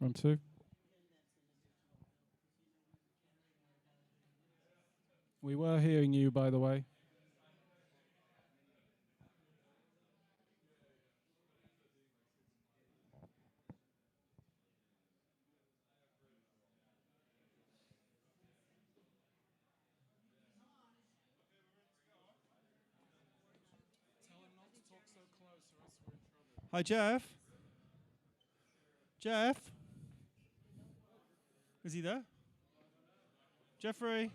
1, 2. We were hearing you, by the way. Hi, Jeff. Jeff? Is he there? Jeffrey?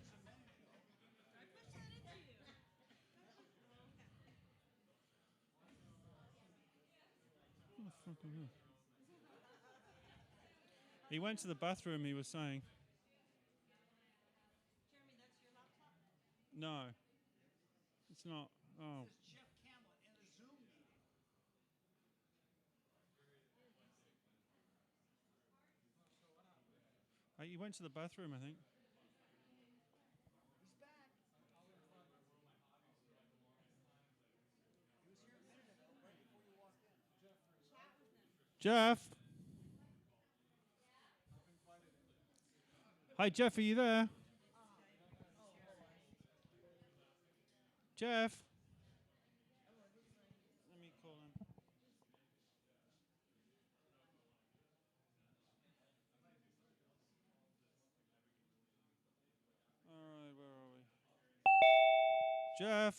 He went to the bathroom, he was saying. Jeremy, that's your laptop? No. It's not. Oh. Jeff Kamlet in a Zoom meeting. He went to the bathroom, I think. He's back. He was here a minute ago, right before you walked in. Jeff? Hi, Jeff, are you there? Jeff? Let me call him. All right, where are we? Jeff?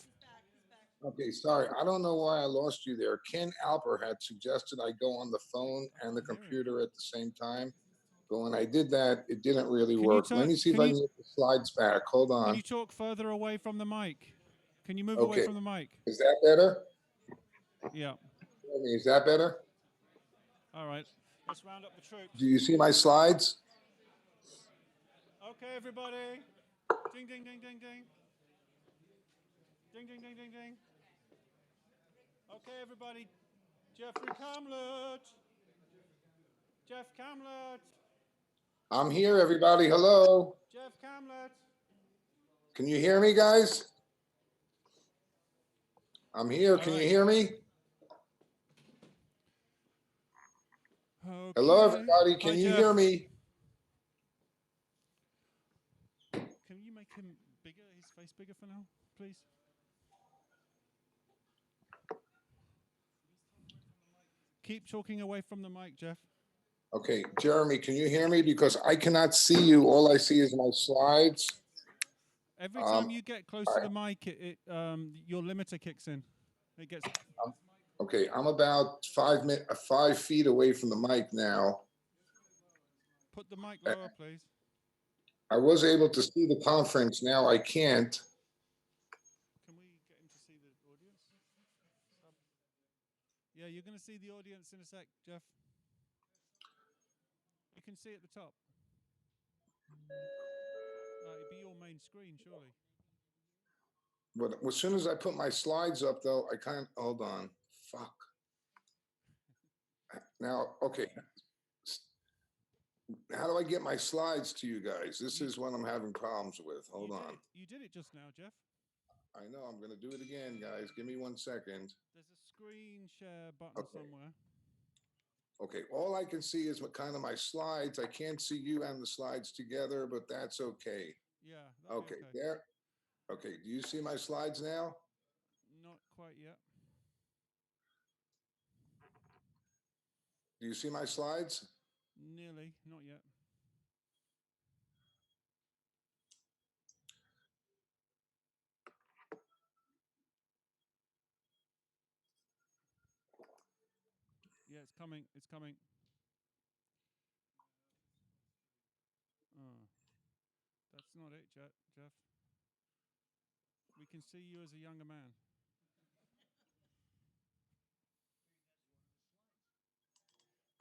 Okay, sorry. I don't know why I lost you there. Ken Alper had suggested I go on the phone and the computer at the same time. But when I did that, it didn't really work. Let me see if I can get the slides back. Hold on. Can you talk further away from the mic? Can you move Okay. away from the mic? Is that better? Yeah. Is that better? All right. Let's round up the troops. Do you see my slides? Okay, everybody. Ding, ding, ding, ding, ding. Ding, ding, ding, ding, ding. Okay, everybody. Jeffrey Kamlet. Jeff Kamlet. I'm here, everybody. Hello. Jeff Kamlet. Can you hear me, guys? I'm here. Can you hear me? Okay. Hello, everybody. Can you hear me? Can you make him bigger, his face bigger for now, please? Keep talking away from the mic, Jeff. Okay, Jeremy, can you hear me? Because I cannot see you. All I see is my slides. Every time you get close to the mic, your limiter kicks in. It gets. Okay, I'm about 5 feet away from the mic now. Put the mic lower, please. I was able to see the conference. Now I can't. Can we get him to see the audience? Yeah, you're going to see the audience in a sec, Jeff. You can see at the top. It'd be your main screen, surely. But as soon as I put my slides up, though, I can't. Hold on. Fuck. Now, okay. How do I get my slides to you guys? This is what I'm having problems with. Hold on. You did it just now, Jeff. I know. I'm going to do it again, guys. Give me 1 second. There's a screen share button somewhere. Okay. All I can see is what kind of my slides. I can't see you and the slides together, but that's okay. Yeah. Okay. There. Okay. Do you see my slides now? Not quite yet. Do you see my slides? Nearly. Not yet. Yeah, it's coming. It's coming. Oh, that's not it, Jeff. We can see you as a younger man.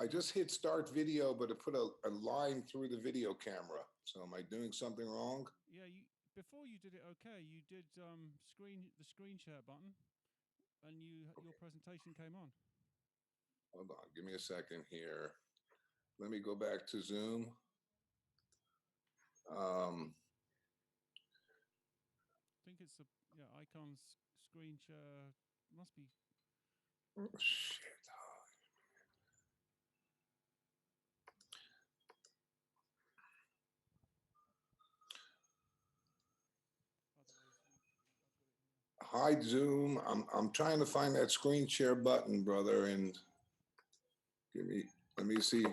I just hit start video, but it put a line through the video camera. So am I doing something wrong? Yeah, before you did it okay. You did the screen share button, and your presentation came on. Hold on, give me a second here. Let me go back to Zoom. I think it's icons screen share. Must be. Oh, shit. hide Zoom. I'm trying to find that screen share button, brother, and let me see.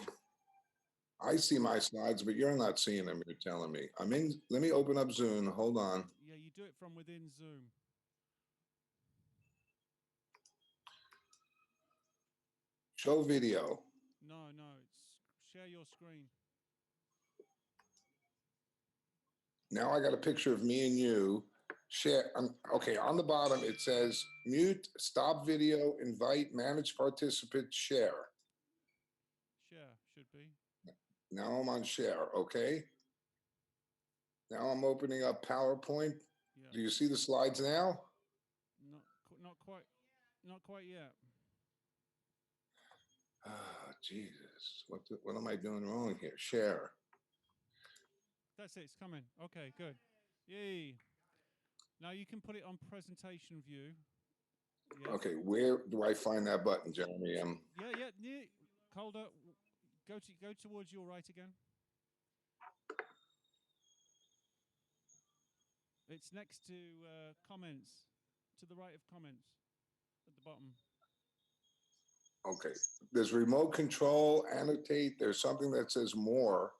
I see my slides, but you're not seeing them. You're telling me. I'm in. Let me open up Zoom. Hold on. Yeah, you do it from within Zoom. Show video. No, it's share your screen. Now I got a picture of me and you. Share. Okay, on the bottom it says mute, stop video, invite, manage participant, share. Share should be. Now I'm on share. Okay. Now I'm opening up PowerPoint. Yeah. Do you see the slides now? Not quite yet. Ah, Jesus. What am I doing wrong here? Share. That's it. It's coming. Okay, good. Yay. Now you can put it on presentation view. Yes. Okay, where do I find that button, Jeremy? Yeah. Calder, go towards your right again. It's next to comments, to the right of comments, at the bottom. Okay, there's remote control, annotate. There's something that says more.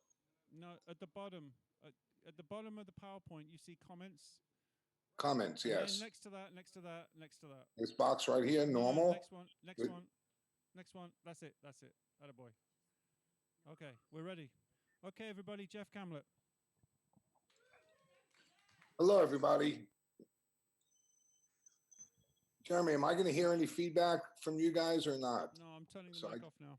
No, at the bottom. At the bottom of the PowerPoint, you see comments. Comments, and yes. Then next to that. This box right here, normal. No, next one. That's it. Attaboy. Okay, we're ready. Okay, everybody, Jeff Kamlet. Hello, everybody. Jeremy, am I going to hear any feedback from you guys or not? No, I'm turning the mic off now.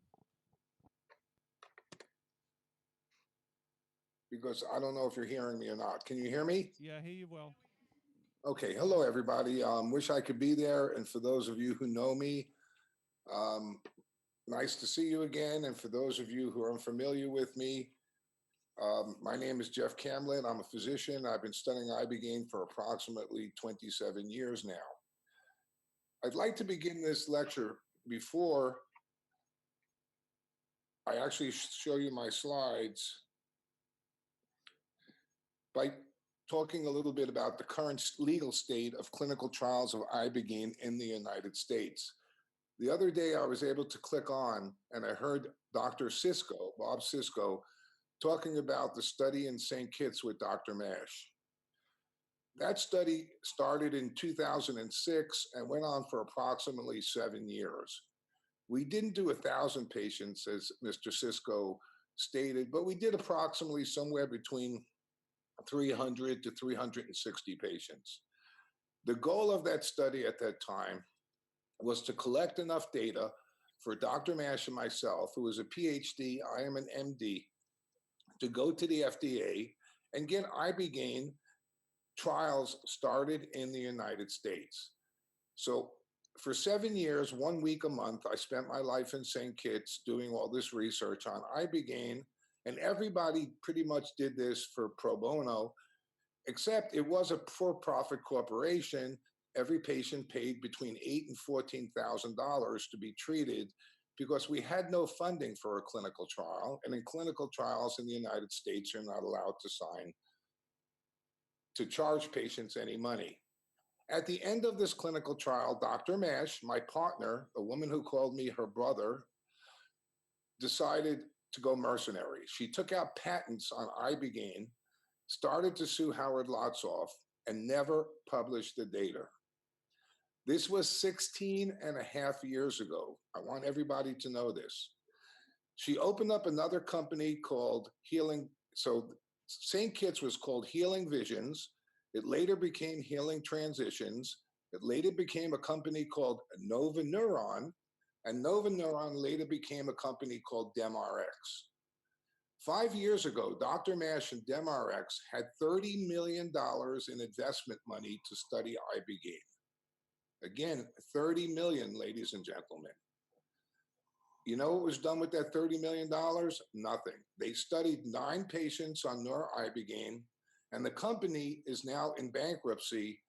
Because I don't know if you're hearing me or not. Can you hear me? Yeah, I hear you well. Okay, hello, everybody. Wish I could be there. And for those of you who know me, nice to see you again. And for those of you who are unfamiliar with me, my name is Jeff Kamlet. I'm a physician. I've been studying Ibogaine for approximately 27 years now. I'd like to begin this lecture before I actually show you my slides by talking a little bit about the current legal state of clinical trials of Ibogaine in the United States. The other day I was able to click on and I heard Dr. Cisco, Bob Cisco, talking about the study in St. Kitts with Dr. Mash. That study started in 2006 and went on for approximately 7 years. We didn't do 1,000 patients, as Mr. Cisco stated, but we did approximately somewhere between 300 to 360 patients. The goal of that study at that time was to collect enough data for Dr. Mash and myself, who is a PhD, I am an MD, to go to the FDA and get Ibogaine trials started in the United States. So for 7 years, 1 week a month, I spent my life in St. Kitts doing all this research on Ibogaine, and everybody pretty much did this for pro bono, except it was a for-profit corporation. Every patient paid between $8,000 and $14,000 to be treated because we had no funding for a clinical trial, and in clinical trials in the United States, you're not allowed to charge patients any money. At the end of this clinical trial, Dr. Mash, my partner, a woman who called me her brother, decided to go mercenary. She took out patents on Ibogaine, started to sue Howard Lotsoff, and never published the data. This was 16 and a half years ago. I want everybody to know this. She opened up another company called Healing. So St. Kitts was called Healing Visions. It later became Healing Transitions. It later became a company called Nova Neuron, and Nova Neuron later became a company called DemRx. 5 years ago, Dr. Mash and DemRx had $30 million in investment money to study Ibogaine. Again, 30 million, ladies and gentlemen. You know what was done with that $30 million? Nothing. They studied 9 patients on Ibogaine, and the company is now in bankruptcy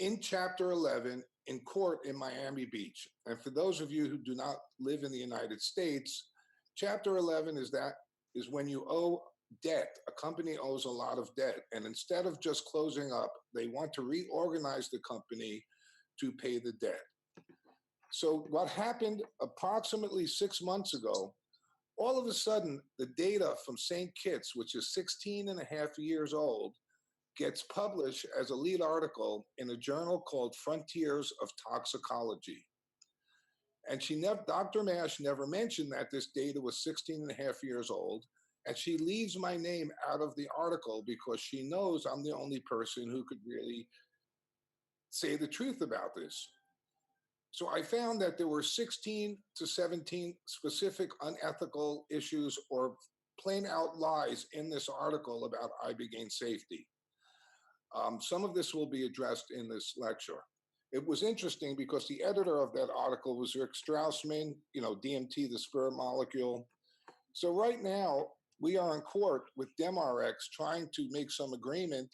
in Chapter 11 in court in Miami Beach. And for those of you who do not live in the United States, Chapter 11 is when you owe debt. A company owes a lot of debt. And instead of just closing up, they want to reorganize the company to pay the debt. So what happened approximately 6 months ago, all of a sudden, the data from St. Kitts, which is 16 and a half years old, gets published as a lead article in a journal called Frontiers of Toxicology. And Dr. Mash never mentioned that this data was 16 and a half years old. And she leaves my name out of the article because she knows I'm the only person who could really say the truth about this. So I found that there were 16 to 17 specific unethical issues or plain out lies in this article about Ibogaine safety. Some of this will be addressed in this lecture. It was interesting because the editor of that article was Rick Strausman, DMT, the spirit molecule. So right now, we are in court with DemRx trying to make some agreement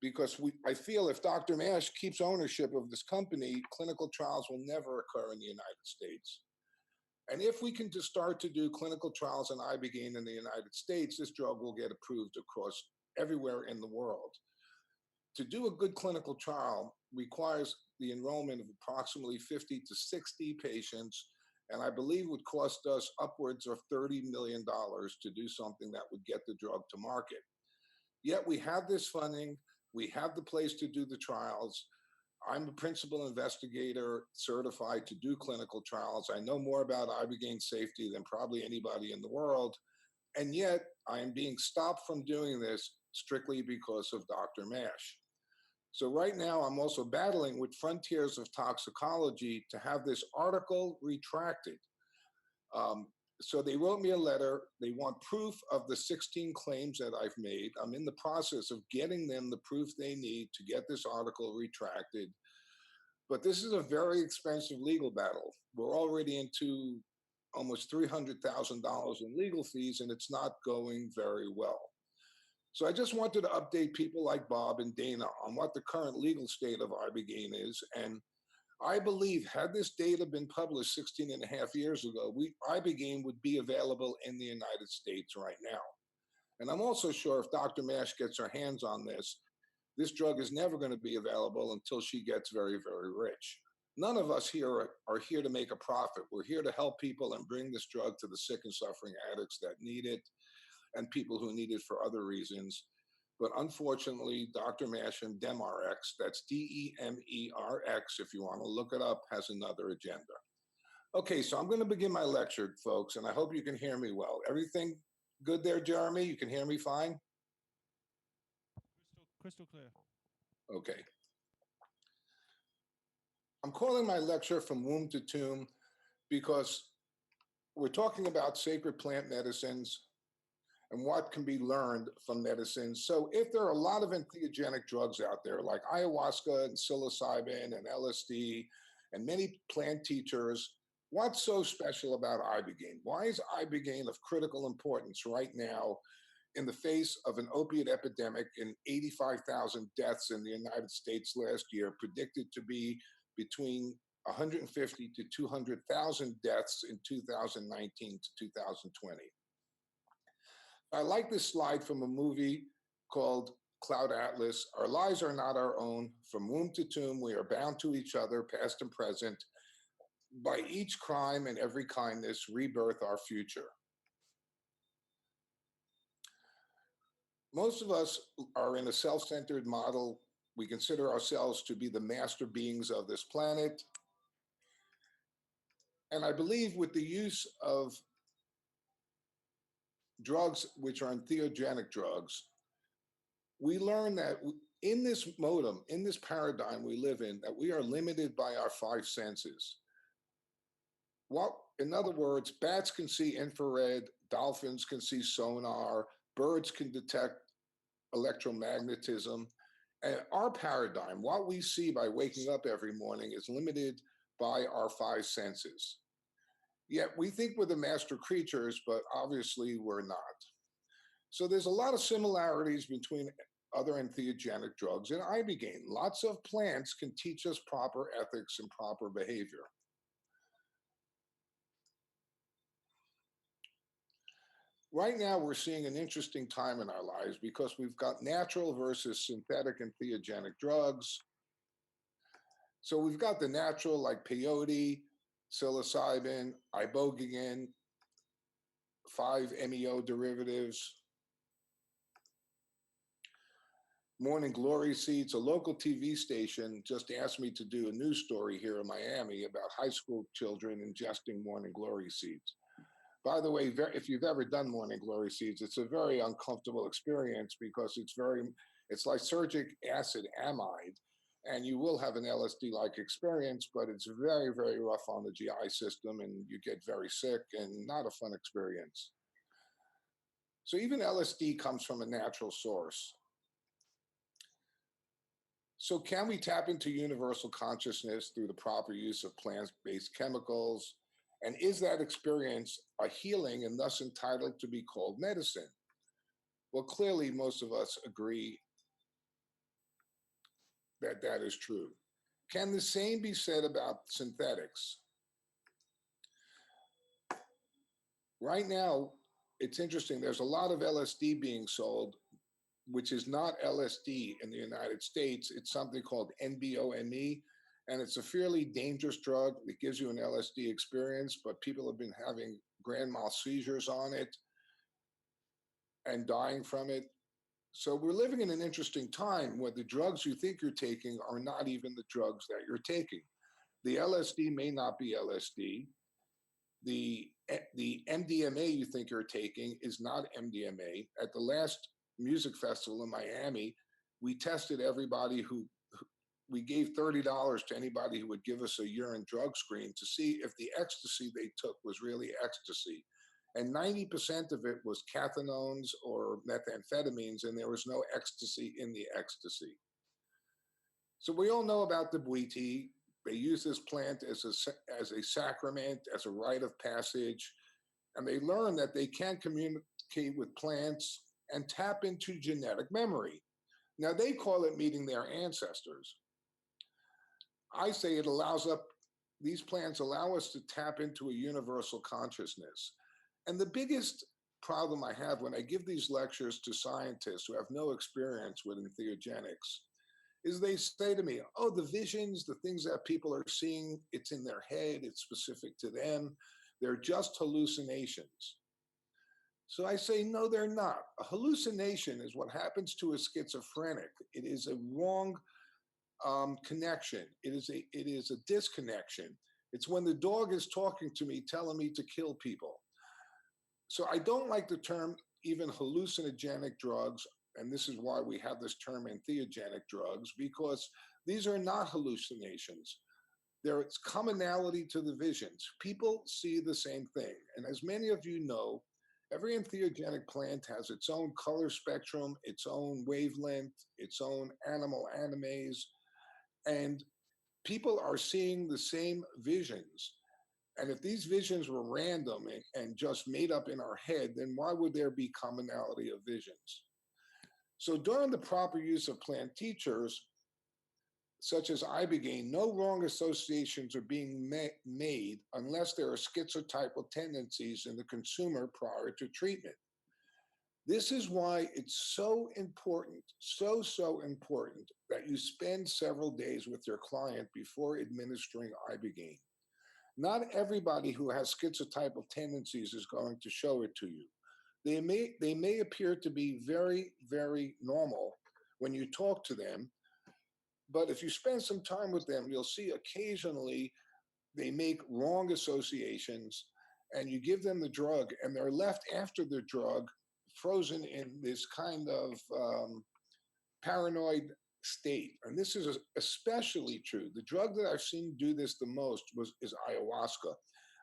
because I feel if Dr. Mash keeps ownership of this company, clinical trials will never occur in the United States. And if we can just start to do clinical trials on Ibogaine in the United States, this drug will get approved across everywhere in the world. To do a good clinical trial requires the enrollment of approximately 50 to 60 patients, and I believe would cost us upwards of $30 million to do something that would get the drug to market. Yet we have this funding, we have the place to do the trials. I'm a principal investigator certified to do clinical trials. I know more about Ibogaine safety than probably anybody in the world, and yet I am being stopped from doing this strictly because of Dr. Mash. So right now, I'm also battling with Frontiers of Toxicology to have this article retracted. So they wrote me a letter. They want proof of the 16 claims that I've made. I'm in the process of getting them the proof they need to get this article retracted. But this is a very expensive legal battle. We're already into almost $300,000 in legal fees, and it's not going very well. So I just wanted to update people like Bob and Dana on what the current legal state of Ibogaine is. And I believe had this data been published 16 and a half years ago, Ibogaine would be available in the United States right now. And I'm also sure if Dr. Mash gets her hands on this drug is never going to be available until she gets very, very rich. None of us here are here to make a profit. We're here to help people and bring this drug to the sick and suffering addicts that need it and people who need it for other reasons. But unfortunately, Dr. Mash and DemRx, that's DEMERX, if you want to look it up, has another agenda. Okay, so I'm going to begin my lecture, folks, and I hope you can hear me well. Everything good there, Jeremy? You can hear me fine? Crystal clear. Okay. I'm calling my lecture From Womb to Tomb because we're talking about sacred plant medicines and what can be learned from medicines. So if there are a lot of entheogenic drugs out there like ayahuasca and psilocybin and LSD and many plant teachers, what's so special about Ibogaine? Why is Ibogaine of critical importance right now in the face of an opiate epidemic and 85,000 deaths in the United States last year, predicted to be between 150 to 200,000 deaths in 2019 to 2020? I like this slide from a movie called Cloud Atlas. Our lives are not our own. From womb to tomb, we are bound to each other, past and present. By each crime and every kindness, rebirth our future. Most of us are in a self-centered model. We consider ourselves to be the master beings of this planet. And I believe with the use of drugs, which are entheogenic drugs, we learn that in this modem, in this paradigm we live in, that we are limited by our five senses. In other words, bats can see infrared, dolphins can see sonar, birds can detect electromagnetism. And our paradigm, what we see by waking up every morning, is limited by our five senses. Yet we think we're the master creatures, but obviously we're not. So there's a lot of similarities between other entheogenic drugs and Ibogaine. Lots of plants can teach us proper ethics and proper behavior. Right now, we're seeing an interesting time in our lives because we've got natural versus synthetic entheogenic drugs. So we've got the natural like peyote, psilocybin, ibogaine, 5-MeO derivatives, morning glory seeds. A local TV station just asked me to do a news story here in Miami about high school children ingesting morning glory seeds. By the way, if you've ever done morning glory seeds, it's a very uncomfortable experience because it's lysergic acid amide, and you will have an LSD-like experience, but it's very, very rough on the GI system, and you get very sick and not a fun experience. So even LSD comes from a natural source. So can we tap into universal consciousness through the proper use of plant-based chemicals? And is that experience a healing and thus entitled to be called medicine? Well, clearly, most of us agree that that is true. Can the same be said about synthetics? Right now, it's interesting. There's a lot of LSD being sold, which is not LSD in the United States. It's something called NBOME, and it's a fairly dangerous drug. It gives you an LSD experience, but people have been having grand mal seizures on it and dying from it. So we're living in an interesting time where the drugs you think you're taking are not even the drugs that you're taking. The LSD may not be LSD. The MDMA you think you're taking is not MDMA. At the last music festival in Miami, we tested everybody we gave $30 to anybody who would give us a urine drug screen to see if the ecstasy they took was really ecstasy. And 90% of it was cathinones or methamphetamines, and there was no ecstasy in the ecstasy. So we all know about the Bwiti. They use this plant as a sacrament, as a rite of passage, and they learn that they can communicate with plants and tap into genetic memory. Now, they call it meeting their ancestors. I say these plants allow us to tap into a universal consciousness. And the biggest problem I have when I give these lectures to scientists who have no experience with entheogenics is they say to me, oh, the visions, the things that people are seeing, it's in their head, it's specific to them, they're just hallucinations. So I say, no, they're not. A hallucination is what happens to a schizophrenic. It is a wrong connection. It is a disconnection. It's when the dog is talking to me, telling me to kill people. So I don't like the term even hallucinogenic drugs, and this is why we have this term entheogenic drugs, because these are not hallucinations. There's commonality to the visions. People see the same thing. And as many of you know, every entheogenic plant has its own color spectrum, its own wavelength, its own animal animes, and people are seeing the same visions. And if these visions were random and just made up in our head, then why would there be commonality of visions? So during the proper use of plant teachers, such as Ibogaine, no wrong associations are being made unless there are schizotypal tendencies in the consumer prior to treatment. This is why it's so important, so important that you spend several days with your client before administering Ibogaine. Not everybody who has schizotypal tendencies is going to show it to you. They may appear to be very, very normal when you talk to them, but if you spend some time with them, you'll see occasionally they make wrong associations, and you give them the drug, and they're left after the drug frozen in this kind of paranoid state. And this is especially true. The drug that I've seen do this the most is ayahuasca.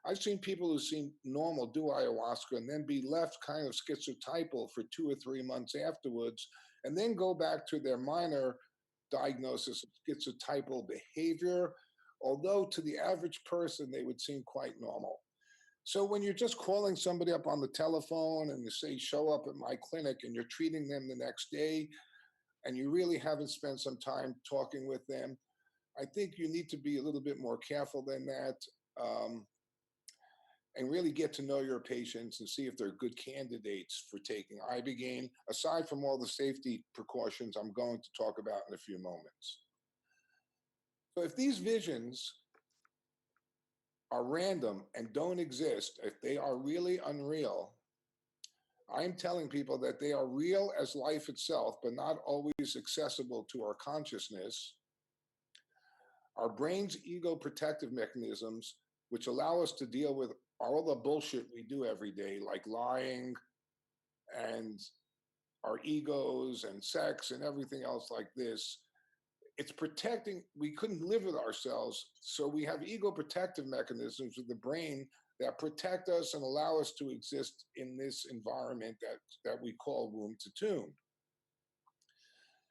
I've seen people who seem normal do ayahuasca and then be left kind of schizotypal for 2 or 3 months afterwards, and then go back to their minor diagnosis of schizotypal behavior, although to the average person, they would seem quite normal. So when you're just calling somebody up on the telephone and you say, show up at my clinic, and you're treating them the next day, and you really haven't spent some time talking with them, I think you need to be a little bit more careful than that, and really get to know your patients and see if they're good candidates for taking Ibogaine, aside from all the safety precautions I'm going to talk about in a few moments. So if these visions are random and don't exist, if they are really unreal, I'm telling people that they are real as life itself, but not always accessible to our consciousness. Our brain's ego protective mechanisms, which allow us to deal with all the bullshit we do every day, like lying and our egos and sex and everything else like this, it's protecting. We couldn't live with ourselves, so we have ego protective mechanisms with the brain that protect us and allow us to exist in this environment that we call womb to tomb.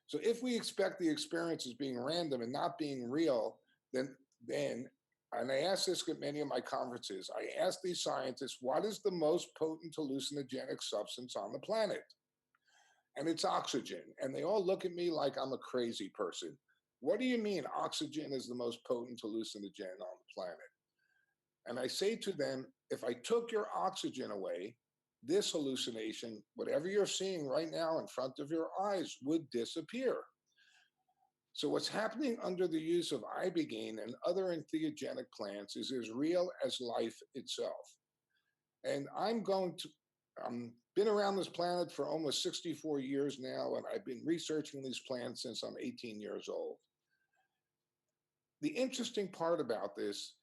So if we expect the experience as being random and not being real, then and I ask this at many of my conferences, I ask these scientists, what is the most potent hallucinogenic substance on the planet? And it's oxygen. And they all look at me like I'm a crazy person. What do you mean oxygen is the most potent hallucinogen on the planet? And I say to them, if I took your oxygen away, this hallucination, whatever you're seeing right now in front of your eyes, would disappear. So what's happening under the use of Ibogaine and other entheogenic plants is as real as life itself. And I'm been around this planet for almost 64 years now, and I've been researching these plants since I'm 18 years old. The interesting part about this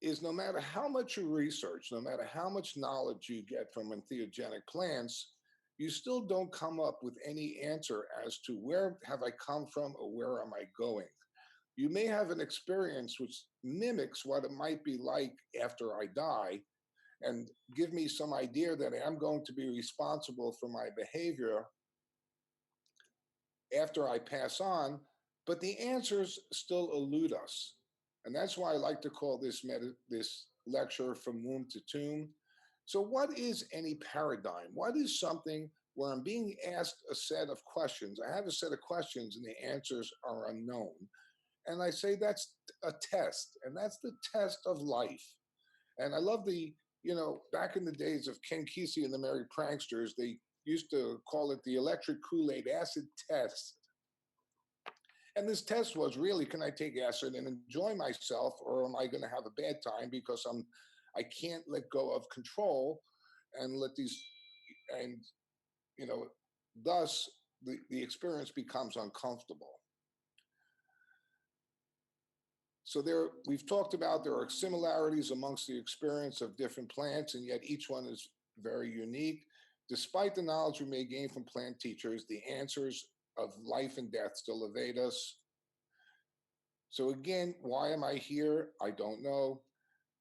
is no matter how much you research, no matter how much knowledge you get from entheogenic plants, you still don't come up with any answer as to where have I come from or where am I going. You may have an experience which mimics what it might be like after I die and give me some idea that I'm going to be responsible for my behavior after I pass on, but the answers still elude us. And that's why I like to call this lecture From Womb to Tomb. So what is any paradigm? What is something where I'm being asked a set of questions? I have a set of questions and the answers are unknown. And I say that's a test, and that's the test of life. And I love back in the days of Ken Kesey and the Merry Pranksters, they used to call it the electric Kool-Aid acid test. And this test was really, can I take acid and enjoy myself, or am I going to have a bad time because I can't let go of control and thus the experience becomes uncomfortable. So we've talked about there are similarities amongst the experience of different plants, and yet each one is very unique. Despite the knowledge we may gain from plant teachers, the answers of life and death still evade us. So again, why am I here? I don't know.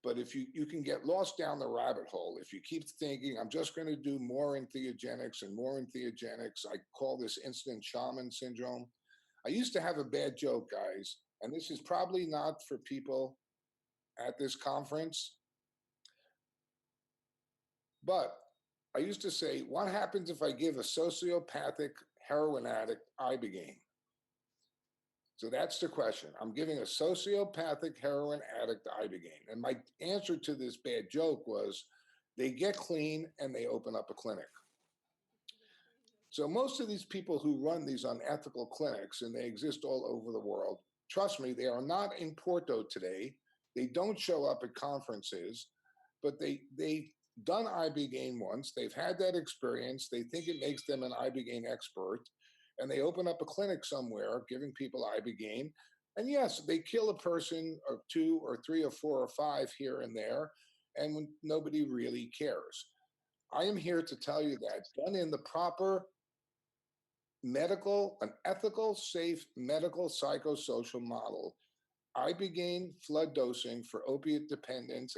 But if you can get lost down the rabbit hole, if you keep thinking, I'm just going to do more entheogenics and more entheogenics, I call this instant shaman syndrome. I used to have a bad joke, guys, and this is probably not for people at this conference, but I used to say, what happens if I give a sociopathic heroin addict Ibogaine? So that's the question. I'm giving a sociopathic heroin addict Ibogaine. And my answer to this bad joke was, they get clean and they open up a clinic. So most of these people who run these unethical clinics, and they exist all over the world, trust me, they are not in Porto today. They don't show up at conferences, but they've done Ibogaine once. They've had that experience. They think it makes them an Ibogaine expert. And they open up a clinic somewhere giving people Ibogaine. And yes, they kill a person or two or three or four or five here and there, and nobody really cares. I am here to tell you that done in the proper an ethical, safe medical psychosocial model, Ibogaine flood dosing for opiate dependence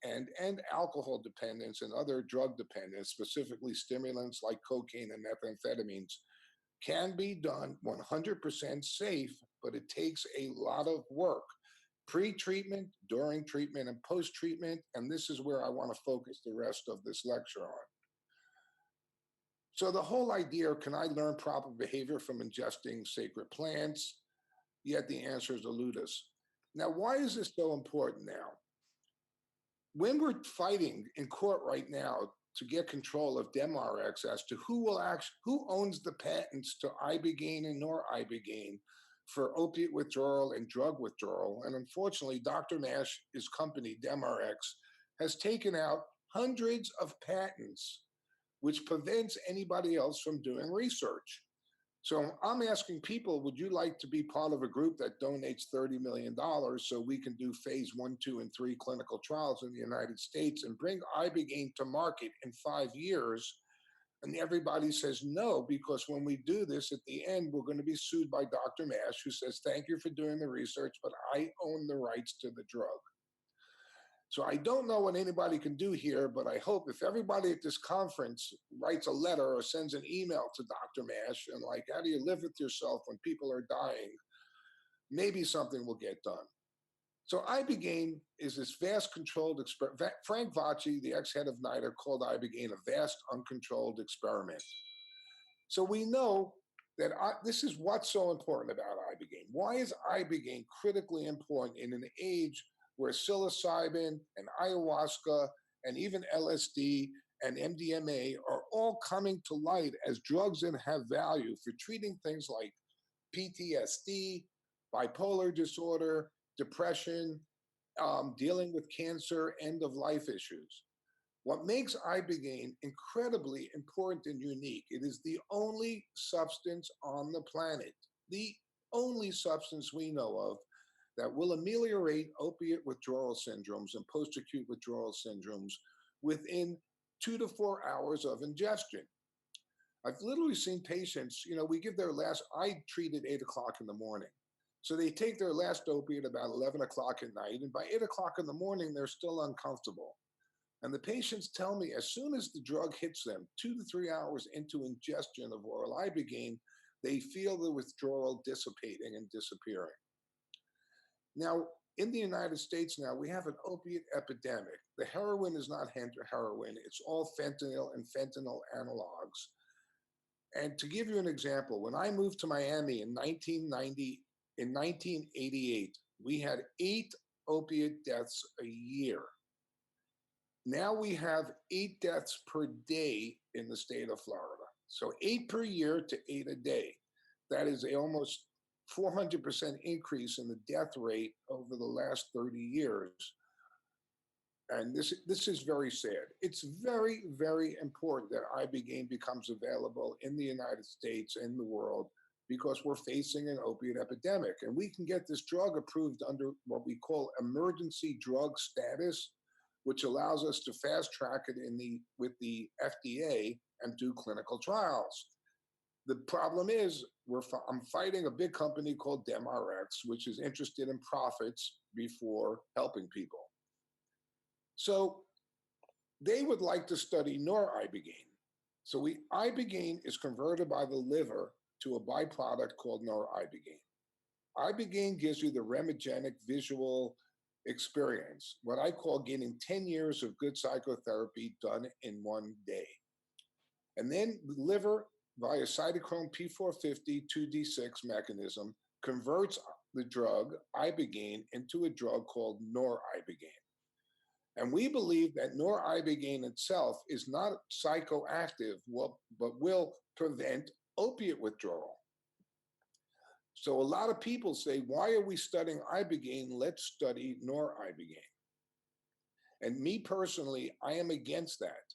and alcohol dependence and other drug dependence, specifically stimulants like cocaine and methamphetamines, can be done 100% safe, but it takes a lot of work. Pre-treatment, during treatment, and post-treatment, and this is where I want to focus the rest of this lecture on. So the whole idea, can I learn proper behavior from ingesting sacred plants? Yet the answers elude us. Now, why is this so important now? When we're fighting in court right now to get control of DemRx as to who owns the patents to Ibogaine and nor Ibogaine, for opiate withdrawal and drug withdrawal. And unfortunately, Dr. Mash's company, DemRx, has taken out hundreds of patents, which prevents anybody else from doing research. So I'm asking people, would you like to be part of a group that donates $30 million so we can do phase 1, 2, and 3 clinical trials in the United States and bring Ibogaine to market in 5 years? And everybody says no, because when we do this, at the end, we're going to be sued by Dr. Mash, who says, thank you for doing the research, but I own the rights to the drug. So I don't know what anybody can do here, but I hope if everybody at this conference writes a letter or sends an email to Dr. Mash and like, how do you live with yourself when people are dying? Maybe something will get done. So Ibogaine is this vast controlled experiment. Frank Vacci, the ex-head of NIDA, called Ibogaine a vast uncontrolled experiment. So we know that this is what's so important about Ibogaine. Why is Ibogaine critically important in an age where psilocybin and ayahuasca and even LSD and MDMA are all coming to light as drugs that have value for treating things like PTSD, bipolar disorder, depression, dealing with cancer, end-of-life issues? What makes Ibogaine incredibly important and unique, it is the only substance on the planet, the only substance we know of that will ameliorate opiate withdrawal syndromes and post-acute withdrawal syndromes within 2 to 4 hours of ingestion. I've literally seen patients, we give their last, I treat at 8 o'clock in the morning. So they take their last opiate about 11 o'clock at night, and by 8 o'clock in the morning, they're still uncomfortable. And the patients tell me as soon as the drug hits them, 2 to 3 hours into ingestion of oral Ibogaine, they feel the withdrawal dissipating and disappearing. Now, in the United States now, we have an opiate epidemic. The heroin is not heroin, it's all fentanyl and fentanyl analogs. And to give you an example, when I moved to Miami in 1988, we had 8 opiate deaths a year. Now we have 8 deaths per day in the state of Florida. So 8 per year to 8 a day. That is almost 400% increase in the death rate over the last 30 years. And this is very sad. It's very, very important that Ibogaine becomes available in the United States and the world, because we're facing an opiate epidemic. And we can get this drug approved under what we call emergency drug status, which allows us to fast track it with the FDA and do clinical trials. The problem is I'm fighting a big company called DemRx, which is interested in profits before helping people. So they would like to study noribogaine. So Ibogaine is converted by the liver to a byproduct called noribogaine. Ibogaine gives you the remigenic visual experience, what I call getting 10 years of good psychotherapy done in one day. And then the liver, via cytochrome P450 2D6 mechanism, converts the drug Ibogaine into a drug called noribogaine. And we believe that noribogaine itself is not psychoactive, but will prevent opiate withdrawal. So a lot of people say, why are we studying Ibogaine? Let's study noribogaine. And me personally, I am against that.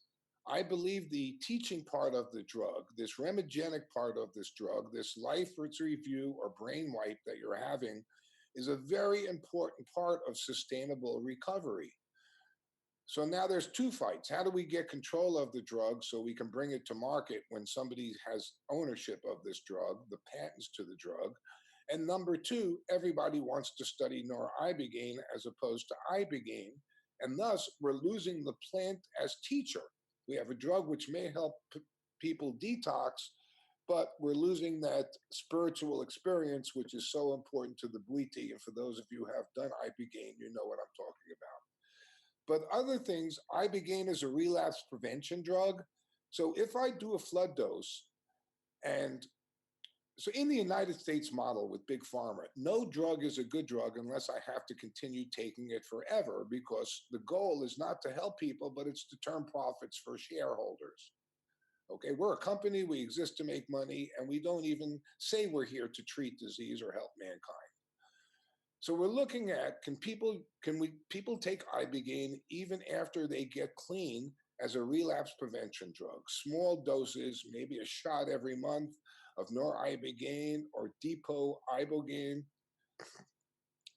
I believe the teaching part of the drug, this remigenic part of this drug, this life review or brain wipe that you're having, is a very important part of sustainable recovery. So now there's 2 fights. How do we get control of the drug so we can bring it to market when somebody has ownership of this drug, the patents to the drug? And number 2, everybody wants to study noribogaine as opposed to Ibogaine. And thus, we're losing the plant as teacher. We have a drug which may help people detox, but we're losing that spiritual experience, which is so important to the Bwiti. And for those of you who have done Ibogaine, you know what I'm talking about. But other things, Ibogaine is a relapse prevention drug. So if I do a flood dose, and so in the United States model with Big Pharma, no drug is a good drug unless I have to continue taking it forever, because the goal is not to help people, but it's to turn profits for shareholders. Okay, we're a company, we exist to make money, and we don't even say we're here to treat disease or help mankind. So we're looking at can people take Ibogaine even after they get clean as a relapse prevention drug? Small doses, maybe a shot every month of noribogaine or depot ibogaine,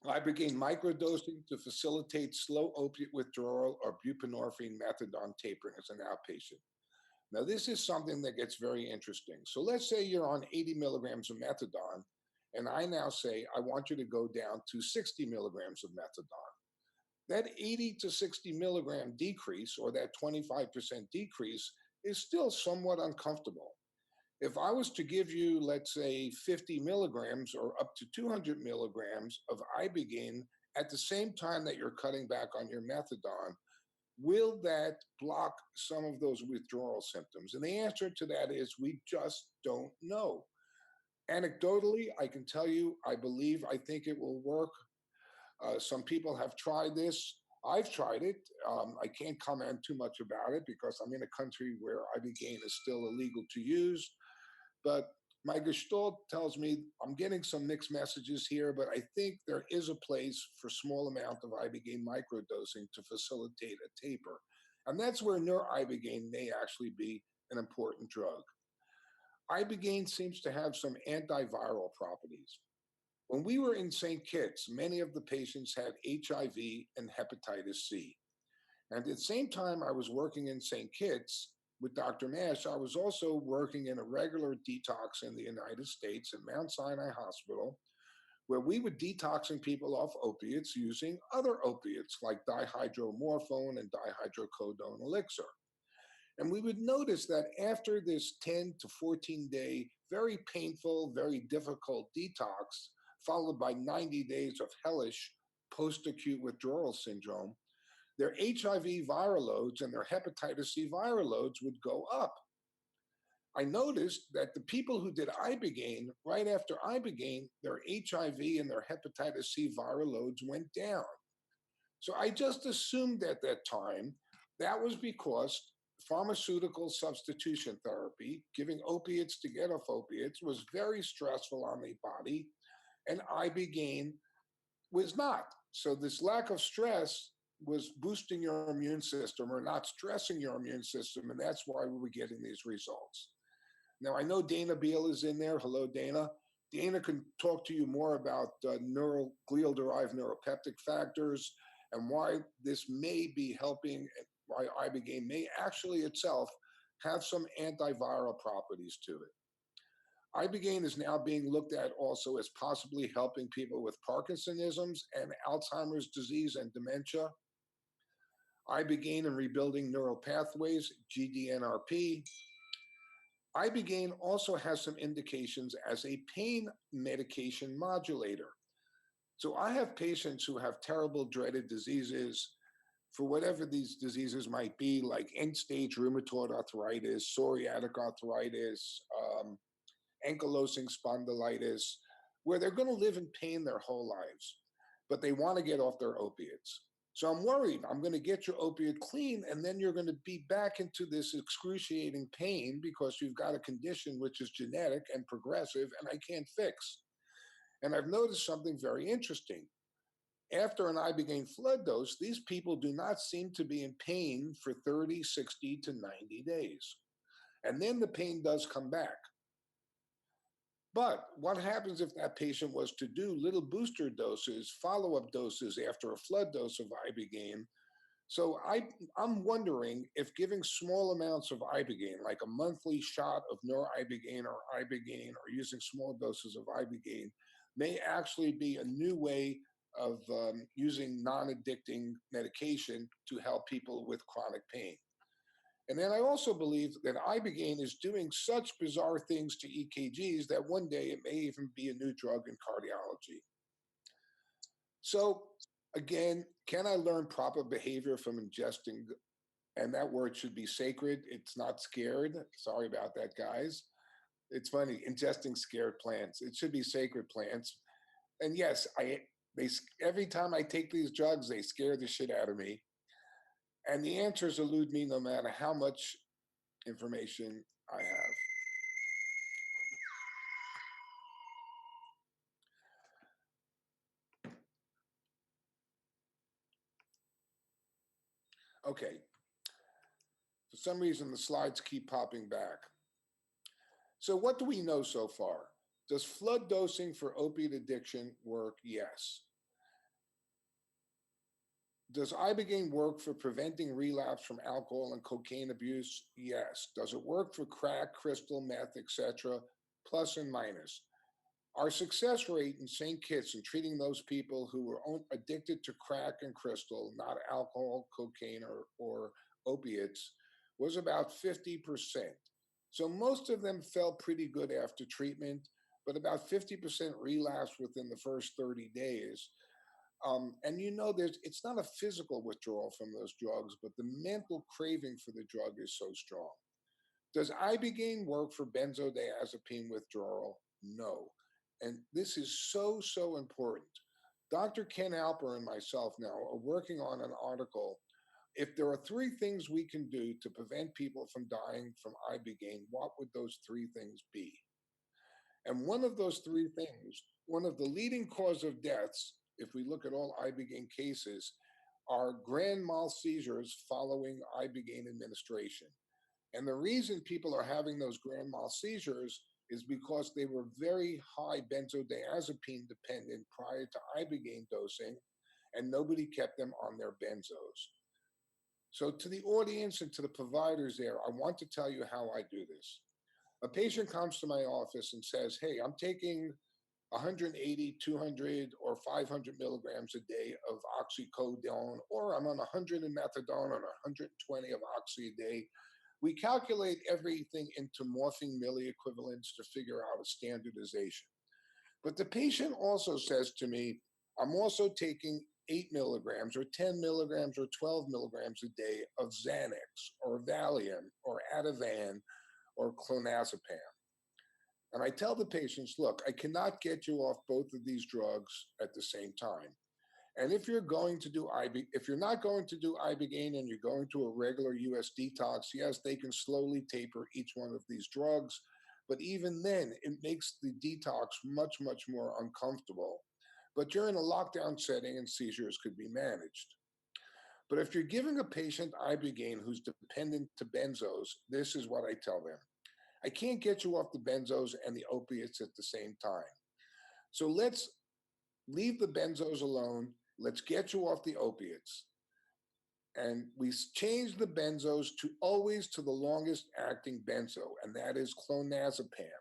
ibogaine microdosing to facilitate slow opiate withdrawal, or buprenorphine methadone tapering as an outpatient. Now, this is something that gets very interesting. So let's say you're on 80 milligrams of methadone, and I now say, I want you to go down to 60 milligrams of methadone. That 80 to 60 milligram decrease, or that 25% decrease, is still somewhat uncomfortable. If I was to give you, let's say, 50 milligrams or up to 200 milligrams of Ibogaine at the same time that you're cutting back on your methadone, will that block some of those withdrawal symptoms? And the answer to that is we just don't know. Anecdotally, I can tell you, I think it will work. Some people have tried this. I've tried it. I can't comment too much about it because I'm in a country where Ibogaine is still illegal to use. But my gestalt tells me I'm getting some mixed messages here, but I think there is a place for small amount of Ibogaine microdosing to facilitate a taper. And that's where noribogaine may actually be an important drug. Ibogaine seems to have some antiviral properties. When we were in St. Kitts, many of the patients had HIV and hepatitis C. And at the same time I was working in St. Kitts with Dr. Mash, I was also working in a regular detox in the United States at Mount Sinai Hospital, where we were detoxing people off opiates using other opiates like dihydromorphone and dihydrocodone elixir. And we would notice that after this 10 to 14 day, very painful, very difficult detox, followed by 90 days of hellish post-acute withdrawal syndrome, their HIV viral loads and their hepatitis C viral loads would go up. I noticed that the people who did Ibogaine, right after Ibogaine, their HIV and their hepatitis C viral loads went down. So I just assumed at that time that was because pharmaceutical substitution therapy, giving opiates to get off opiates, was very stressful on the body, and Ibogaine was not. So this lack of stress was boosting your immune system or not stressing your immune system, and that's why we were getting these results. Now, I know Dana Beal is in there. Hello, Dana. Dana can talk to you more about glial-derived neuropeptic factors and why this may be helping, why Ibogaine may actually itself have some antiviral properties to it. Ibogaine is now being looked at also as possibly helping people with Parkinsonisms and Alzheimer's disease and dementia. Ibogaine and rebuilding neural pathways, GDNRP. Ibogaine also has some indications as a pain medication modulator. So I have patients who have terrible dreaded diseases for whatever these diseases might be, like end-stage rheumatoid arthritis, psoriatic arthritis, ankylosing spondylitis, where they're going to live in pain their whole lives, but they want to get off their opiates. So I'm worried I'm going to get your opiate clean, and then you're going to be back into this excruciating pain because you've got a condition which is genetic and progressive and I can't fix. And I've noticed something very interesting. After an Ibogaine flood dose, these people do not seem to be in pain for 30, 60 to 90 days. And then the pain does come back. But what happens if that patient was to do little booster doses, follow-up doses after a flood dose of Ibogaine? So I'm wondering if giving small amounts of Ibogaine, like a monthly shot of noribogaine or using small doses of Ibogaine, may actually be a new way of using non-addicting medication to help people with chronic pain. And then I also believe that Ibogaine is doing such bizarre things to EKGs that one day it may even be a new drug in cardiology. So again, can I learn proper behavior from ingesting? And that word should be sacred. It's not scared. Sorry about that, guys. It's funny, ingesting scared plants. It should be sacred plants. And yes, every time I take these drugs, they scare the shit out of me. And the answers elude me no matter how much information I have. Okay. For some reason, the slides keep popping back. So what do we know so far? Does flood dosing for opiate addiction work? Yes. Does Ibogaine work for preventing relapse from alcohol and cocaine abuse? Yes. Does it work for crack, crystal, meth, etc.? Plus and minus. Our success rate in St. Kitts in treating those people who were addicted to crack and crystal, not alcohol, cocaine, or opiates, was about 50%. So most of them felt pretty good after treatment, but about 50% relapsed within the first 30 days. And it's not a physical withdrawal from those drugs, but the mental craving for the drug is so strong. Does Ibogaine work for benzodiazepine withdrawal? No. And this is so, so important. Dr. Ken Alper and myself now are working on an article. If there are three things we can do to prevent people from dying from Ibogaine, what would those three things be? And one of those three things, one of the leading cause of deaths, if we look at all Ibogaine cases, are grand mal seizures following Ibogaine administration. And the reason people are having those grand mal seizures is because they were very high benzodiazepine dependent prior to Ibogaine dosing, and nobody kept them on their benzos. So to the audience and to the providers there, I want to tell you how I do this. A patient comes to my office and says, hey, I'm taking 180, 200, or 500 milligrams a day of oxycodone, or I'm on 100 of methadone and 120 of oxy a day. We calculate everything into morphine milliequivalents to figure out a standardization. But the patient also says to me, I'm also taking 8 milligrams or 10 milligrams or 12 milligrams a day of Xanax or Valium or Ativan or clonazepam. And I tell the patients, look, I cannot get you off both of these drugs at the same time. And if you're going to do if you're not going to do Ibogaine and you're going to a regular US detox, yes, they can slowly taper each one of these drugs. But even then, it makes the detox much, much more uncomfortable. But you're in a lockdown setting and seizures could be managed. But if you're giving a patient Ibogaine who's dependent to benzos, this is what I tell them. I can't get you off the benzos and the opiates at the same time. So let's leave the benzos alone. Let's get you off the opiates. And we change the benzos to always to the longest acting benzo, and that is clonazepam.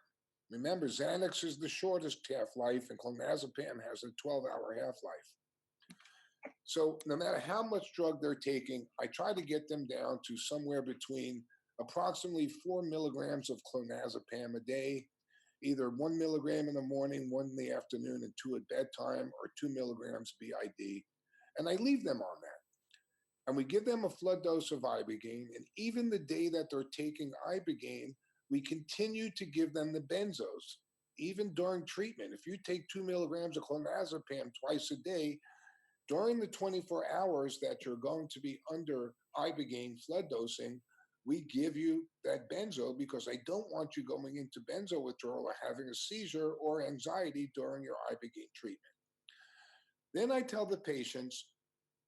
Remember, Xanax is the shortest half-life, and clonazepam has a 12-hour half-life. So no matter how much drug they're taking, I try to get them down to somewhere between approximately 4 milligrams of clonazepam a day, either 1 milligram in the morning, 1 in the afternoon, and 2 at bedtime, or 2 milligrams BID. And I leave them on that. And we give them a flood dose of Ibogaine. And even the day that they're taking Ibogaine, we continue to give them the benzos, even during treatment. If you take 2 milligrams of clonazepam twice a day, during the 24 hours that you're going to be under Ibogaine flood dosing, we give you that benzo because I don't want you going into benzo withdrawal or having a seizure or anxiety during your Ibogaine treatment. Then I tell the patients,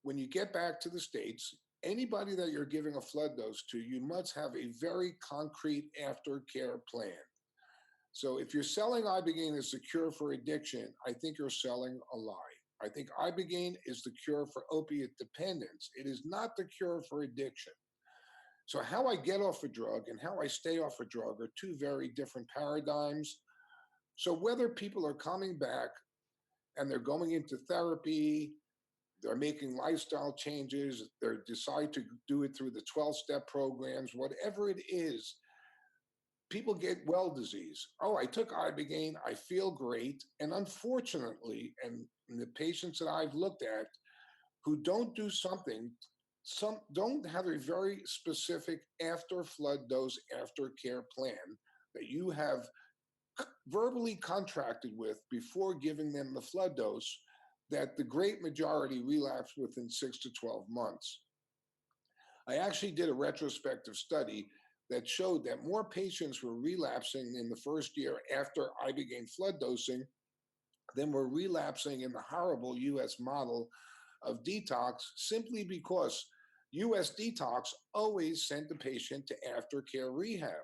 when you get back to the States, anybody that you're giving a flood dose to, you must have a very concrete aftercare plan. So if you're selling Ibogaine as the cure for addiction, I think you're selling a lie. I think Ibogaine is the cure for opiate dependence. It is not the cure for addiction. So how I get off a drug and how I stay off a drug are two very different paradigms. So whether people are coming back and they're going into therapy, they're making lifestyle changes, they decide to do it through the 12-step programs, whatever it is, people get well disease. Oh, I took Ibogaine, I feel great. And unfortunately, and the patients that I've looked at who don't do something, some don't have a very specific after flood dose aftercare plan that you have verbally contracted with before giving them the flood dose, that the great majority relapse within 6 to 12 months. I actually did a retrospective study that showed that more patients were relapsing in the first year after Ibogaine flood dosing than were relapsing in the horrible US model of detox, simply because US detox always sent the patient to aftercare rehab.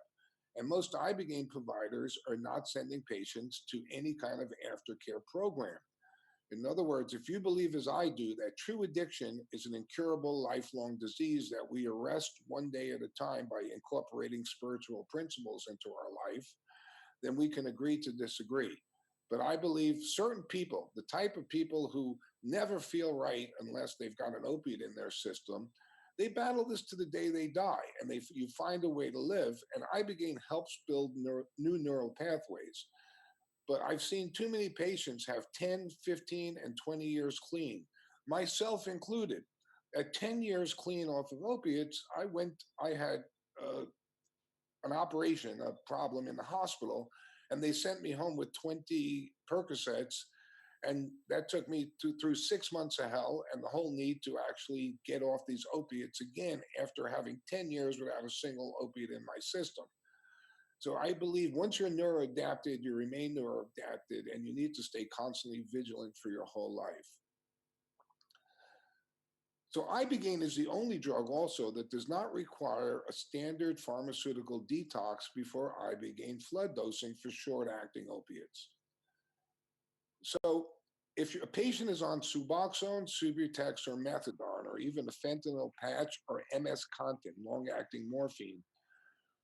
And most Ibogaine providers are not sending patients to any kind of aftercare program. In other words, if you believe, as I do, that true addiction is an incurable lifelong disease that we arrest one day at a time by incorporating spiritual principles into our life, then we can agree to disagree. But I believe certain people, the type of people who never feel right unless they've got an opiate in their system, they battle this to the day they die, and you find a way to live. And Ibogaine helps build new neural pathways. But I've seen too many patients have 10, 15, and 20 years clean, myself included. At 10 years clean off of opiates, I had uh, an operation, a problem in the hospital, and they sent me home with 20 Percocets. And that took me through 6 months of hell and the whole need to actually get off these opiates again after having 10 years without a single opiate in my system. So I believe once you're neuroadapted, you remain neuroadapted, and you need to stay constantly vigilant for your whole life. So Ibogaine is the only drug also that does not require a standard pharmaceutical detox before Ibogaine flood dosing for short-acting opiates. So if a patient is on Suboxone, Subutex, or Methadone, or even a fentanyl patch or MS-Contin, long-acting morphine,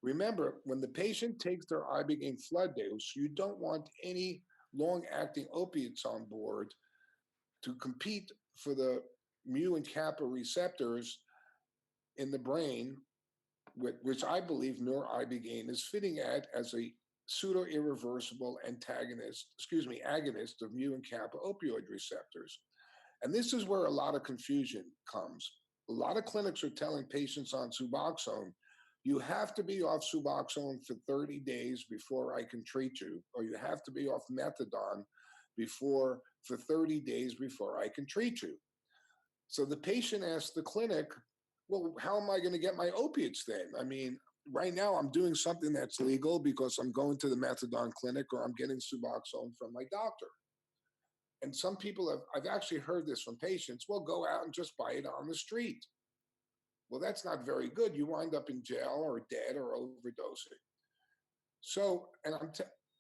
remember, when the patient takes their Ibogaine flood dose, you don't want any long-acting opiates on board to compete for the mu and kappa receptors in the brain, which I believe noribogaine is fitting at as a pseudo-irreversible agonist of mu and kappa opioid receptors. And this is where a lot of confusion comes. A lot of clinics are telling patients on Suboxone, you have to be off Suboxone for 30 days before I can treat you, or you have to be off Methadone for 30 days before I can treat you. So the patient asks the clinic, well, how am I going to get my opiates then? I mean, right now I'm doing something that's legal because I'm going to the Methadone clinic or I'm getting Suboxone from my doctor. And some people I've actually heard this from patients, well, go out and just buy it on the street. Well, that's not very good. You wind up in jail or dead or overdosing. So, and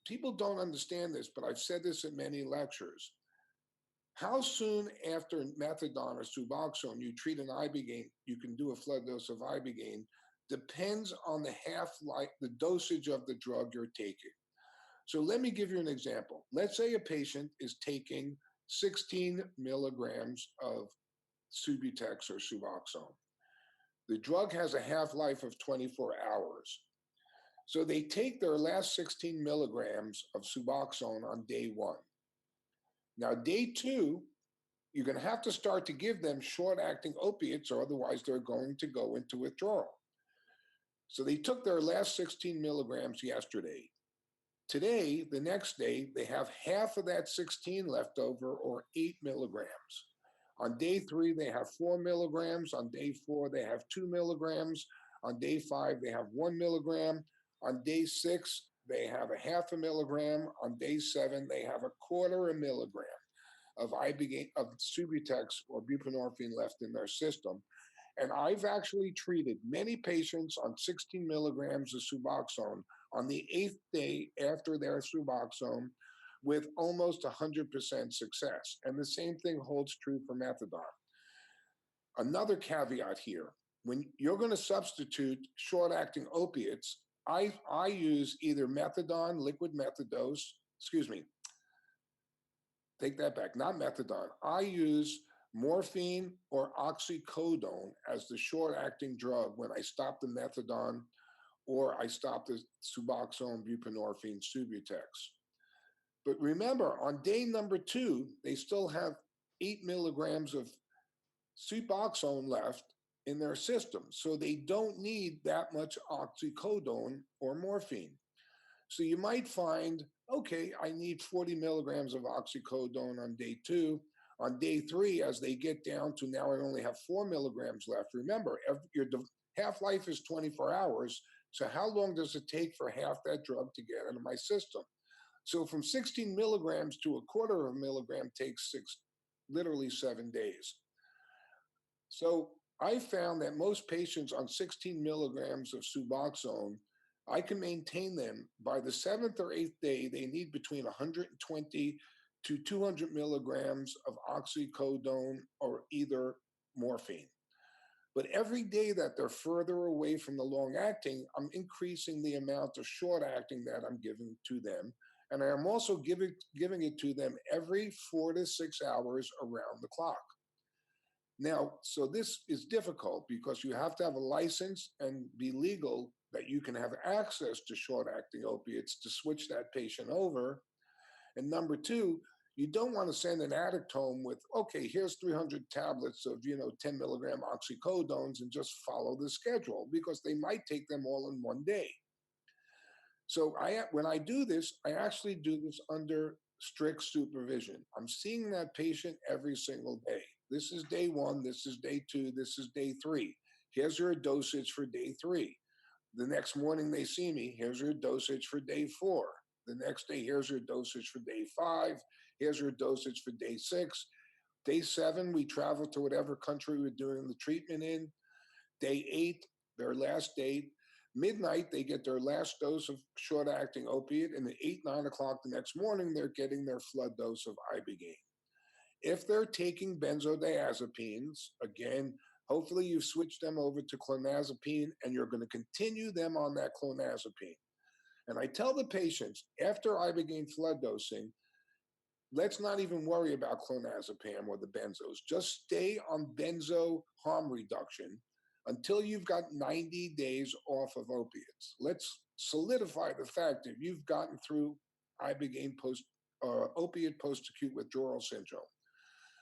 people don't understand this, but I've said this in many lectures. How soon after Methadone or Suboxone you treat an Ibogaine, you can do a flood dose of Ibogaine, depends on the half-life, the dosage of the drug you're taking. So let me give you an example. Let's say a patient is taking 16 milligrams of Subutex or Suboxone. The drug has a half-life of 24 hours. So they take their last 16 milligrams of Suboxone on day 1. Now, day 2, you're going to have to start to give them short-acting opiates, or otherwise they're going to go into withdrawal. So they took their last 16 milligrams yesterday. Today, the next day, they have half of that 16 left over, or 8 milligrams. On day 3, they have 4 milligrams. On day 4, they have 2 milligrams. On day 5, they have 1 milligram. On day 6, they have a half a milligram. On day 7, they have a quarter a milligram of Ibogaine, of Subutex or buprenorphine left in their system. And I've actually treated many patients on 16 milligrams of Suboxone on the 8th day after their Suboxone with almost 100% success. And the same thing holds true for Methadone. Another caveat here, when you're going to substitute short-acting opiates, I use either Methadone, liquid methadose, take that back, not Methadone. I use morphine or oxycodone as the short-acting drug when I stop the Methadone or I stop the Suboxone, buprenorphine, Subutex. But remember, on day number 2, they still have 8 milligrams of Suboxone left in their system. So they don't need that much oxycodone or morphine. So you might find, okay, I need 40 milligrams of oxycodone on day 2. On day 3, as they get down to now I only have 4 milligrams left. Remember, your half-life is 24 hours. So how long does it take for half that drug to get into my system? So from 16 milligrams to a quarter of a milligram takes literally 7 days. So I found that most patients on 16 milligrams of Suboxone, I can maintain them by the seventh or eighth day. They need between 120 to 200 milligrams of oxycodone or either morphine. But every day that they're further away from the long acting, I'm increasing the amount of short acting that I'm giving to them. And I am also giving it to them every 4 to 6 hours around the clock. Now, so this is difficult because you have to have a license and be legal that you can have access to short acting opiates to switch that patient over. And number two, you don't want to send an addict home with, okay, here's 300 tablets of, 10 milligram oxycodones and just follow the schedule, because they might take them all in one day. So when I do this, I actually do this under strict supervision. I'm seeing that patient every single day. This is day one, this is day two, this is day three. Here's your dosage for day three. The next morning they see me, here's your dosage for day four. The next day, here's your dosage for day five. Here's your dosage for day six. Day seven, we travel to whatever country we're doing the treatment in. Day eight, their last date. Midnight, they get their last dose of short-acting opiate, and at 8, 9 o'clock the next morning, they're getting their flood dose of Ibogaine. If they're taking benzodiazepines, again, hopefully you've switched them over to clonazepine, and you're going to continue them on that clonazepine. And I tell the patients, after Ibogaine flood dosing, let's not even worry about clonazepam or the benzos. Just stay on benzo harm reduction until you've got 90 days off of opiates. Let's solidify the fact that you've gotten through Ibogaine opiate post-acute withdrawal syndrome.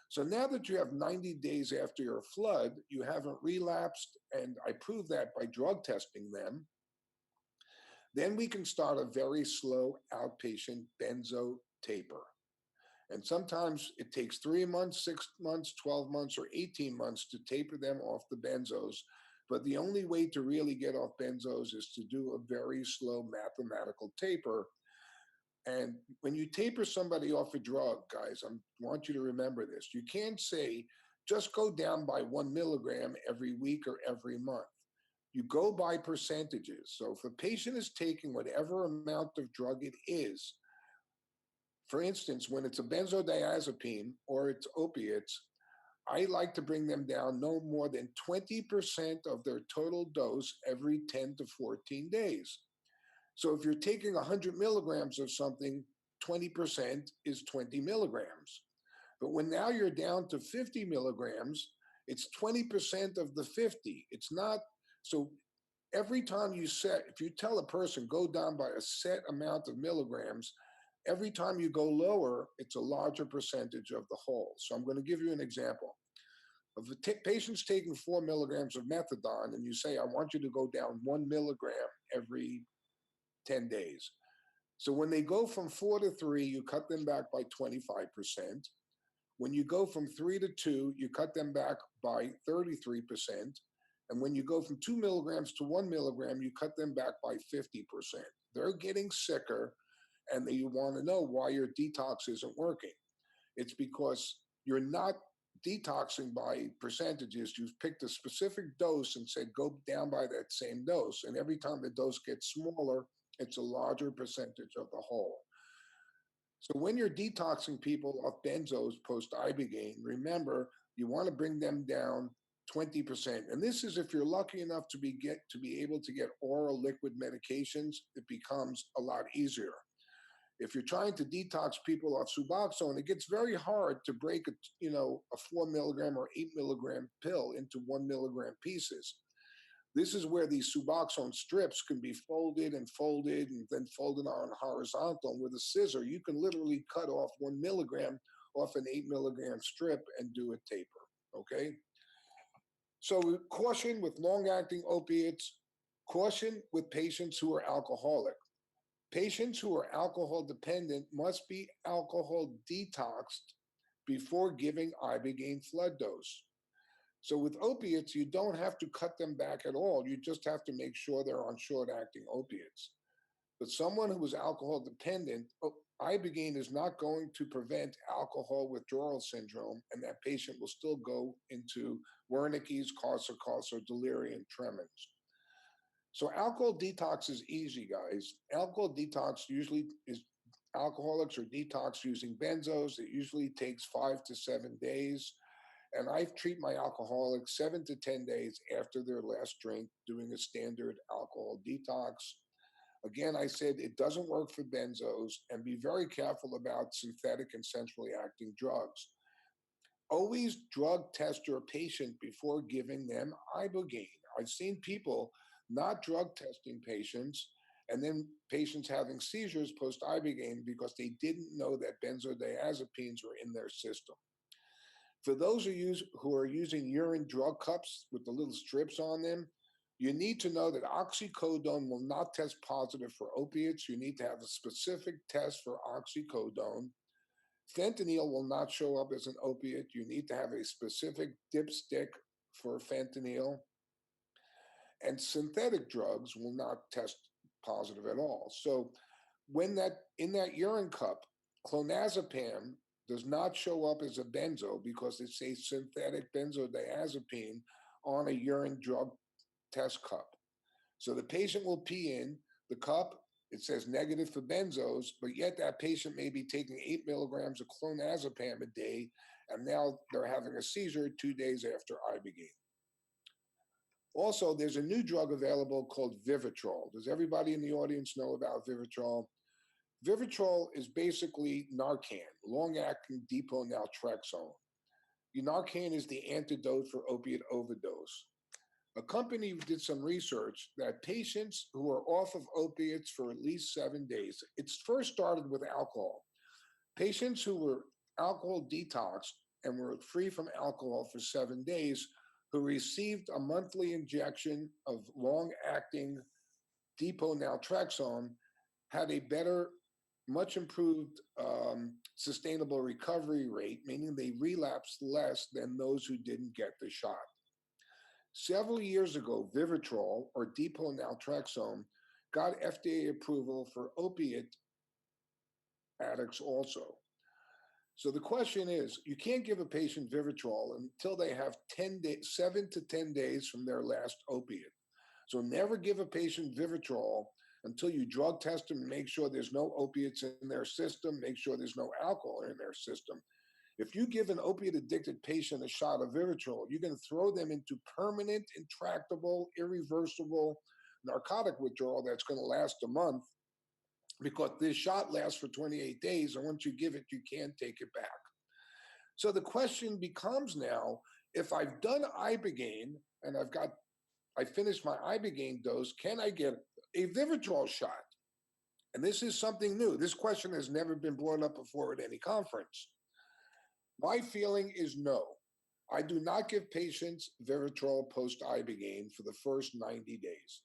So now that you have 90 days after your flood, you haven't relapsed, and I prove that by drug testing them. Then we can start a very slow outpatient benzo taper. And sometimes it takes 3 months, 6 months, 12 months, or 18 months to taper them off the benzos. But the only way to really get off benzos is to do a very slow mathematical taper. And when you taper somebody off a drug, guys, I want you to remember this. You can't say, just go down by 1 milligram every week or every month. You go by percentages. So if a patient is taking whatever amount of drug it is, for instance, when it's a benzodiazepine or it's opiates, I like to bring them down no more than 20% of their total dose every 10 to 14 days. So if you're taking 100 milligrams of something, 20% is 20 milligrams. But when now you're down to 50 milligrams, it's 20% of the 50. It's not, so every time if you tell a person go down by a set amount of milligrams, every time you go lower, it's a larger percentage of the whole. So I'm going to give you an example. If a patient's taking 4 milligrams of methadone and you say, I want you to go down 1 milligram every 10 days. So when they go from 4 to 3, you cut them back by 25%. When you go from 3 to 2, you cut them back by 33%. And when you go from 2 milligrams to 1 milligram, you cut them back by 50%. They're getting sicker, and you want to know why your detox isn't working. It's because you're not detoxing by percentages. You've picked a specific dose and said, go down by that same dose. And every time the dose gets smaller, it's a larger percentage of the whole. So when you're detoxing people off benzos post-Ibogaine, remember, you want to bring them down 20%. And this is if you're lucky enough to be able to get oral liquid medications, it becomes a lot easier. If you're trying to detox people off Suboxone, it gets very hard to break a 4 milligram or 8 milligram pill into 1 milligram pieces. This is where these Suboxone strips can be folded and then folded on horizontal. And with a scissor, you can literally cut off 1 milligram off an 8 milligram strip and do a taper, okay? So caution with long-acting opiates, caution with patients who are alcoholic. Patients who are alcohol dependent must be alcohol detoxed before giving Ibogaine flood dose. So with opiates, you don't have to cut them back at all. You just have to make sure they're on short-acting opiates. But someone who is alcohol dependent, Ibogaine is not going to prevent alcohol withdrawal syndrome, and that patient will still go into Wernicke's, Korsakoff's, or delirium tremens. So alcohol detox is easy, guys. Alcohol detox usually is alcoholics or detox using benzos. It usually takes 5 to 7 days. And I treat my alcoholics 7 to 10 days after their last drink, doing a standard alcohol detox. Again, I said it doesn't work for benzos, and be very careful about synthetic and centrally acting drugs. Always drug test your patient before giving them Ibogaine. I've seen people not drug testing patients and then patients having seizures post Ibogaine because they didn't know that benzodiazepines were in their system. For those who are using urine drug cups with the little strips on them, you need to know that oxycodone will not test positive for opiates. You need to have a specific test for oxycodone. Fentanyl will not show up as an opiate. You need to have a specific dipstick for fentanyl. And synthetic drugs will not test positive at all. So when that in that urine cup, clonazepam does not show up as a benzo because it's a synthetic benzodiazepine on a urine drug test cup. So the patient will pee in the cup. It says negative for benzos, but yet that patient may be taking 8 milligrams of clonazepam a day, and now they're having a seizure 2 days after Ibogaine. Also, there's a new drug available called Vivitrol. Does everybody in the audience know about Vivitrol? Vivitrol is basically Narcan, long-acting depot naltrexone. Narcan is the antidote for opiate overdose. A company did some research that patients who are off of opiates for at least 7 days, it first started with alcohol. Patients who were alcohol detoxed and were free from alcohol for 7 days, who received a monthly injection of long-acting depot naltrexone, had a better, much improved sustainable recovery rate, meaning they relapsed less than those who didn't get the shot. Several years ago, Vivitrol, or depot naltrexone, got FDA approval for opiate addicts also. So the question is, you can't give a patient Vivitrol until they have 7 to 10 days from their last opiate. So never give a patient Vivitrol until you drug test them and make sure there's no opiates in their system, make sure there's no alcohol in their system. If you give an opiate-addicted patient a shot of Vivitrol, you're going to throw them into permanent, intractable, irreversible narcotic withdrawal that's going to last a month, because this shot lasts for 28 days, and once you give it, you can't take it back. So the question becomes now, if I've done Ibogaine and I finished my Ibogaine dose, can I get a Vivitrol shot? And this is something new. This question has never been brought up before at any conference. My feeling is no. I do not give patients Vivitrol post-Ibogaine for the first 90 days.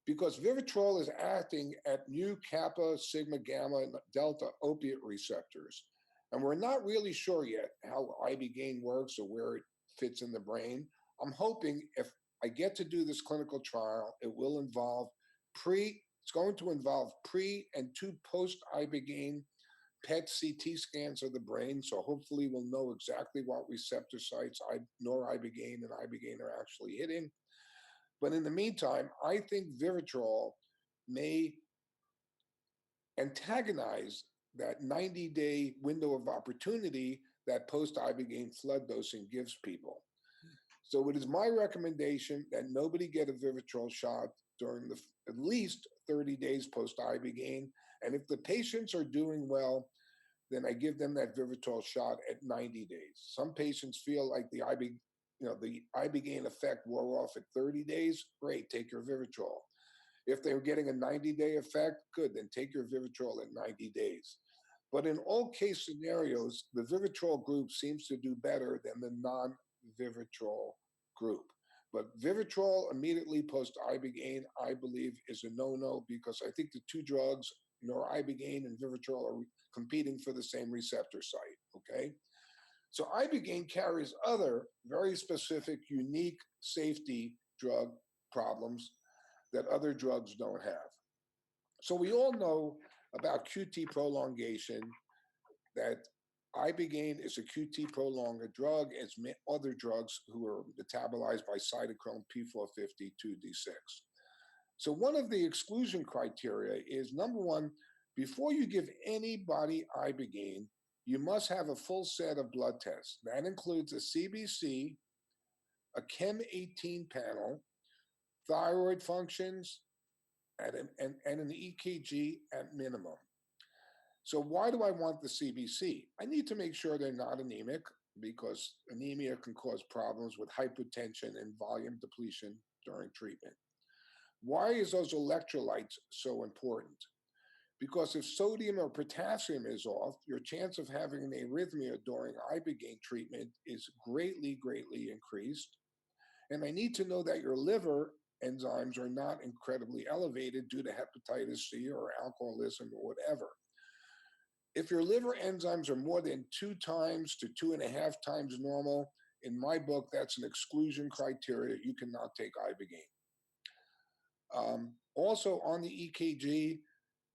Because Vivitrol is acting at mu kappa, sigma, gamma, and delta opiate receptors. And we're not really sure yet how Ibogaine works or where it fits in the brain. I'm hoping if I get to do this clinical trial, it will involve it's going to involve pre and 2 post-Ibogaine PET CT scans of the brain. So hopefully we'll know exactly what receptor sites noribogaine and Ibogaine are actually hitting. But in the meantime, I think Vivitrol may antagonize that 90-day window of opportunity that post-Ibogaine flood dosing gives people. So it is my recommendation that nobody get a Vivitrol shot during at least 30 days post-Ibogaine. And if the patients are doing well, then I give them that Vivitrol shot at 90 days. Some patients feel like the Ibogaine effect wore off at 30 days. Great, take your Vivitrol. If they're getting a 90-day effect, good, then take your Vivitrol at 90 days. But in all case scenarios, the Vivitrol group seems to do better than the non-Vivitrol group. But Vivitrol immediately post-Ibogaine, I believe, is a no-no, because I think the two drugs, noribogaine and Vivitrol, are competing for the same receptor site, okay? So Ibogaine carries other very specific, unique safety drug problems that other drugs don't have. So we all know about QT prolongation, that Ibogaine is a QT prolonger drug, as other drugs who are metabolized by cytochrome P450-2D6. So one of the exclusion criteria is, number one, before you give anybody Ibogaine, you must have a full set of blood tests. That includes a CBC, a Chem 18 panel, thyroid functions, and an EKG at minimum. So why do I want the CBC? I need to make sure they're not anemic, because anemia can cause problems with hypotension and volume depletion during treatment. Why is those electrolytes so important? Because if sodium or potassium is off, your chance of having an arrhythmia during Ibogaine treatment is greatly, greatly increased. And I need to know that your liver enzymes are not incredibly elevated due to hepatitis C or alcoholism or whatever. If your liver enzymes are more than 2 times to 2.5 times normal, in my book, that's an exclusion criteria. You cannot take Ibogaine. Also on the EKG,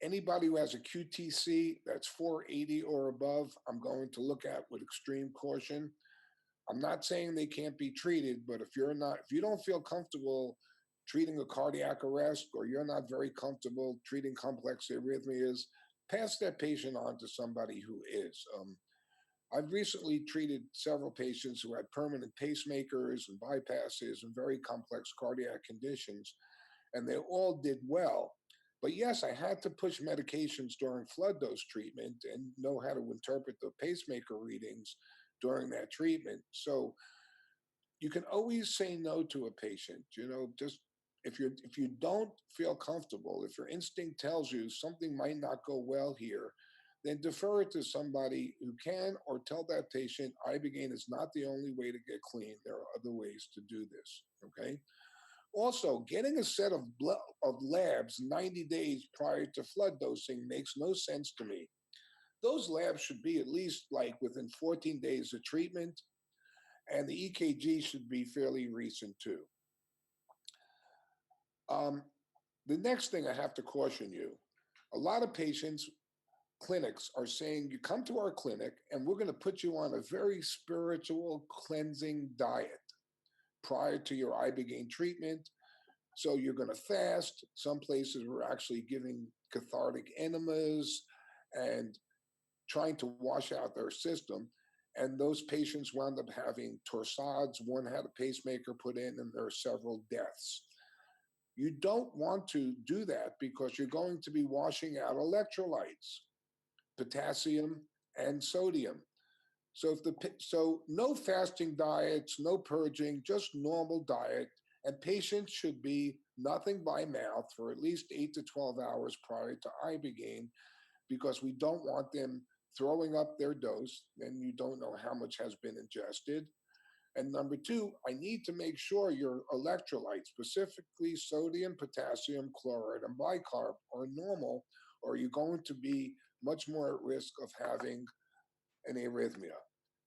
anybody who has a QTC that's 480 or above, I'm going to look at with extreme caution. I'm not saying they can't be treated, but if you don't feel comfortable treating a cardiac arrest, or you're not very comfortable treating complex arrhythmias, pass that patient on to somebody who is. I've recently treated several patients who had permanent pacemakers and bypasses and very complex cardiac conditions, and they all did well. But yes, I had to push medications during flood dose treatment and know how to interpret the pacemaker readings during that treatment. So you can always say no to a patient. Just if you don't feel comfortable, if your instinct tells you something might not go well here, then defer it to somebody who can, or tell that patient Ibogaine is not the only way to get clean. There are other ways to do this. Okay. Also, getting a set of labs 90 days prior to flood dosing makes no sense to me. Those labs should be at least like within 14 days of treatment, and the EKG should be fairly recent too. The next thing I have to caution you, a lot of patients, clinics are saying, you come to our clinic and we're going to put you on a very spiritual cleansing diet prior to your Ibogaine treatment. So you're going to fast. Some places we're actually giving cathartic enemas and trying to wash out their system. And those patients wound up having torsades. One had a pacemaker put in, and there are several deaths. You don't want to do that, because you're going to be washing out electrolytes, potassium and sodium. So no fasting diets, no purging, just normal diet. And patients should be nothing by mouth for at least 8 to 12 hours prior to Ibogaine, because we don't want them throwing up their dose, and you don't know how much has been ingested. And number two, I need to make sure your electrolytes, specifically sodium, potassium, chloride, and bicarb, are normal, or you're going to be much more at risk of having an arrhythmia.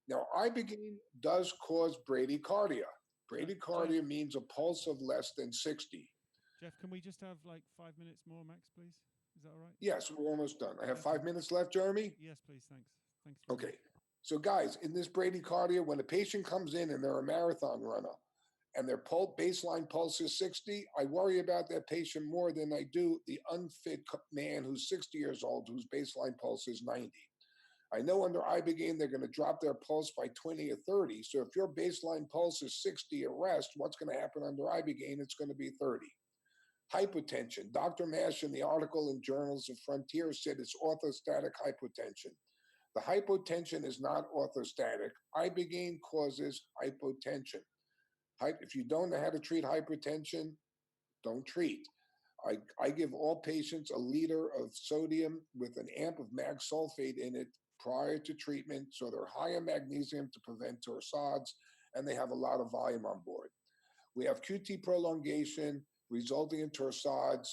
Now, Ibogaine does cause bradycardia. Bradycardia means a pulse of less than 60. Jeff, can we just have like 5 minutes more, Max, please? Is that all right? Yes, we're almost done. I have 5 minutes left, Jeremy? Yes, please. Thanks. Okay. So guys, in this bradycardia, when a patient comes in and they're a marathon runner and their baseline pulse is 60, I worry about that patient more than I do the unfit man who's 60 years old, whose baseline pulse is 90. I know under Ibogaine, they're going to drop their pulse by 20 or 30. So if your baseline pulse is 60 at rest, what's going to happen under Ibogaine? It's going to be 30. Hypotension. Dr. Mash, in the article in Journals of Frontier, said it's orthostatic hypotension. The hypotension is not orthostatic. Ibogaine causes hypotension. If you don't know how to treat hypertension, don't treat. I give all patients a liter of sodium with an amp of mag sulfate in it prior to treatment, so they're high in magnesium to prevent torsades, and they have a lot of volume on board. We have QT prolongation resulting in torsades.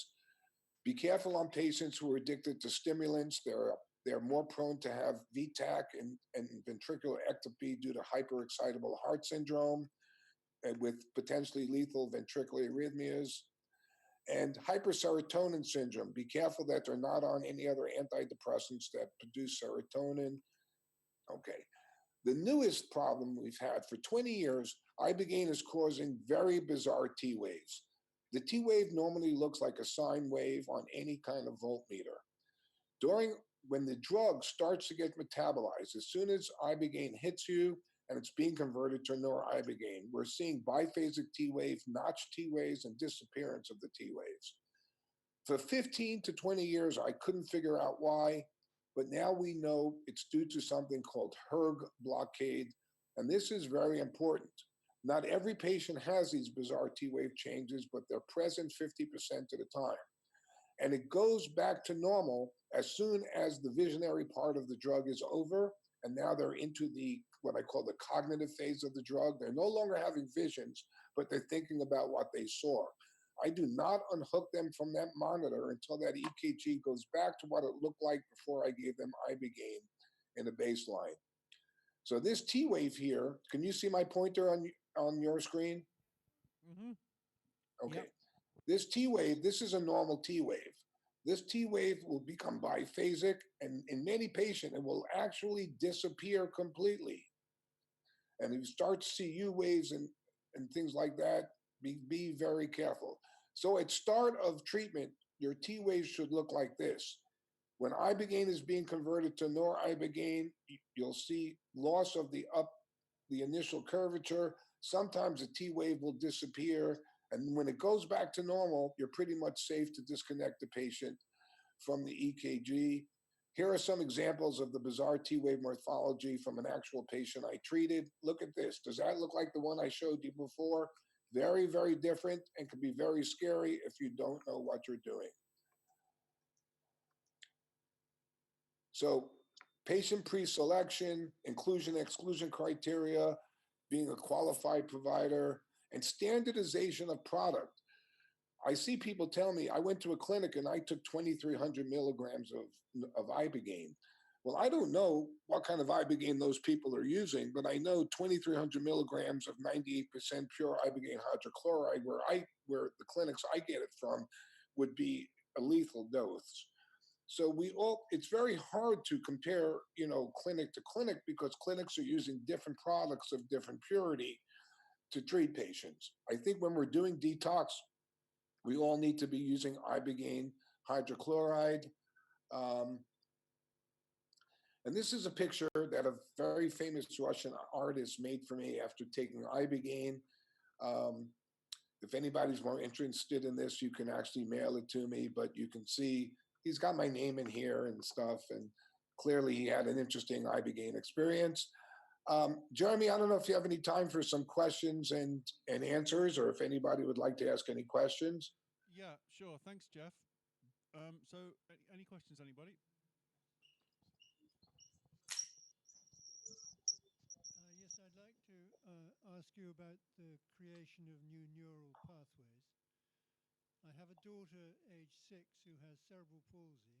Be careful on patients who are addicted to stimulants. There are They're more prone to have VTAC and ventricular ectopy due to hyperexcitable heart syndrome, and with potentially lethal ventricular arrhythmias, and hyperserotonin syndrome. Be careful that they're not on any other antidepressants that produce serotonin. Okay. The newest problem we've had for 20 years, Ibogaine is causing very bizarre T waves. The T wave normally looks like a sine wave on any kind of voltmeter. When the drug starts to get metabolized, as soon as Ibogaine hits you and it's being converted to noribogaine, we're seeing biphasic T wave, notch T waves, and disappearance of the T waves. For 15 to 20 years, I couldn't figure out why, but now we know it's due to something called hERG blockade, and this is very important. Not every patient has these bizarre T wave changes, but they're present 50% of the time. And it goes back to normal as soon as the visionary part of the drug is over, and now they're into what I call the cognitive phase of the drug. They're no longer having visions, but they're thinking about what they saw. I do not unhook them from that monitor until that EKG goes back to what it looked like before I gave them Ibogaine in a baseline. So this T wave here, can you see my pointer on your screen? Mm-hmm. Okay. Yep. This T wave, this is a normal T wave. This T wave will become biphasic, and in many patients, it will actually disappear completely. And if you start to see U waves and things like that, be very careful. So at start of treatment, your T waves should look like this. When Ibogaine is being converted to noribogaine, you'll see loss of the initial curvature. Sometimes the T wave will disappear. And when it goes back to normal, you're pretty much safe to disconnect the patient from the EKG. Here are some examples of the bizarre T wave morphology from an actual patient I treated. Look at this. Does that look like the one I showed you before? Very, very different, and can be very scary if you don't know what you're doing. So patient pre-selection, inclusion-exclusion criteria, being a qualified provider, and standardization of product. I see people tell me, I went to a clinic and I took 2,300 milligrams of Ibogaine. Well, I don't know what kind of Ibogaine those people are using, but I know 2,300 milligrams of 98% pure Ibogaine hydrochloride, where the clinics I get it from, would be a lethal dose. So it's very hard to compare, clinic to clinic, because clinics are using different products of different purity to treat patients. I think when we're doing detox, we all need to be using Ibogaine hydrochloride. And this is a picture that a very famous Russian artist made for me after taking Ibogaine. If anybody's more interested in this, you can actually mail it to me, but you can see he's got my name in here and stuff, and clearly he had an interesting Ibogaine experience. Jeremy, I don't know if you have any time for some questions and answers, or if anybody would like to ask any questions. Yeah, sure. Thanks, Jeff. So, any questions, anybody? Yes, I'd like to ask you about the creation of new neural pathways. I have a daughter, age 6, who has cerebral palsy,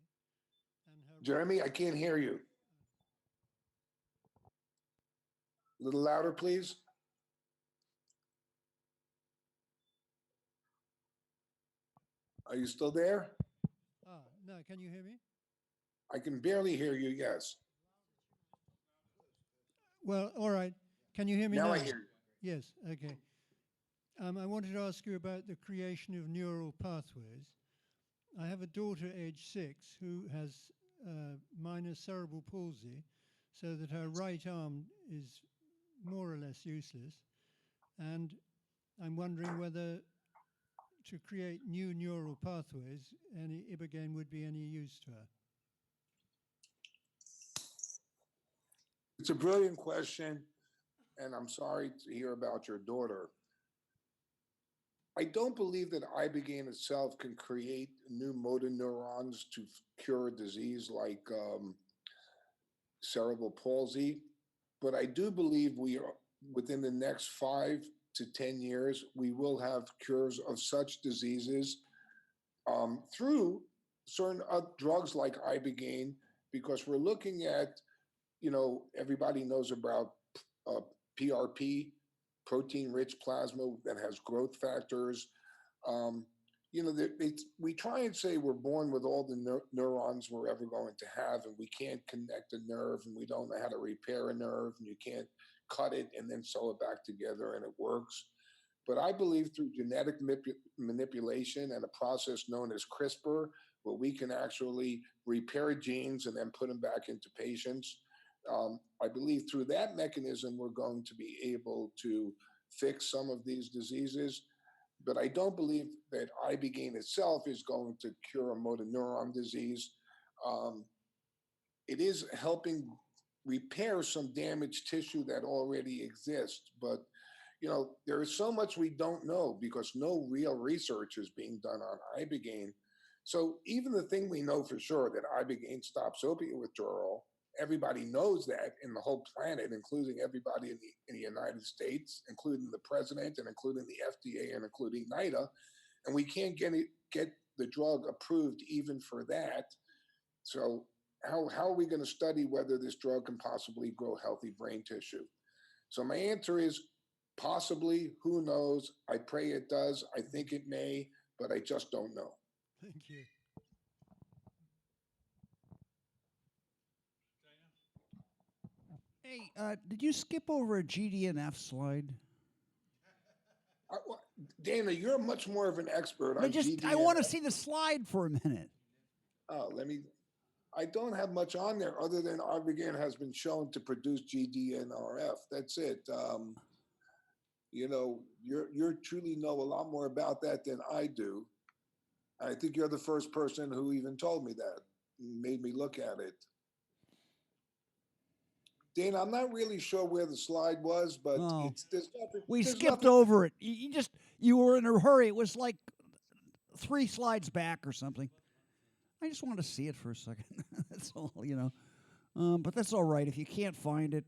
and her Jeremy, I can't hear you. A little louder, please. Are you still there? No, can you hear me? I can barely hear you, yes. Well, all right. Can you hear me now? Now I hear you. Yes, okay. I wanted to ask you about the creation of neural pathways. I have a daughter, age 6, who has minor cerebral palsy, so that her right arm is more or less useless. And I'm wondering whether to create new neural pathways, any Ibogaine would be any use to her. It's a brilliant question, and I'm sorry to hear about your daughter. I don't believe that Ibogaine itself can create new motor neurons to cure a disease like cerebral palsy, but I do believe within the next 5 to 10 years, we will have cures of such diseases through certain drugs like Ibogaine because we're looking at, everybody knows about uh, PRP, protein rich plasma that has growth factors. Um, we try and say we're born with all the neurons we're ever going to have, and we can't connect a nerve, and we don't know how to repair a nerve, and you can't cut it and then sew it back together, and it works. But I believe through genetic manipulation and a process known as CRISPR, where we can actually repair genes and then put them back into patients. I believe through that mechanism, we're going to be able to fix some of these diseases. But I don't believe that Ibogaine itself is going to cure a motor neuron disease. Um, it is helping repair some damaged tissue that already exists. But there is so much we don't know because no real research is being done on Ibogaine. So even the thing we know for sure that Ibogaine stops opiate withdrawal, everybody knows that in the whole planet, including everybody in the United States, including the president and including the FDA and including NIDA, and we can't get the drug approved even for that. So how are we going to study whether this drug can possibly grow healthy brain tissue? So my answer is possibly, who knows? I pray it does. I think it may, but I just don't know. Thank you. Hey, did you skip over a GDNF slide? Dana, you're much more of an expert on GDNF. I want to see the slide for a minute. Oh, I don't have much on there other than Ibogaine has been shown to produce GDNRF. That's it. You truly know a lot more about that than I do. I think you're the first person who even told me that, made me look at it. Dana, I'm not really sure where the slide was, but we skipped over it. You were in a hurry. It was like 3 slides back or something. I just wanted to see it for a second. That's all, but that's all right. If you can't find it,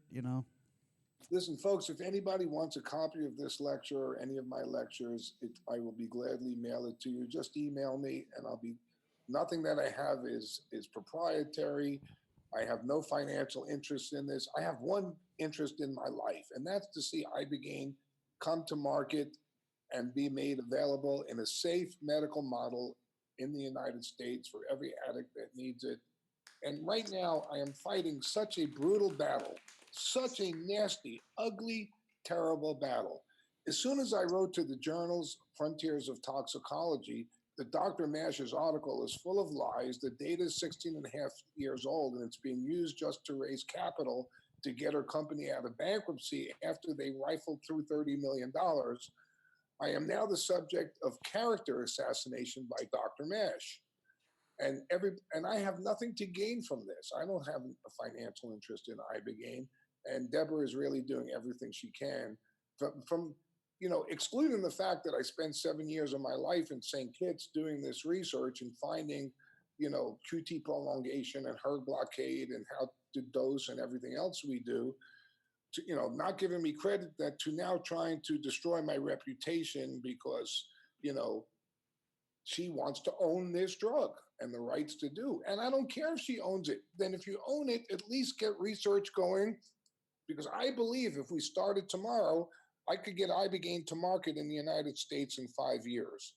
Listen, folks, if anybody wants a copy of this lecture or any of my lectures, I will be gladly mail it to you. Just email me, and nothing that I have is proprietary. I have no financial interest in this. I have one interest in my life, and that's to see Ibogaine come to market and be made available in a safe medical model in the United States for every addict that needs it. And right now, I am fighting such a brutal battle, such a nasty, ugly, terrible battle. As soon as I wrote to the journals, Frontiers of Toxicology, the Dr. Mash's article is full of lies. The data is 16 and a half years old, and it's being used just to raise capital to get her company out of bankruptcy after they rifled through $30 million. I am now the subject of character assassination by Dr. Mash. And I have nothing to gain from this. I don't have a financial interest in Ibogaine, and Deborah is really doing everything she can from excluding the fact that I spent 7 years of my life in St. Kitts doing this research and finding, QT prolongation and hERG blockade and how to dose and everything else we do, to, not giving me credit that to now trying to destroy my reputation because, she wants to own this drug and the rights to do. And I don't care if she owns it. Then if you own it, at least get research going, because I believe if we started tomorrow, I could get Ibogaine to market in the United States in 5 years.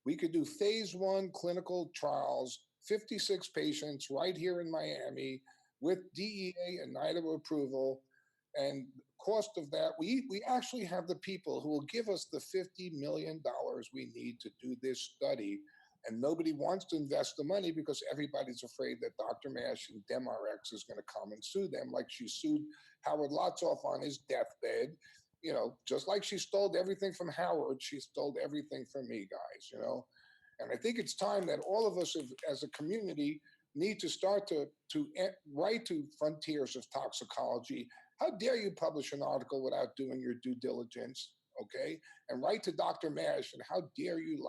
We could do phase 1 clinical trials, 56 patients right here in Miami with DEA and NIDA approval. And cost of that, we actually have the people who will give us the $50 million we need to do this study. And nobody wants to invest the money because everybody's afraid that Dr. Mash and DemRx is going to come and sue them, like she sued Howard Lotsoff on his deathbed. Just like she stole everything from Howard, she stole everything from me, guys, And I think it's time that all of us as a community need to start to write to Frontiers of Toxicology. How dare you publish an article without doing your due diligence, okay? And write to Dr. Mash, and how dare you,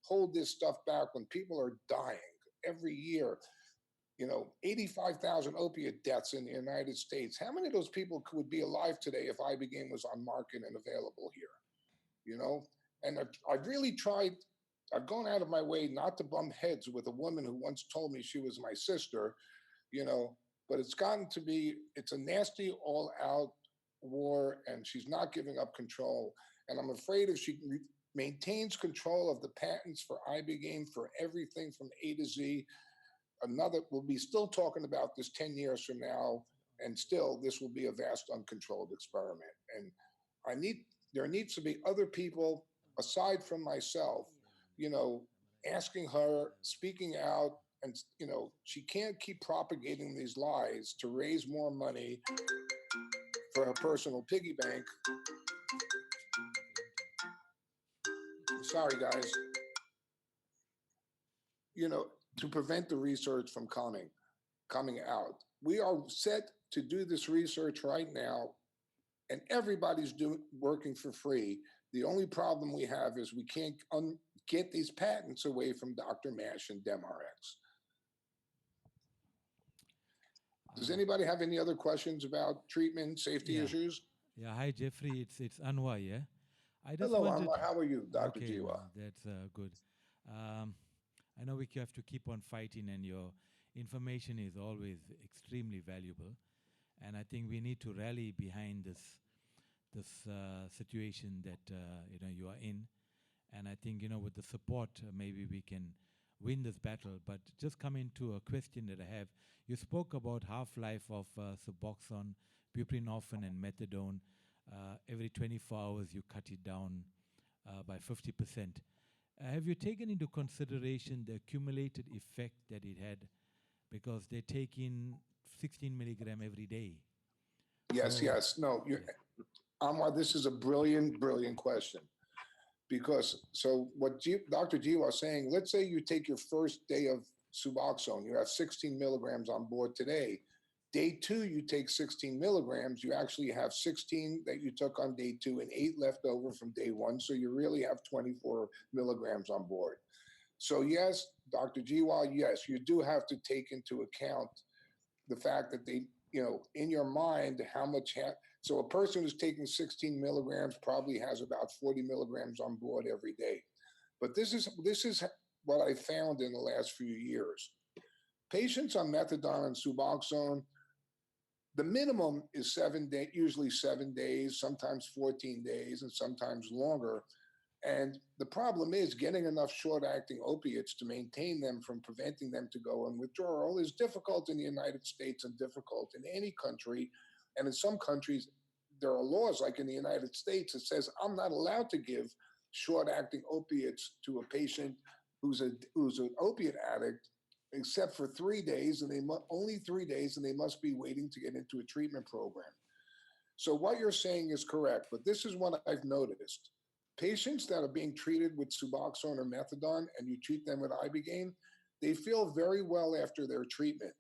hold this stuff back when people are dying every year. 85,000 opiate deaths in the United States. How many of those people would be alive today if Ibogaine was on market and available here? And I've really tried, I've gone out of my way not to bump heads with a woman who once told me she was my sister, you know, but it's gotten to be, it's a nasty all out war, and she's not giving up control. And I'm afraid if she maintains control of the patents for Ibogaine for everything from A to Z, we'll be still talking about this 10 years from now, and still this will be a vast uncontrolled experiment. And there needs to be other people aside from myself, you know, asking her, speaking out, and you know, she can't keep propagating these lies to raise more money for her personal piggy bank. Sorry, guys. You know, to prevent the research from coming out. We are set to do this research right now, and everybody's working for free. The only problem we have is we can't get these patents away from Dr. Mash and DemRx. Does anybody have any other questions about treatment, safety issues? Yeah, hi Jeffrey, it's Anwar, yeah? Hello, Anwar. How are you, Dr. Okay, Jiwa? that's good. I know we have to keep on fighting, and your information is always extremely valuable. And I think we need to rally behind this situation that you are in. And I think with the support, maybe we can win this battle. But just coming to a question that I have, you spoke about half-life of Suboxone, buprenorphine, and methadone. Every 24 hours, you cut it down by 50%. Have you taken into consideration the accumulated effect that it had? Because they take in 16 milligram every day. Yes, yes. No, Anwar, this is a brilliant, brilliant question. Because, so what Dr. G was saying, let's say you take your first day of Suboxone, you have 16 milligrams on board today. Day 2, you take 16 milligrams, you actually have 16 that you took on day 2 and 8 left over from day 1. So you really have 24 milligrams on board. So yes, Dr. Jiwa, yes, you do have to take into account the fact that they, in your mind, how much, so a person who's taking 16 milligrams probably has about 40 milligrams on board every day. But this is what I found in the last few years. Patients on methadone and Suboxone, the minimum is 7 days, usually 7 days, sometimes 14 days, and sometimes longer. And the problem is getting enough short-acting opiates to maintain them from preventing them to go in withdrawal is difficult in the United States and difficult in any country. And in some countries, there are laws, like in the United States, that says I'm not allowed to give short-acting opiates to a patient who's an opiate addict, except for 3 days, and only 3 days, and they must be waiting to get into a treatment program. So what you're saying is correct, but this is what I've noticed. Patients that are being treated with Suboxone or methadone, and you treat them with Ibogaine, they feel very well after their treatment.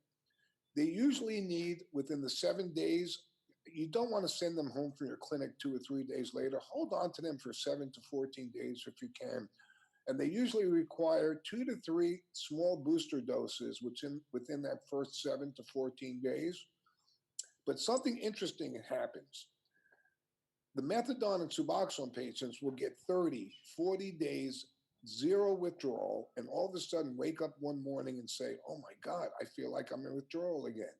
They usually need, within the 7 days, you don't want to send them home from your clinic 2 or 3 days later. Hold on to them for 7 to 14 days if you can. And they usually require 2 to 3 small booster doses within that first 7 to 14 days. But something interesting happens. The methadone and Suboxone patients will get 30, 40 days, zero withdrawal, and all of a sudden wake up one morning and say, oh my God, I feel like I'm in withdrawal again.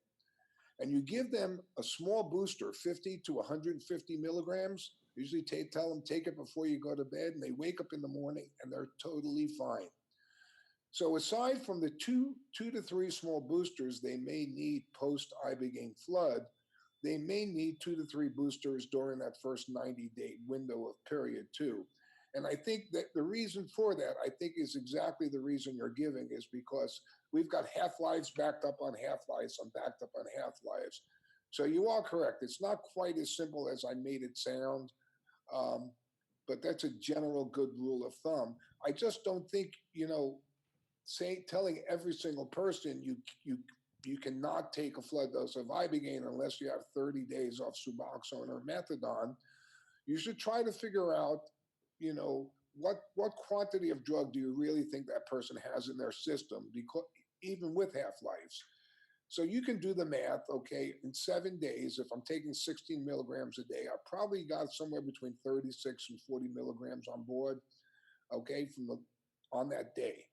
And you give them a small booster, 50 to 150 milligrams, usually tell them take it before you go to bed, and they wake up in the morning and they're totally fine. So aside from the two to three small boosters they may need post-Ibogaine flood, they may need 2 to 3 boosters during that first 90-day window of period too. And I think that the reason for that, I think, is exactly the reason you're giving, is because we've got half-lives backed up on half-lives and backed up on half-lives. So you are correct. It's not quite as simple as I made it sound, but that's a general good rule of thumb. I just don't think, telling every single person you cannot take a flood dose of Ibogaine unless you have 30 days off Suboxone or methadone. You should try to figure out, what quantity of drug do you really think that person has in their system, because even with half-lives. So you can do the math, okay, in 7 days, if I'm taking 16 milligrams a day, I probably got somewhere between 36 and 40 milligrams on board, okay, on that day.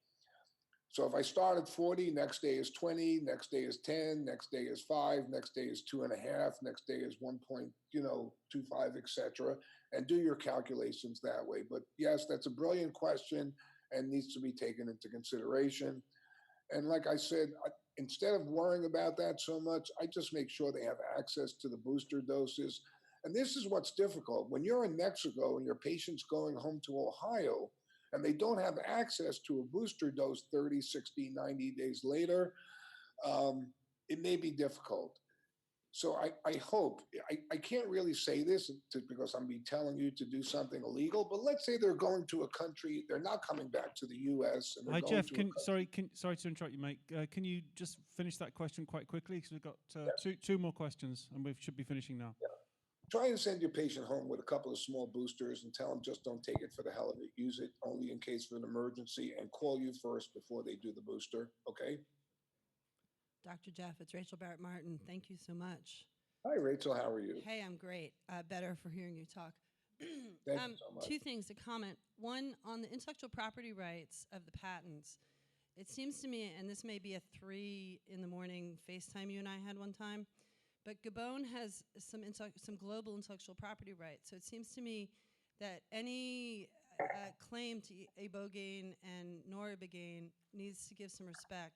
So if I start at 40, next day is 20, next day is 10, next day is 5, next day is 2.5, next day is 1.25, etc., and do your calculations that way. But yes, that's a brilliant question and needs to be taken into consideration. And like I said, instead of worrying about that so much, I just make sure they have access to the booster doses. And this is what's difficult. When you're in Mexico and your patient's going home to Ohio, and they don't have access to a booster dose 30, 60, 90 days later, it may be difficult. So I hope, I can't really say this because I'm be telling you to do something illegal, but let's say they're going to a country, they're not coming back to the US. And Hi, Jeff, sorry to interrupt you, mate. Can you just finish that question quite quickly? Because we've got two more questions and we should be finishing now. Yeah. Try and send your patient home with a couple of small boosters and tell them just don't take it for the hell of it. Use it only in case of an emergency and call you first before they do the booster, okay? Dr. Jeff, it's Rachel Barrett-Martin. Thank you so much. Hi, Rachel. How are you? Hey, I'm great. Better for hearing you talk. Thank you so much. Two things to comment. One, on the intellectual property rights of the patents, it seems to me, and this may be a 3 in the morning FaceTime you and I had one time, but Gabon has some global intellectual property rights. So it seems to me that any claim to Ibogaine and Ibogaine needs to give some respect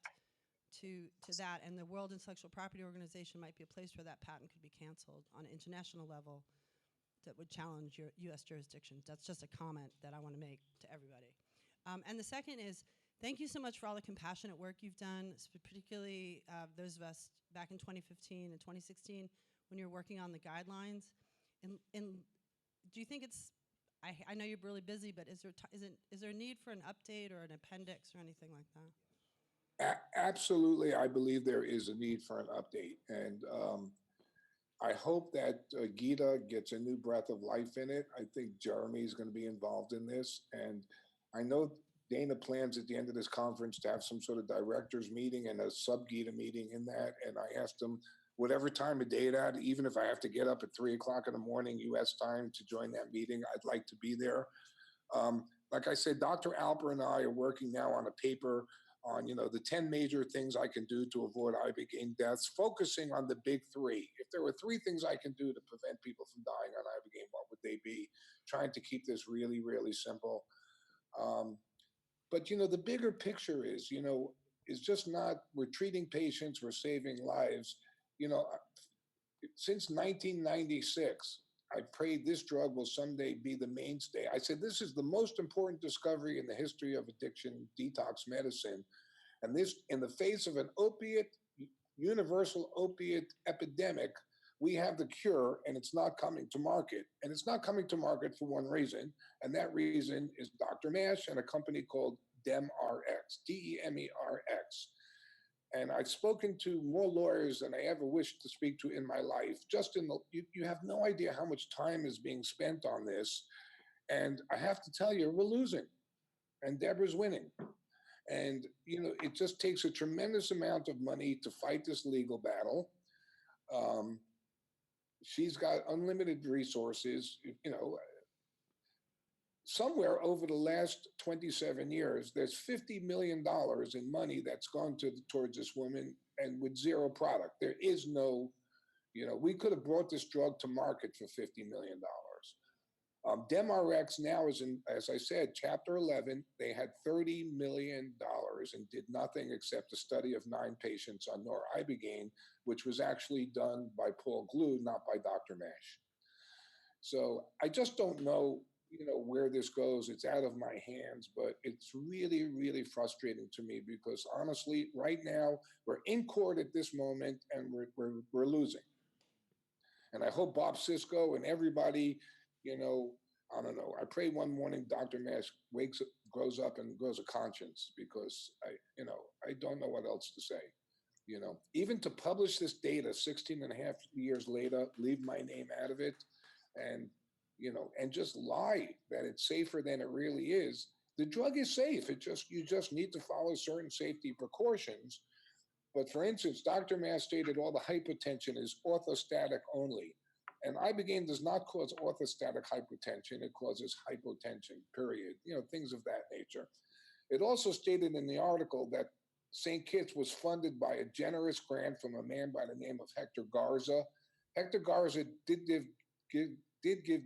to that, and the World Intellectual Property Organization might be a place where that patent could be canceled on an international level that would challenge your U.S. jurisdiction. That's just a comment that I want to make to everybody. And the second is, thank you so much for all the compassionate work you've done, particularly those of us back in 2015 and 2016 when you're working on the guidelines. And do you think it's, I know you're really busy, but is there a need for an update or an appendix or anything like that? Absolutely, I believe there is a need for an update. And I hope that Gita gets a new breath of life in it. I think Jeremy is going to be involved in this. And I know Dana plans at the end of this conference to have some sort of directors meeting and a sub-Gita meeting in that. And I asked him, whatever time of day that, even if I have to get up at 3 o'clock in the morning US time to join that meeting, I'd like to be there. Like I said, Dr. Alper and I are working now on a paper on, the 10 major things I can do to avoid Ibogaine deaths, focusing on the big 3. If there were 3 things I can do to prevent people from dying on Ibogaine, what would they be? Trying to keep this really, really simple. But, the bigger picture is just not, we're treating patients, we're saving lives. Since 1996, I prayed this drug will someday be the mainstay. I said, this is the most important discovery in the history of addiction detox medicine. And this, in the face of an universal opiate epidemic, we have the cure and it's not coming to market. And it's not coming to market for one reason. And that reason is Dr. Mash and a company called DEMRX, DEMERX. And I've spoken to more lawyers than I ever wished to speak to in my life. You have no idea how much time is being spent on this. And I have to tell you, we're losing and Deborah's winning. And, it just takes a tremendous amount of money to fight this legal battle. She's got unlimited resources, somewhere over the last 27 years, there's $50 million in money that's gone towards this woman and with zero product. There is no, we could have brought this drug to market for $50 million. DEMRX now is in, as I said, chapter 11. They had $30 million and did nothing except a study of 9 patients on Ibogaine, which was actually done by Paul Glue, not by Dr. Mash. So I just don't know, where this goes. It's out of my hands, but it's really, really frustrating to me because honestly, right now we're in court at this moment and we're losing. And I hope Bob Sisko and everybody, I don't know. I pray one morning Dr. Mash wakes up, grows up and grows a conscience because I don't know what else to say. Even to publish this data 16 and a half years later, leave my name out of it and just lie that it's safer than it really is. The drug is safe. You just need to follow certain safety precautions. But for instance, Dr. Mass stated all the hypotension is orthostatic only. And Ibogaine does not cause orthostatic hypotension. It causes hypotension, period. Things of that nature. It also stated in the article that St. Kitts was funded by a generous grant from a man by the name of Hector Garza. Hector Garza did give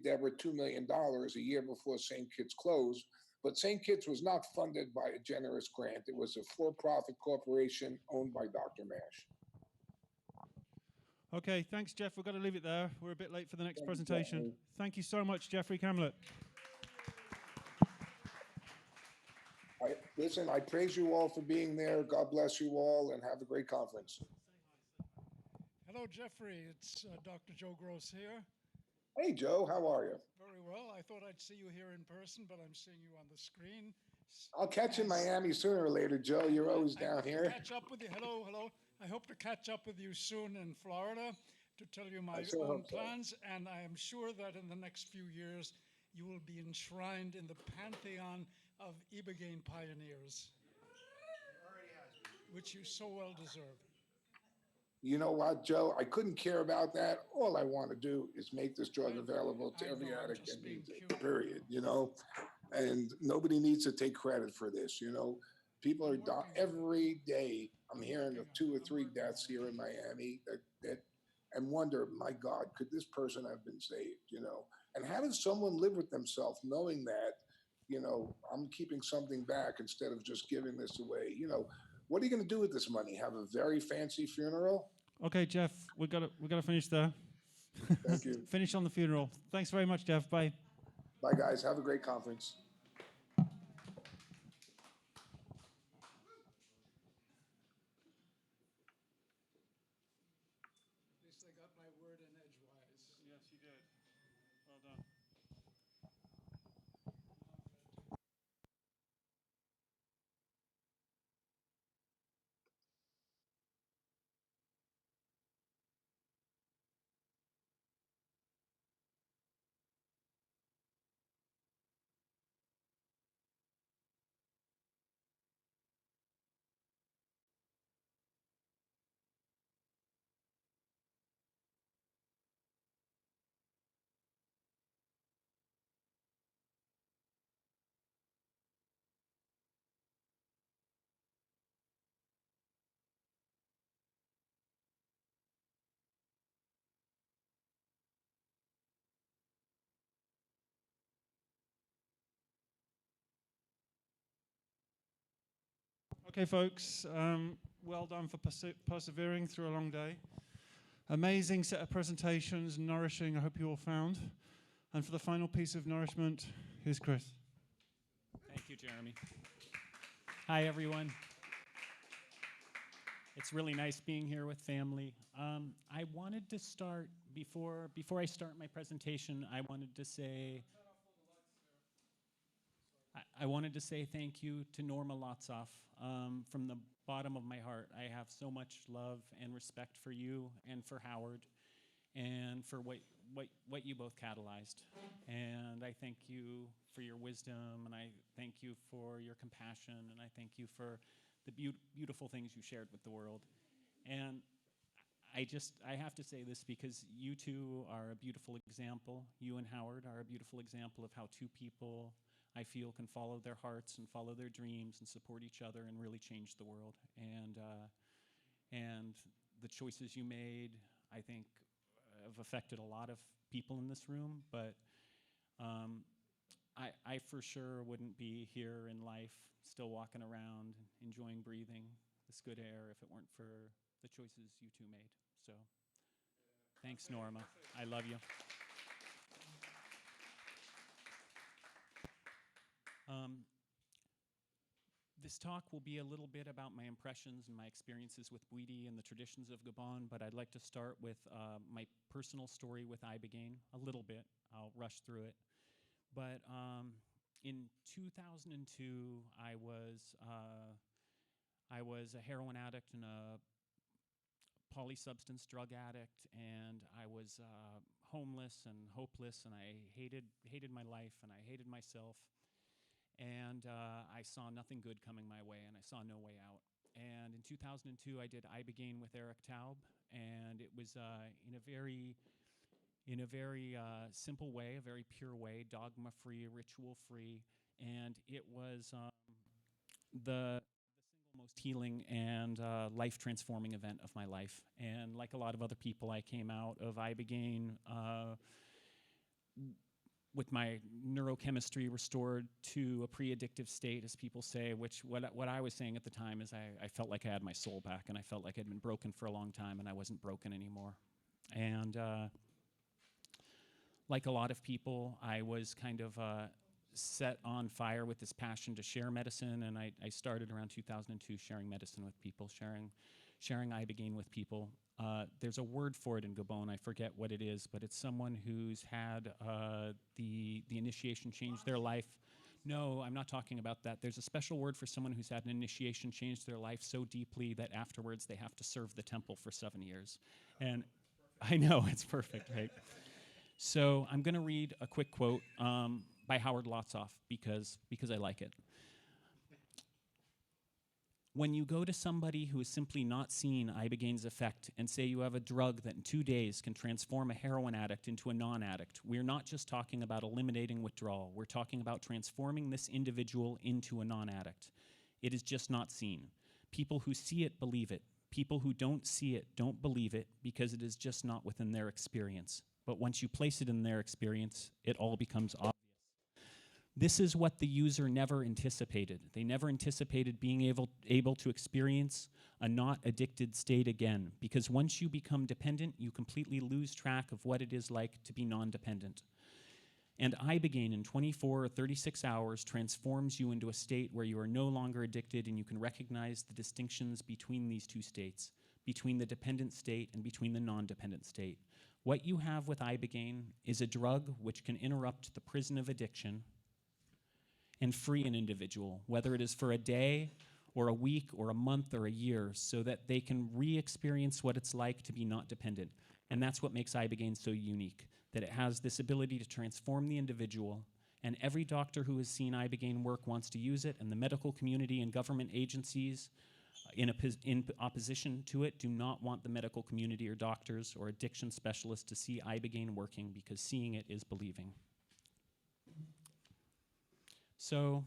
Deborah $2 million a year before St. Kitts closed, but St. Kitts was not funded by a generous grant. It was a for-profit corporation owned by Dr. Mash. Okay, thanks, Jeff. We've got to leave it there. We're a bit late for the next Thank you, presentation. Jeffrey. Thank you so much, Jeffrey Kamlet. Listen, I praise you all for being there. God bless you all, and have a great conference. Hello, Jeffrey. It's Dr. Joe Gross here. Hey, Joe, how are you? Very well. I thought I'd see you here in person, but I'm seeing you on the screen. I'll catch you in Miami sooner or later, Joe. You're always I down hope to here. catch up with you. Hello, hello. I hope to catch up with you soon in Florida to tell you my sure own hope so. plans, and I am sure that in the next few years you will be enshrined in the pantheon of Ibogaine pioneers, which you so well deserve. You know what, Joe? I couldn't care about that. All I want to do is make this drug available to I every know, I'm addict just that needs being it, cute. period, you know? And nobody needs to take credit for this, you know? People are dying every day. I'm hearing of 2 or 3 deaths here in Miami and wonder, my God, could this person have been saved, you know? And how does someone live with themselves knowing that, you know, I'm keeping something back instead of just giving this away? You know, what are you going to do with this money? Have a very fancy funeral? Okay, Jeff, we got to finish there. Thank you. Finish on the funeral. Thanks very much, Jeff. Bye. Bye, guys. Have a great conference. At least I got my word in edgewise. Yes, you did. Well done. Okay, folks, well done for persevering through a long day. Amazing set of presentations, nourishing, I hope you all found. And for the final piece of nourishment, here's Chris. Thank you, Jeremy. Hi, everyone. It's really nice being here with family. I wanted to start, before I start my presentation, I wanted to say thank you to Norma Lotzoff from the bottom of my heart. I have so much love and respect for you and for Howard and for what you both catalyzed. And I thank you for your wisdom, and I thank you for your compassion, and I thank you for the beautiful things you shared with the world. And I have to say this because you two are a beautiful example. You and Howard are a beautiful example of how two people, I feel, can follow their hearts and follow their dreams and support each other and really change the world. And the choices you made, I think, have affected a lot of people in this room, but I for sure wouldn't be here in life, still walking around, enjoying breathing this good air if it weren't for the choices you two made. So thanks, Norma. I love you. This talk will be a little bit about my impressions and my experiences with Bwiti and the traditions of Gabon, but I'd like to start with my personal story with Ibogaine a little bit. I'll rush through it. But in 2002, I was a heroin addict and a polysubstance drug addict, and I was homeless and hopeless, and I hated my life, and I hated myself. And I saw nothing good coming my way, and I saw no way out. And in 2002, I did Ibogaine with Eric Taub, and it was in a very simple way, a very pure way, dogma-free, ritual-free, and it was the single most healing and life transforming event of my life. And like a lot of other people, I came out of Ibogaine with my neurochemistry restored to a pre-addictive state, as people say, which what I was saying at the time is I felt like I had my soul back, and I felt like I'd been broken for a long time, and I wasn't broken anymore. And like a lot of people, I was kind of set on fire with this passion to share medicine, and I started around 2002 sharing medicine with people, sharing Ibogaine with people. There's a word for it in Gabon, I forget what it is, but it's someone who's had the initiation change their life. No, I'm not talking about that. There's a special word for someone who's had an initiation change their life so deeply that afterwards they have to serve the temple for 7 years. And I know, it's perfect, right? So I'm going to read a quick quote by Howard Lotsoff because I like it. When you go to somebody who has simply not seen Ibogaine's effect and say you have a drug that in 2 days can transform a heroin addict into a non-addict, we're not just talking about eliminating withdrawal. We're talking about transforming this individual into a non-addict. It is just not seen. People who see it believe it. People who don't see it don't believe it because it is just not within their experience. But once you place it in their experience, it all becomes obvious. This is what the user never anticipated. They never anticipated being able to experience a not addicted state again, because once you become dependent, you completely lose track of what it is like to be non-dependent. And Ibogaine in 24 or 36 hours transforms you into a state where you are no longer addicted, and you can recognize the distinctions between these two states, between the dependent state and between the non-dependent state. What you have with Ibogaine is a drug which can interrupt the prison of addiction and free an individual, whether it is for a day or a week or a month or a year, so that they can re-experience what it's like to be not dependent. And that's what makes Ibogaine so unique, that it has this ability to transform the individual, and every doctor who has seen Ibogaine work wants to use it, and the medical community and government agencies in opposition to it do not want the medical community or doctors or addiction specialists to see Ibogaine working, because seeing it is believing. So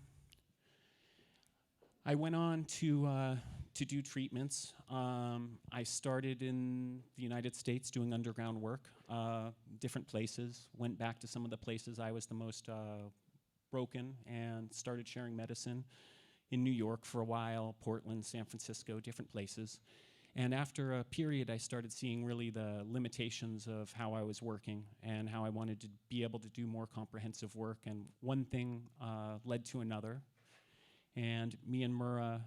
I went on to do treatments. I started in the United States doing underground work, different places, went back to some of the places I was the most broken, and started sharing medicine in New York for a while, Portland, San Francisco, different places. And after a period, I started seeing really the limitations of how I was working and how I wanted to be able to do more comprehensive work. And one thing led to another. And me and Mura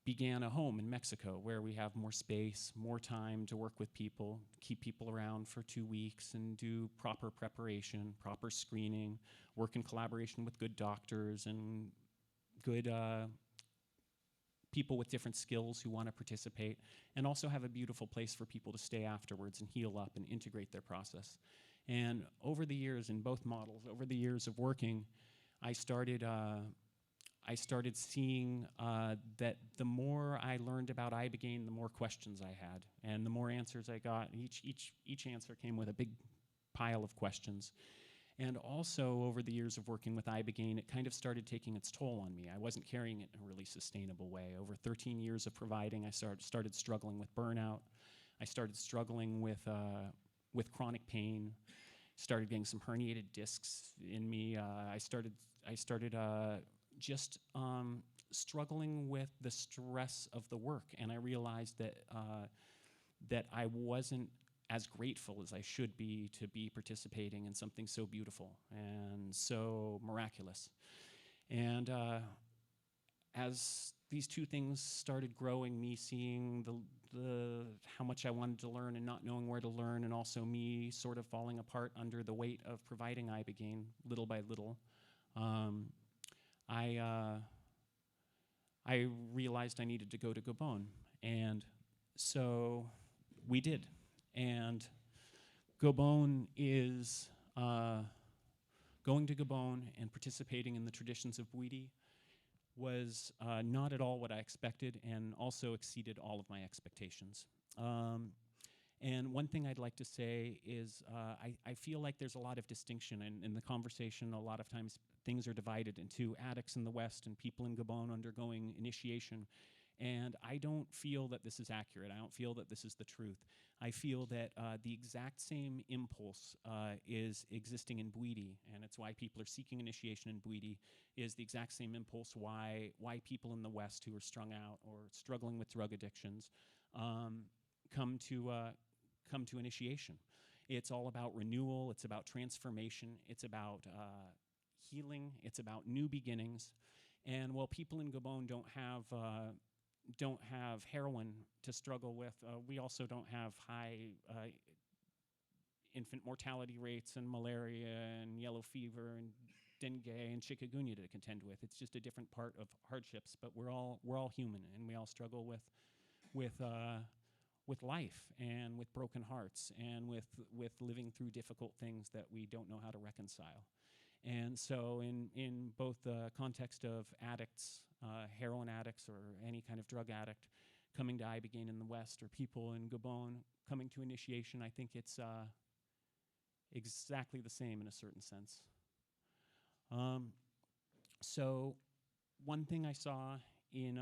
began a home in Mexico where we have more space, more time to work with people, keep people around for 2 weeks and do proper preparation, proper screening, work in collaboration with good doctors and good people with different skills who want to participate, and also have a beautiful place for people to stay afterwards and heal up and integrate their process. And over the years, in both models, over the years of working, I started seeing that the more I learned about Ibogaine, the more questions I had, and the more answers I got. Each answer came with a big pile of questions. And also, over the years of working with Ibogaine, it kind of started taking its toll on me. I wasn't carrying it in a really sustainable way. Over 13 years of providing, I started struggling with burnout. I started struggling with chronic pain. Started getting some herniated discs in me. I started just struggling with the stress of the work, and I realized that I wasn't as grateful as I should be to be participating in something so beautiful and so miraculous. And as these two things started growing, me seeing the how much I wanted to learn and not knowing where to learn, and also me sort of falling apart under the weight of providing Ibogaine little by little, I realized I needed to go to Gabon. And so we did. And Gabon is, going to Gabon and participating in the traditions of Bwiti was not at all what I expected, and also exceeded all of my expectations. And one thing I'd like to say is I feel like there's a lot of distinction in the conversation. A lot of times things are divided into addicts in the West and people in Gabon undergoing initiation. And I don't feel that this is accurate. I don't feel that this is the truth. I feel that the exact same impulse is existing in Bwiti, and it's why people are seeking initiation in Bwiti, is the exact same impulse why people in the West who are strung out or struggling with drug addictions come to initiation. It's all about renewal. It's about transformation. It's about healing. It's about new beginnings. And while people in Gabon don't have heroin to struggle with, we also don't have high infant mortality rates and malaria and yellow fever and dengue and chikungunya to contend with. It's just a different part of hardships, but we're all human, and we all struggle with life and with broken hearts and with living through difficult things that we don't know how to reconcile. And so in both the context of addicts, heroin addicts or any kind of drug addict coming to Ibogaine in the West, or people in Gabon coming to initiation, I think it's exactly the same in a certain sense. So one thing I saw in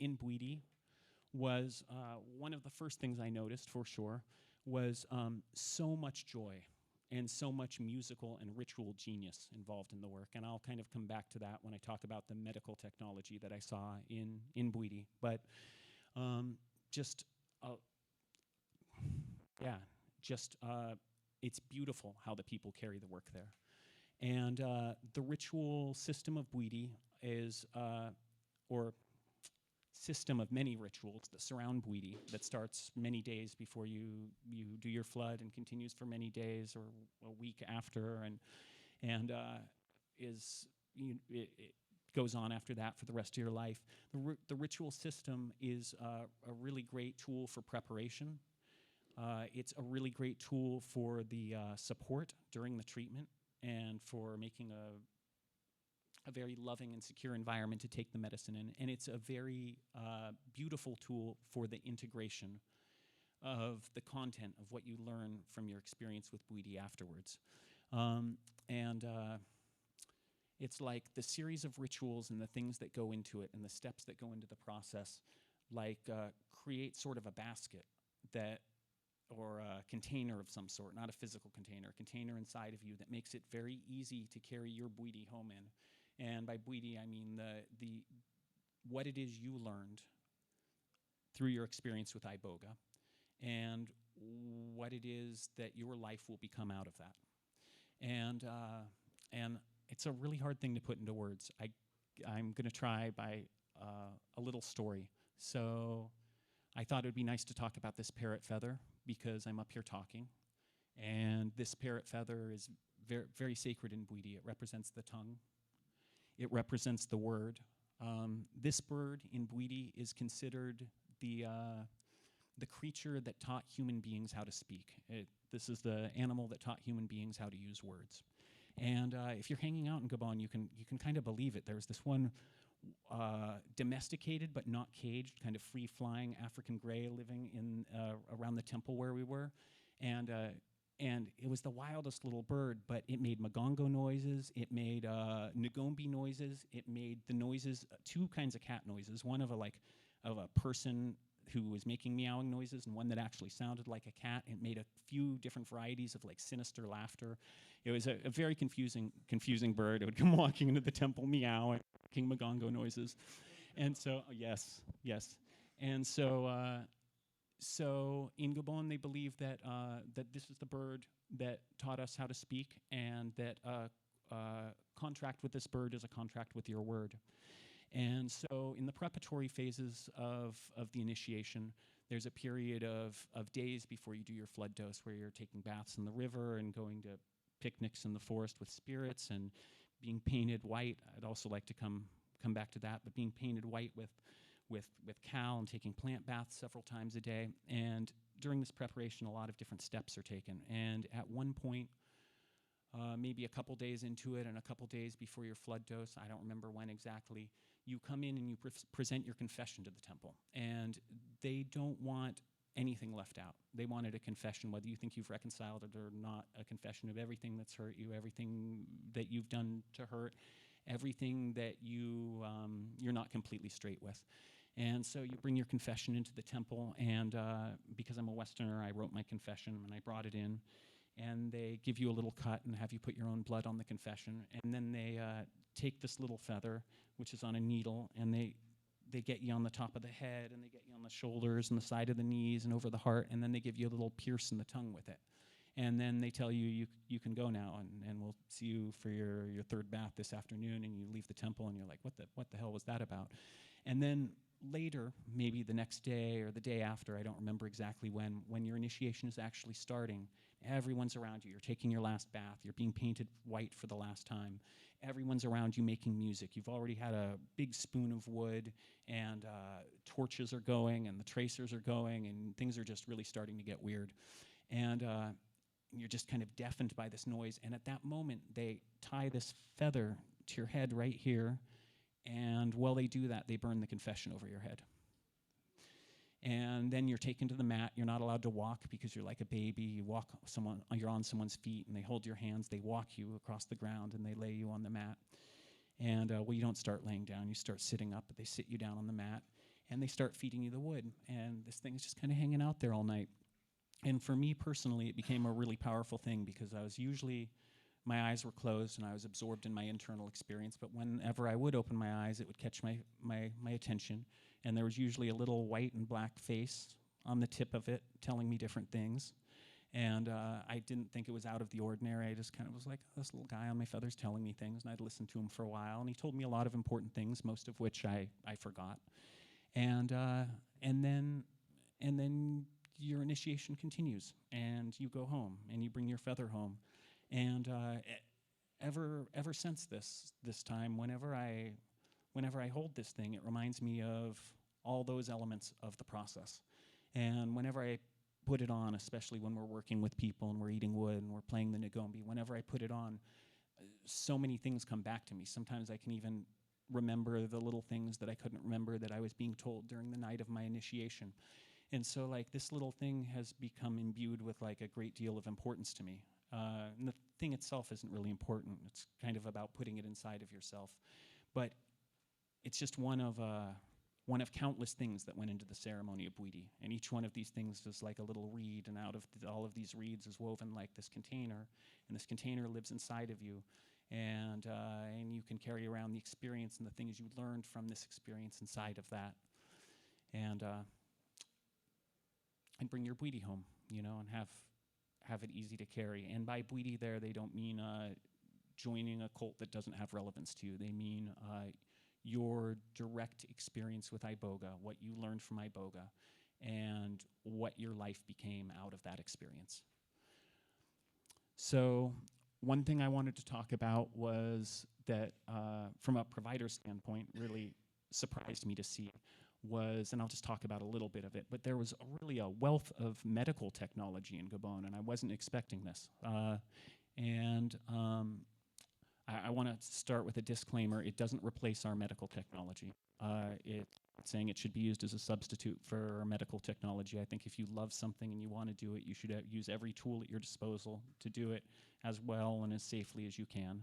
Bwiti was one of the first things I noticed for sure was so much joy and so much musical and ritual genius involved in the work. And I'll kind of come back to that when I talk about the medical technology that I saw in Bwiti. But it's beautiful how the people carry the work there. And the ritual system of Bwiti is, or system of many rituals that surround Bwiti, that starts many days before you do your flood and continues for many days or a week after, and it goes on after that for the rest of your life. The ritual system is a really great tool for preparation. It's a really great tool for the support during the treatment and for making a very loving and secure environment to take the medicine in. And it's a very beautiful tool for the integration of the content of what you learn from your experience with Bwiti afterwards. It's like the series of rituals and the things that go into it and the steps that go into the process, like create sort of a basket that, or a container of some sort, not a physical container, a container inside of you that makes it very easy to carry your Bwiti home in. And by Bwiti, I mean what it is you learned through your experience with Iboga, and what it is that your life will become out of that. And it's a really hard thing to put into words. I'm going to try by a little story. So I thought it would be nice to talk about this parrot feather because I'm up here talking. And this parrot feather is very, very sacred in Bwiti. It represents the tongue. It represents the word. This bird in Bwiti is considered the creature that taught human beings how to speak. This is the animal that taught human beings how to use words. And if you're hanging out in Gabon, you can kind of believe it. There's this one domesticated but not caged, kind of free-flying African gray living in around the temple where we were, and it was the wildest little bird. But it made magongo noises, it made ngombe noises, it made the noises, two kinds of cat noises, one of a person who was making meowing noises and one that actually sounded like a cat. It made a few different varieties of like sinister laughter. It was a very confusing bird. It would come walking into the temple meowing, making magongo noises. And so, yes. And so in Gabon, they believe that this is the bird that taught us how to speak, and that contract with this bird is a contract with your word. And so in the preparatory phases of the initiation, there's a period of days before you do your flood dose where you're taking baths in the river and going to picnics in the forest with spirits and being painted white. I'd also like to come back to that, but being painted white with cal and taking plant baths several times a day. And during this preparation, a lot of different steps are taken. And at one point, maybe a couple days into it and a couple days before your flood dose, I don't remember when exactly, you come in and you present your confession to the temple. And they don't want anything left out. They wanted a confession, whether you think you've reconciled it or not, a confession of everything that's hurt you, everything that you've done to hurt, everything that you're not completely straight with. And so you bring your confession into the temple, and because I'm a Westerner, I wrote my confession and I brought it in, and they give you a little cut and have you put your own blood on the confession, and then they take this little feather, which is on a needle, and they get you on the top of the head, and they get you on the shoulders and the side of the knees and over the heart, and then they give you a little pierce in the tongue with it. And then they tell you you can go now, and we'll see you for your third bath this afternoon, and you leave the temple, and you're like, what the hell was that about? And then later, maybe the next day or the day after, I don't remember exactly when your initiation is actually starting, everyone's around you. You're taking your last bath. You're being painted white for the last time. Everyone's around you making music. You've already had a big spoon of wood, and torches are going, and the tracers are going, and things are just really starting to get weird. And you're just kind of deafened by this noise. And at that moment, they tie this feather to your head right here, and while they do that, they burn the confession over your head. And then you're taken to the mat. You're not allowed to walk because you're like a baby. You're on someone's feet, and they hold your hands. They walk you across the ground, and they lay you on the mat. And you don't start laying down. You start sitting up, but they sit you down on the mat, and they start feeding you the wood. And this thing's just kind of hanging out there all night. And for me personally, it became a really powerful thing because my eyes were closed and I was absorbed in my internal experience. But whenever I would open my eyes, it would catch my attention. And there was usually a little white and black face on the tip of it telling me different things. And I didn't think it was out of the ordinary. I just kind of was like, oh, this little guy on my feathers telling me things. And I'd listen to him for a while. And he told me a lot of important things, most of which I forgot. And then your initiation continues. And you go home. And you bring your feather home. And ever since this time, whenever I hold this thing, it reminds me of all those elements of the process. And whenever I put it on, especially when we're working with people and we're eating wood and we're playing the Ngombe, whenever I put it on, so many things come back to me. Sometimes I can even remember the little things that I couldn't remember that I was being told during the night of my initiation. And so like this little thing has become imbued with like a great deal of importance to me. And the thing itself isn't really important. It's kind of about putting it inside of yourself. But it's just one of countless things that went into the ceremony of Bwiti. And each one of these things is like a little reed, and out of all of these reeds is woven like this container. And this container lives inside of you. And you can carry around the experience and the things you learned from this experience inside of that. And bring your Bwiti home, and have it easy to carry. And by Bwiti there, they don't mean joining a cult that doesn't have relevance to you. They mean your direct experience with Iboga, what you learned from Iboga, and what your life became out of that experience. So one thing I wanted to talk about was that from a provider standpoint, really surprised me to see was, and I'll just talk about a little bit of it, but there was really a wealth of medical technology in Gabon, and I wasn't expecting this. I want to start with a disclaimer. It doesn't replace our medical technology. It's saying it should be used as a substitute for our medical technology. I think if you love something and you want to do it, you should use every tool at your disposal to do it as well and as safely as you can.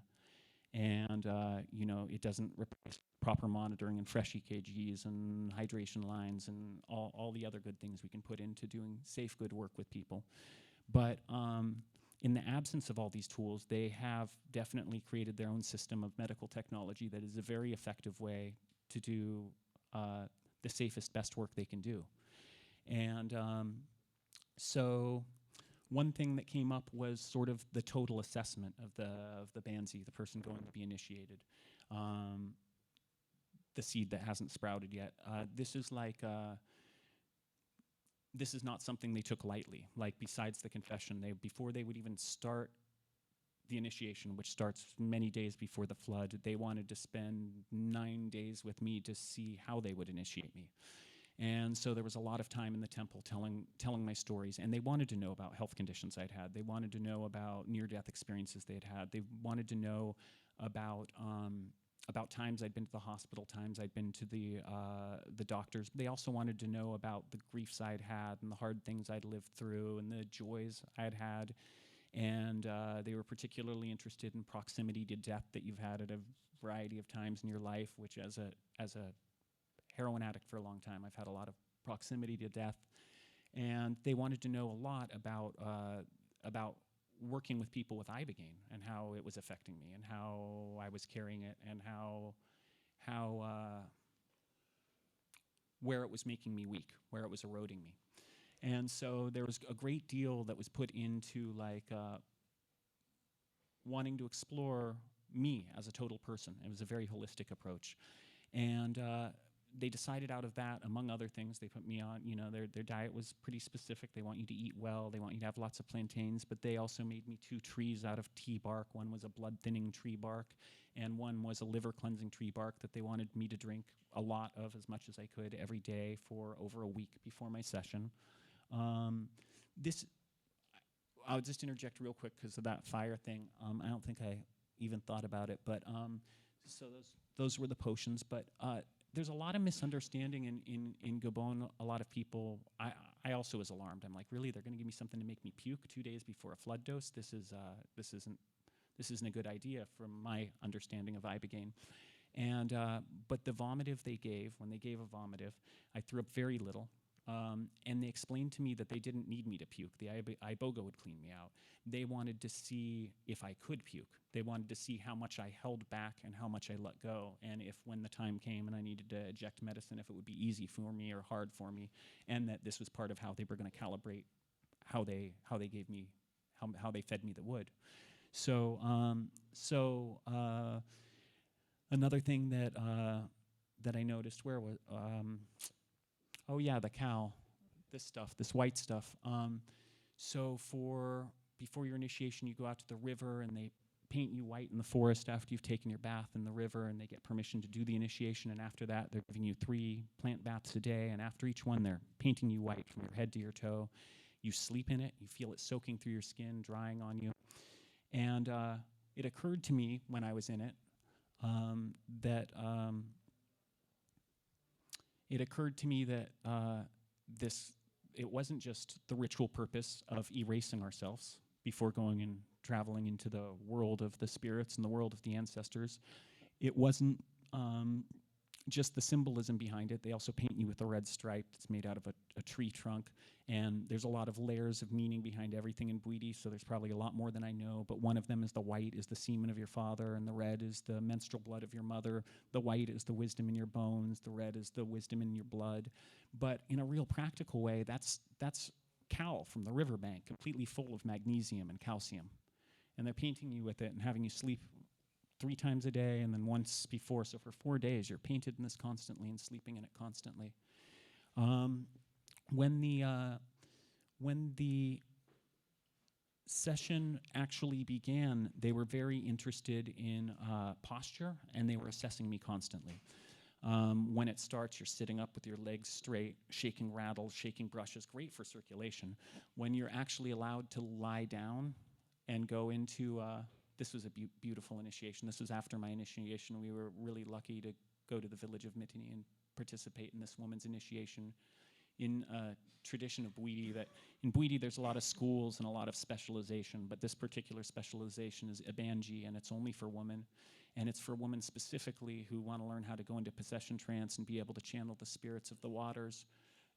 And it doesn't replace proper monitoring and fresh EKGs and hydration lines and all the other good things we can put into doing safe, good work with people. But in the absence of all these tools, they have definitely created their own system of medical technology that is a very effective way to do the safest, best work they can do. And so one thing that came up was sort of the total assessment of the Banzi, the person going to be initiated, the seed that hasn't sprouted yet. This is not something they took lightly. Like besides the confession, before they would even start the initiation, which starts many days before the flood, they wanted to spend 9 days with me to see how they would initiate me. And so there was a lot of time in the temple telling my stories, and they wanted to know about health conditions I'd had. They wanted to know about near-death experiences they'd had. They wanted to know about about times I'd been to the hospital, times I'd been to the doctors. They also wanted to know about the griefs I'd had and the hard things I'd lived through and the joys I'd had. And they were particularly interested in proximity to death that you've had at a variety of times in your life, which as a heroin addict for a long time, I've had a lot of proximity to death. And they wanted to know a lot about working with people with Ibogaine and how it was affecting me and how I was carrying it and how where it was making me weak, where it was eroding me. And so there was a great deal that was put into like wanting to explore me as a total person. It was a very holistic approach. And they decided out of that, among other things, they put me on, you know, their diet was pretty specific. They want you to eat well. They want you to have lots of plantains. But they also made me 2 trees out of tea bark. One was a blood-thinning tree bark, and one was a liver-cleansing tree bark that they wanted me to drink a lot of, as much as I could, every day for over a week before my session. I'll just interject real quick because of that fire thing. I don't think I even thought about it, but so those were the potions. But there's a lot of misunderstanding in Gabon. A lot of people, I also was alarmed. I'm like, really? They're going to give me something to make me puke 2 days before a flood dose? This isn't a good idea from my understanding of Ibogaine. And but the vomitive they gave, when they gave a vomitive, I threw up very little. And they explained to me that they didn't need me to puke. The Iboga would clean me out. They wanted to see if I could puke. They wanted to see how much I held back and how much I let go, and if when the time came and I needed to eject medicine, if it would be easy for me or hard for me, and that this was part of how they were going to calibrate how they gave me, how they fed me the wood. So another thing that I noticed, where was oh yeah, the cow, this white stuff. So before your initiation, you go out to the river and they paint you white in the forest after you've taken your bath in the river, and they get permission to do the initiation. And after that, they're giving you 3 plant baths a day. And after each one, they're painting you white from your head to your toe. You sleep in it. You feel it soaking through your skin, drying on you. And it occurred to me when I was in it that it wasn't just the ritual purpose of erasing ourselves before going and traveling into the world of the spirits and the world of the ancestors. It wasn't just the symbolism behind it. They also paint you with a red stripe that's made out of a tree trunk, and there's a lot of layers of meaning behind everything in Bwiti, so there's probably a lot more than I know, but one of them is the white is the semen of your father, and the red is the menstrual blood of your mother. The white is the wisdom in your bones. The red is the wisdom in your blood. But in a real practical way, that's cal from the riverbank, completely full of magnesium and calcium. And they're painting you with it and having you sleep 3 times a day and then once before. So for 4 days, you're painted in this constantly and sleeping in it constantly. When the session actually began, they were very interested in posture, and they were assessing me constantly. When it starts, you're sitting up with your legs straight, shaking rattles, shaking brushes, great for circulation. When you're actually allowed to lie down and go into, this was a beautiful initiation. This was after my initiation. We were really lucky to go to the village of Mitini and participate in this woman's initiation in a tradition of Bwiti. That in Bwiti, there's a lot of schools and a lot of specialization, but this particular specialization is Ibanji, and it's only for women. And it's for women specifically who want to learn how to go into possession trance and be able to channel the spirits of the waters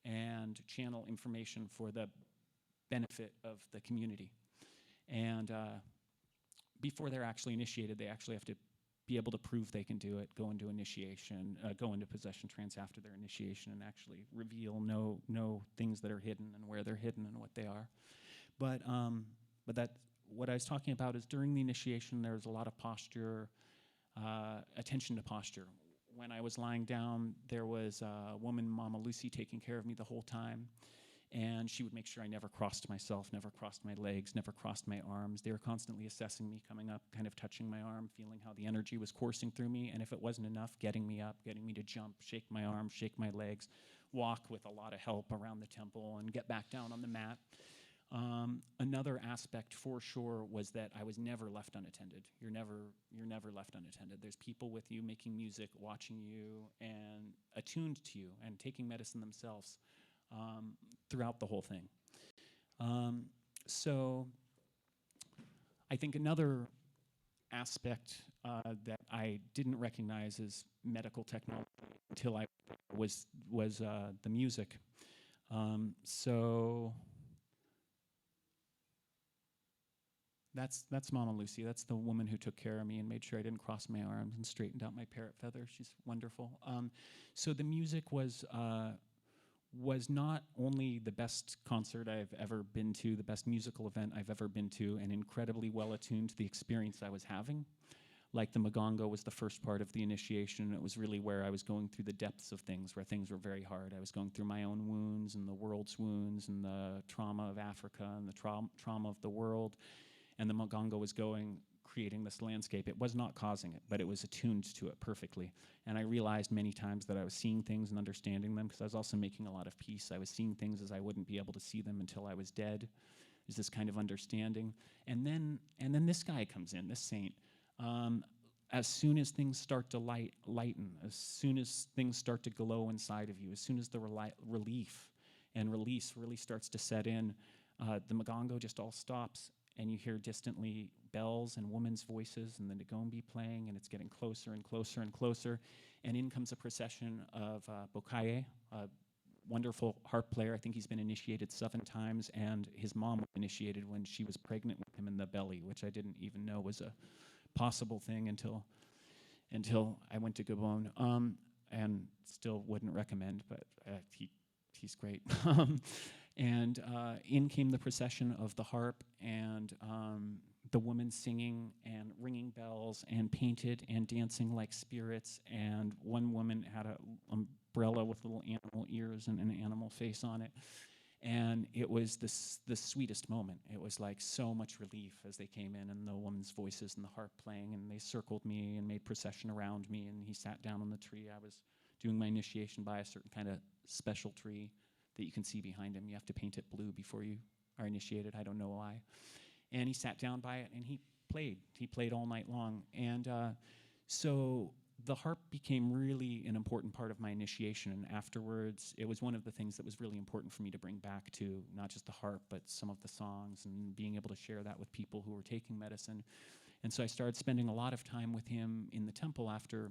and channel information for the benefit of the community. And before they're actually initiated, they actually have to be able to prove they can do it, go into initiation, go into possession trance after their initiation, and actually reveal, know things that are hidden and where they're hidden and what they are. But that what I was talking about is during the initiation, there was a lot of posture, attention to posture. When I was lying down, there was a woman, Mama Lucy, taking care of me the whole time. And she would make sure I never crossed myself, never crossed my legs, never crossed my arms. They were constantly assessing me, coming up, kind of touching my arm, feeling how the energy was coursing through me. And if it wasn't enough, getting me up, getting me to jump, shake my arms, shake my legs, walk with a lot of help around the temple, and get back down on the mat. Another aspect for sure was that I was never left unattended. You're never left unattended. There's people with you making music, watching you, and attuned to you, and taking medicine themselves throughout the whole thing. So I think another aspect that I didn't recognize as medical technology until I was the music. So that's Mama Lucy. That's the woman who took care of me and made sure I didn't cross my arms and straightened out my parrot feather. She's wonderful. So the music was not only the best concert I've ever been to, the best musical event I've ever been to, and incredibly well attuned to the experience I was having. Like the Magongo was the first part of the initiation. It was really where I was going through the depths of things, where things were very hard. I was going through my own wounds and the world's wounds and the trauma of Africa and the trauma of the world. And the Magongo was creating this landscape. It was not causing it, but it was attuned to it perfectly. And I realized many times that I was seeing things and understanding them, because I was also making a lot of peace. I was seeing things as I wouldn't be able to see them until I was dead. Is this kind of understanding. And then this guy comes in, this saint. As soon as things start to lighten, as soon as things start to glow inside of you, as soon as the relief and release really starts to set in, the Magongo just all stops, and you hear distantly bells and women's voices and the Ngombe playing, and it's getting closer and closer and closer. And in comes a procession of Bokaye, a wonderful harp player. I think he's been initiated 7 times, and his mom was initiated when she was pregnant with him in the belly, which I didn't even know was a possible thing until I went to Gabon, and still wouldn't recommend, but he's great. And in came the procession of the harp and the women singing and ringing bells and painted and dancing like spirits. And one woman had an umbrella with little animal ears and an animal face on it. And it was the sweetest moment. It was like so much relief as they came in, and the woman's voices and the harp playing, and they circled me and made procession around me, and he sat down on the tree. I was doing my initiation by a certain kind of special tree that you can see behind him. You have to paint it blue before you are initiated. I don't know why. And he sat down by it, and he played. He played all night long. And so the harp became really an important part of my initiation. And afterwards, it was one of the things that was really important for me to bring back to not just the harp, but some of the songs, and being able to share that with people who were taking medicine. And so I started spending a lot of time with him in the temple after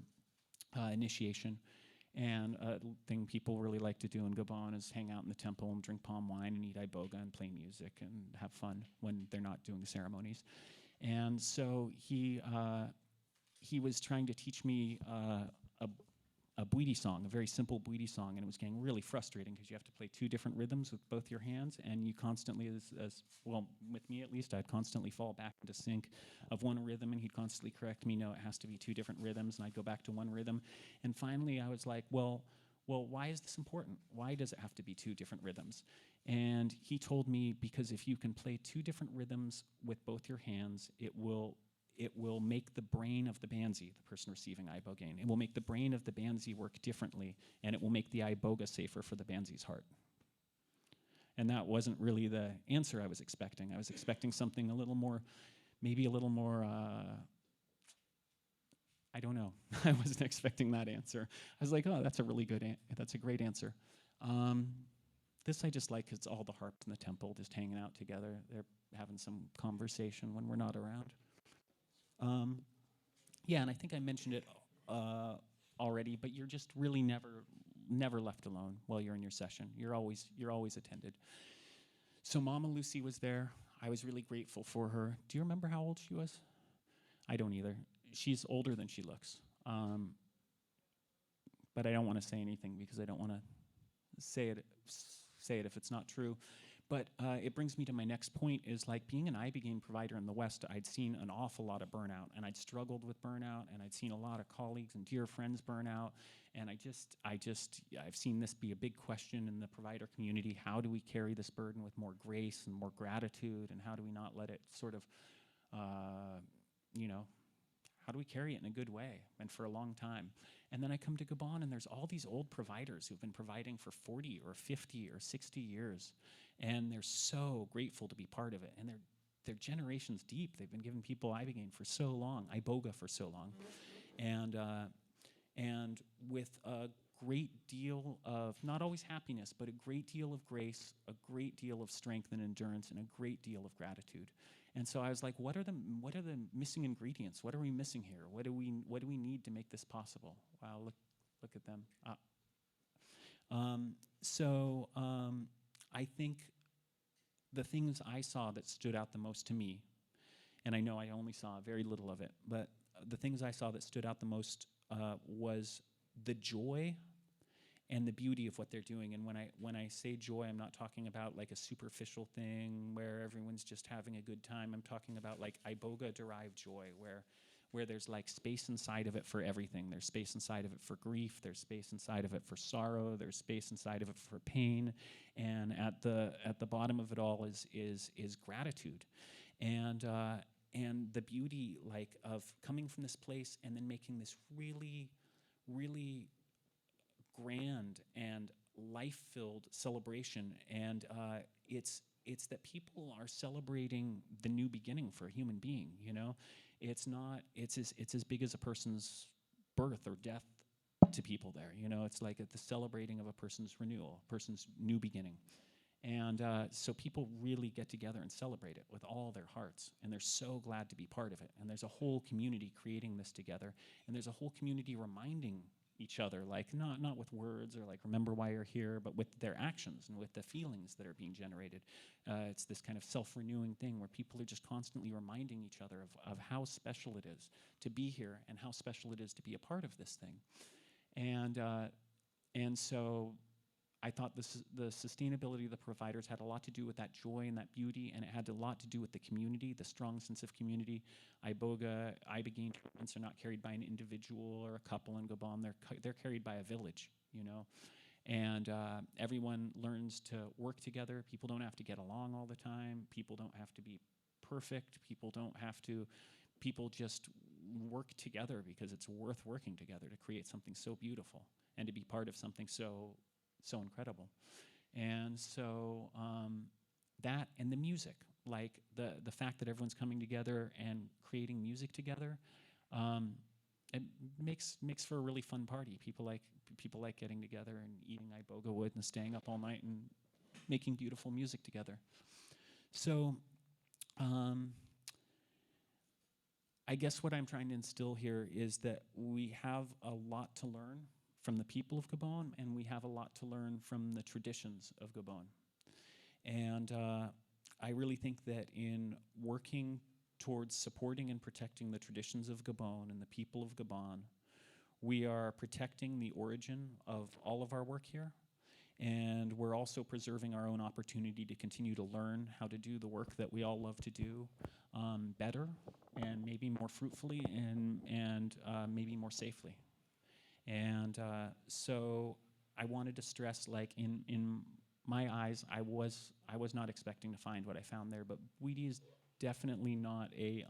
initiation. And a thing people really like to do in Gabon is hang out in the temple and drink palm wine and eat iboga and play music and have fun when they're not doing ceremonies. And so he was trying to teach me a Bwiti song, a very simple Bwiti song, and it was getting really frustrating because you have to play 2 different rhythms with both your hands, and you constantly, as well, with me at least, I'd constantly fall back into sync of one rhythm, and he'd constantly correct me, no, it has to be 2 different rhythms, and I'd go back to one rhythm. And finally I was like, well, why is this important? Why does it have to be 2 different rhythms? And he told me, because if you can play 2 different rhythms with both your hands, it will make the brain of the Banzi, the person receiving Ibogaine, it will make the brain of the Banzi work differently, and it will make the Iboga safer for the Banzi's heart. And that wasn't really the answer I was expecting. I was expecting something a little more, maybe a little more, I don't know. I wasn't expecting that answer. I was like, oh, that's a really good, that's a great answer. This I just like, it's all the harps in the temple just hanging out together. They're having some conversation when we're not around. Yeah, and I think I mentioned it already, but you're just really never left alone while you're in your session. You're always attended. So Mama Lucy was there. I was really grateful for her. Do you remember how old she was? I don't either. She's older than she looks. But I don't want to say anything because I don't want to say it if it's not true. But it brings me to my next point, is like being an Ibogaine provider in the West, I'd seen an awful lot of burnout, and I'd struggled with burnout, and I'd seen a lot of colleagues and dear friends burn out, and I've seen this be a big question in the provider community. How do we carry this burden with more grace and more gratitude, and how do we not let it sort of, how do we carry it in a good way and for a long time? And then I come to Gabon, and there's all these old providers who've been providing for 40 or 50 or 60 years. and they're so grateful to be part of it. And they're generations deep. They've been giving people Ibogaine for so long, Iboga for so long, and with a great deal of, not always happiness, but a great deal of grace, a great deal of strength and endurance, and a great deal of gratitude. And so I was like, what are the missing ingredients? What are we missing here? What do we need to make this possible? Wow, look at them. I think the things I saw that stood out the most to me, and I know I only saw very little of it, but the things I saw that stood out the most was the joy and the beauty of what they're doing. And when I say joy, I'm not talking about like a superficial thing where everyone's just having a good time. I'm talking about like Iboga-derived joy, where there's like space inside of it for everything. There's space inside of it for grief. There's space inside of it for sorrow. There's space inside of it for pain. And at the bottom of it all is gratitude, and the beauty like of coming from this place and then making this really, really grand and life-filled celebration. And it's that people are celebrating the new beginning for a human being. You know, it's as big as a person's birth or death to people there. You know, it's like the celebrating of a person's renewal, a person's new beginning. And so people really get together and celebrate it with all their hearts, and they're so glad to be part of it. And there's a whole community creating this together, and there's a whole community reminding each other, like not with words or like remember why you're here, but with their actions and with the feelings that are being generated. It's this kind of self-renewing thing where people are just constantly reminding each other of how special it is to be here and how special it is to be a part of this thing. And so I thought the sustainability of the providers had a lot to do with that joy and that beauty, and it had a lot to do with the community, the strong sense of community. Ibogaine treatments are not carried by an individual or a couple in Gabon. They're carried by a village, you know. And everyone learns to work together. People don't have to get along all the time. People don't have to be perfect. People just work together because it's worth working together to create something so beautiful and to be part of something so incredible. And so that and the music, like the fact that everyone's coming together and creating music together, it makes for a really fun party. People like getting together and eating Iboga wood and staying up all night and making beautiful music together. So I guess what I'm trying to instill here is that we have a lot to learn from the people of Gabon, and we have a lot to learn from the traditions of Gabon. And I really think that in working towards supporting and protecting the traditions of Gabon and the people of Gabon, we are protecting the origin of all of our work here, and we're also preserving our own opportunity to continue to learn how to do the work that we all love to do better and maybe more fruitfully and maybe more safely. And so I wanted to stress, like in my eyes, I was not expecting to find what I found there, but Bwiti is definitely not a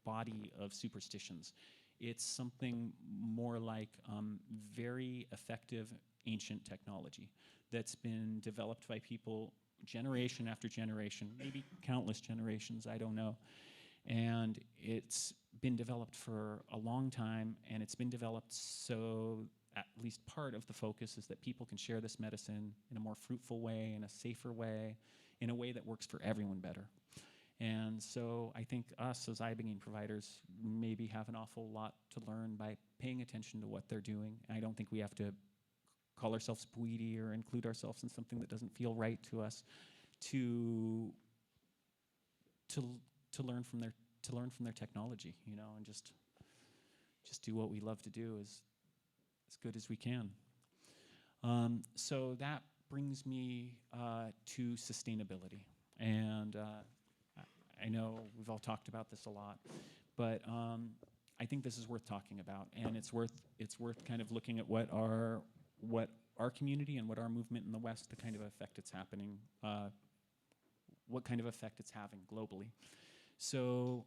body of superstitions. It's something more like very effective ancient technology that's been developed by people generation after generation, maybe countless generations, I don't know. And it's been developed for a long time, and it's been developed so at least part of the focus is that people can share this medicine in a more fruitful way, in a safer way, in a way that works for everyone better. And so I think us as Ibogaine providers maybe have an awful lot to learn by paying attention to what they're doing. I don't think we have to call ourselves Bwiti or include ourselves in something that doesn't feel right to us to learn from their technology, you know, and just do what we love to do as good as we can. So that brings me to sustainability, and I know we've all talked about this a lot, but I think this is worth talking about, and it's worth kind of looking at what our community and what our movement in the West, the kind of effect it's happening, what kind of effect it's having globally. So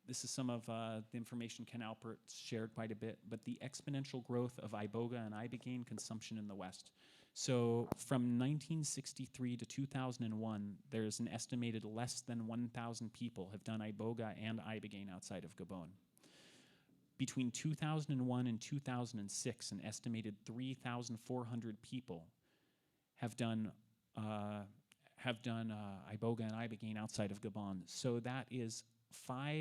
this is some of the information Ken Alpert shared quite a bit, but the exponential growth of Iboga and Ibogaine consumption in the West. So from 1963 to 2001, there's an estimated less than 1,000 people have done Iboga and Ibogaine outside of Gabon. Between 2001 and 2006, an estimated 3,400 people have done Iboga and Ibogaine outside of Gabon. So that is 4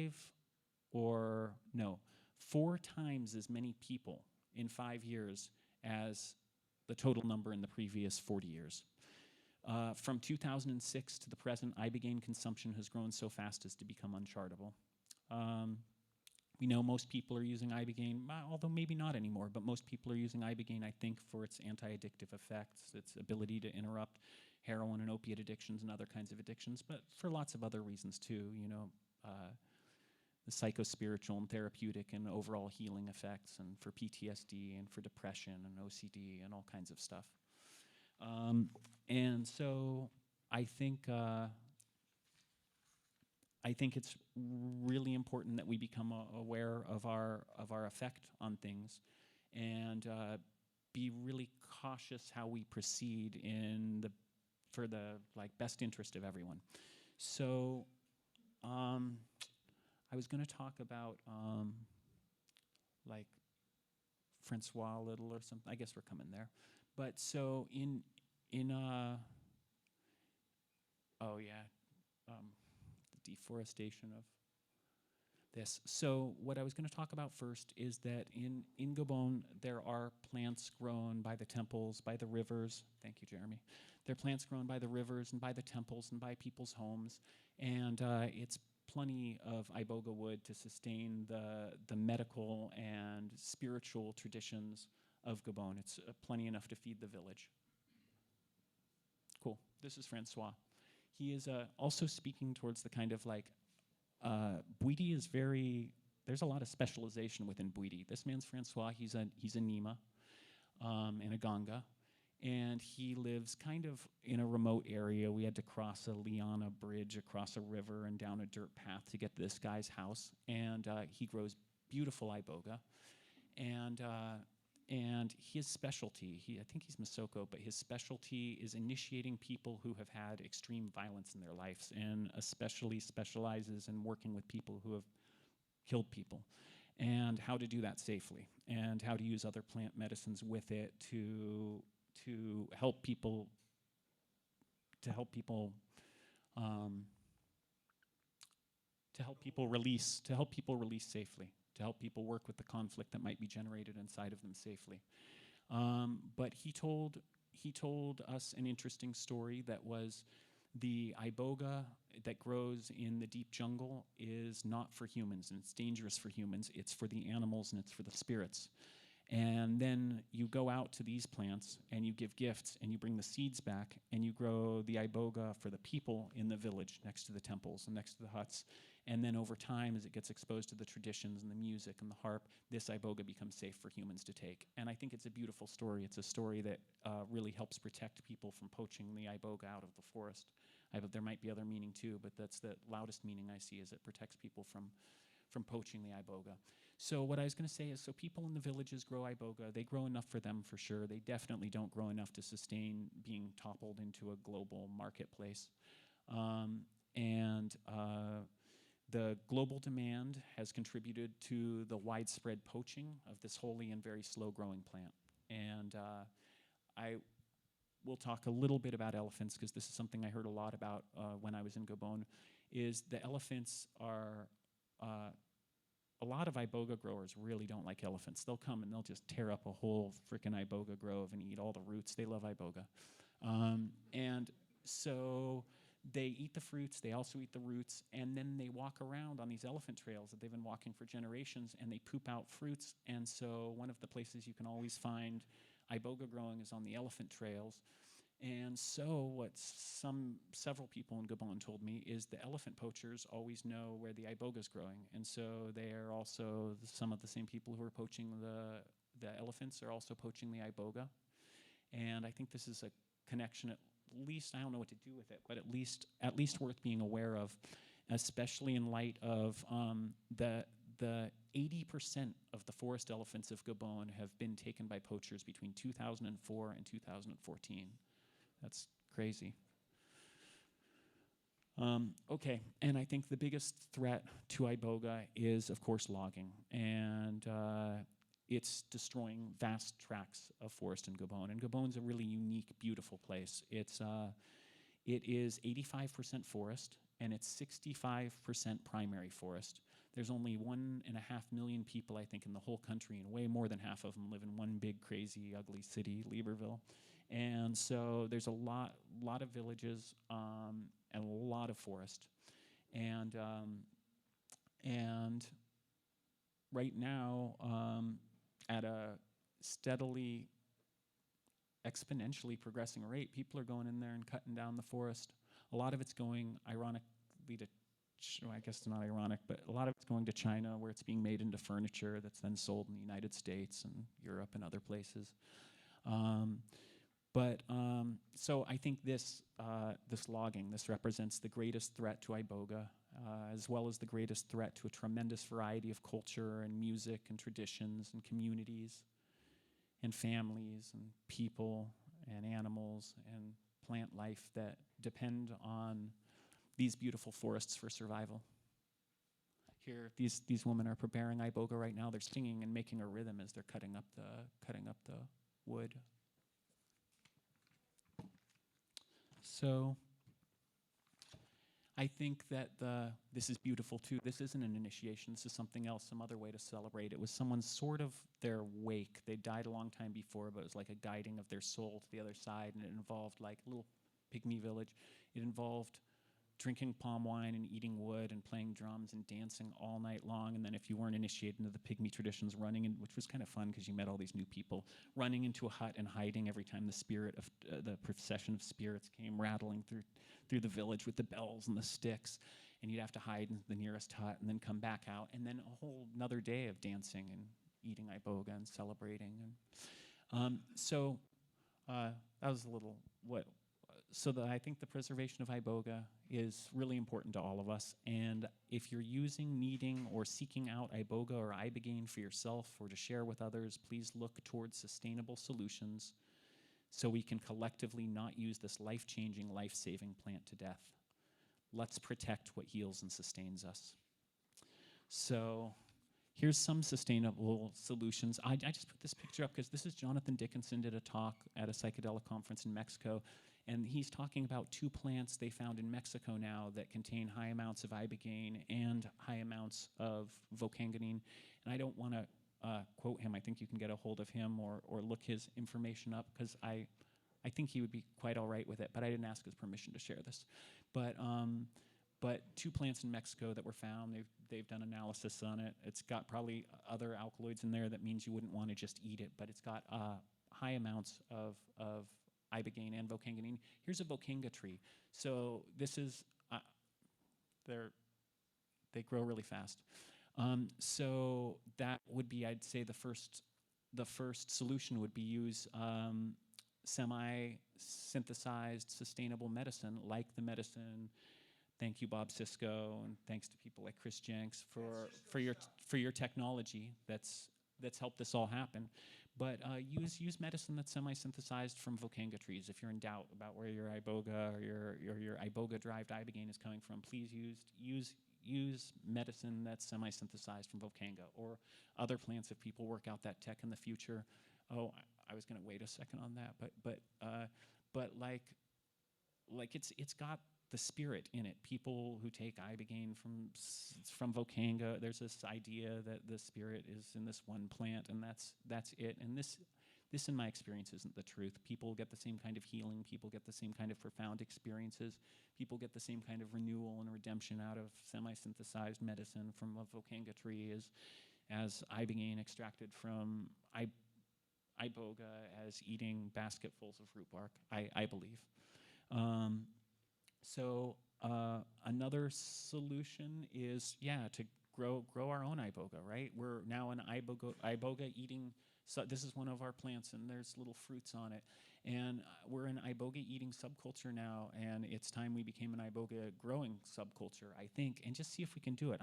times as many people in 5 years as the total number in the previous 40 years. From 2006 to the present, Ibogaine consumption has grown so fast as to become unchartable. We know most people are using Ibogaine, although maybe not anymore, but most people are using Ibogaine, I think, for its anti-addictive effects, its ability to interrupt heroin and opiate addictions and other kinds of addictions, but for lots of other reasons too, the psychospiritual and therapeutic and overall healing effects, and for PTSD and for depression and OCD and all kinds of stuff. And so I think it's really important that we become aware of our effect on things, and be really cautious how we proceed for the best interest of everyone. So I was going to talk about Francois a little or something. I guess we're coming there. But so the deforestation of this. So what I was going to talk about first is that in Gabon, there are plants grown by the temples, by the rivers. Thank you, Jeremy. There are plants grown by the rivers and by the temples and by people's homes. And it's plenty of Iboga wood to sustain the medical and spiritual traditions of Gabon. It's plenty enough to feed the village. Cool. This is Francois. He is also speaking towards the kind of Bwiti is there's a lot of specialization within Bwiti. This man's Francois. He's a Nima and a Ganga. And he lives kind of in a remote area. We had to cross a liana bridge across a river and down a dirt path to get to this guy's house. And he grows beautiful Iboga. And his specialty, I think he's Masoko, but his specialty is initiating people who have had extreme violence in their lives, and especially specializes in working with people who have killed people, and how to do that safely, and how to use other plant medicines with it to help people release safely, to help people work with the conflict that might be generated inside of them safely. But he told us an interesting story that was the Iboga that grows in the deep jungle is not for humans, and it's dangerous for humans. It's for the animals and it's for the spirits. And then you go out to these plants and you give gifts and you bring the seeds back and you grow the Iboga for the people in the village next to the temples and next to the huts. And then over time, as it gets exposed to the traditions and the music and the harp, this Iboga becomes safe for humans to take. And I think it's a beautiful story. It's a story that really helps protect people from poaching the Iboga out of the forest. There might be other meaning too, but that's the loudest meaning I see, is it protects people from poaching the Iboga. So what I was going to say is, so people in the villages grow Iboga. They grow enough for them for sure. They definitely don't grow enough to sustain being toppled into a global marketplace. The global demand has contributed to the widespread poaching of this holy and very slow-growing plant. And I will talk a little bit about elephants, because this is something I heard a lot about when I was in Gabon, is the elephants are... a lot of Iboga growers really don't like elephants. They'll come and they'll just tear up a whole frickin' Iboga grove and eat all the roots. They love Iboga. And so they eat the fruits, they also eat the roots, and then they walk around on these elephant trails that they've been walking for generations, and they poop out fruits. And so one of the places you can always find Iboga growing is on the elephant trails. And so what several people in Gabon told me is the elephant poachers always know where the Iboga's growing. And so they are also some of the same people who are poaching the elephants are also poaching the Iboga. And I think this is a connection, at least, I don't know what to do with it, but at least worth being aware of, especially in light of the 80% of the forest elephants of Gabon have been taken by poachers between 2004 and 2014. That's crazy. Okay, and I think the biggest threat to Iboga is, of course, logging, and it's destroying vast tracts of forest in Gabon. And Gabon's a really unique, beautiful place. It is 85% forest, and it's 65% primary forest. There's only 1.5 million people, I think, in the whole country, and way more than half of them live in one big, crazy, ugly city, Libreville. And so there's a lot of villages and a lot of forest. And right now, at a steadily, exponentially progressing rate, people are going in there and cutting down the forest. A lot of it's going, ironically, to, I guess it's not ironic, but a lot of it's going to China, where it's being made into furniture that's then sold in the United States and Europe and other places. So I think this logging, this represents the greatest threat to Iboga, as well as the greatest threat to a tremendous variety of culture and music and traditions and communities and families and people and animals and plant life that depend on these beautiful forests for survival. Here, these women are preparing Iboga right now. They're singing and making a rhythm as they're cutting up the wood. So I think that this is beautiful too. This isn't an initiation. This is something else, some other way to celebrate. It was someone's sort of their wake. They died a long time before, but it was like a guiding of their soul to the other side, and it involved like a little pygmy village. It involved drinking palm wine and eating wood and playing drums and dancing all night long. And then if you weren't initiated into the pygmy traditions, running in, which was kind of fun because you met all these new people, running into a hut and hiding every time the spirit of the procession of spirits came rattling through the village with the bells and the sticks. And you'd have to hide in the nearest hut and then come back out. And then a whole another day of dancing and eating Iboga and celebrating. And that was a little what. So I think the preservation of Iboga is really important to all of us. And if you're using, needing, or seeking out Iboga or Ibogaine for yourself or to share with others, please look towards sustainable solutions so we can collectively not use this life-changing, life-saving plant to death. Let's protect what heals and sustains us. So here's some sustainable solutions. I just put this picture up because this is Jonathan Dickinson did a talk at a psychedelic conference in Mexico. And he's talking about 2 plants they found in Mexico now that contain high amounts of ibogaine and high amounts of vocanganine. And I don't want to quote him. I think you can get a hold of him or look his information up because I think he would be quite all right with it. But I didn't ask his permission to share this. But 2 plants in Mexico that were found, they've done analysis on it. It's got probably other alkaloids in there that means you wouldn't want to just eat it. But it's got high amounts of ibogaine and vocanganine. Here's a vocanga tree. So this is, they grow really fast. So that would be, I'd say, the first solution would be use semi-synthesized sustainable medicine, like the medicine. Thank you, Bob Sisko, and thanks to people like Chris Jenks for your technology that's helped this all happen. But use medicine that's semi-synthesized from vocanga trees. If you're in doubt about where your Iboga or your Iboga-derived ibogaine is coming from, please use medicine that's semi-synthesized from vocanga or other plants if people work out that tech in the future. Oh, I was going to wait a second on that, but like it's got the spirit in it. People who take ibogaine from vocanga, there's this idea that the spirit is in this one plant, and that's it. And this in my experience isn't the truth. People get the same kind of healing. People get the same kind of profound experiences. People get the same kind of renewal and redemption out of semi-synthesized medicine from a vocanga tree as ibogaine extracted from Iboga as eating basketfuls of root bark, I believe. So another solution is, to grow our own Iboga, right? We're now an Iboga eating, so this is one of our plants, and there's little fruits on it. And we're an Iboga eating subculture now, and it's time we became an Iboga growing subculture, I think, and just see if we can do it.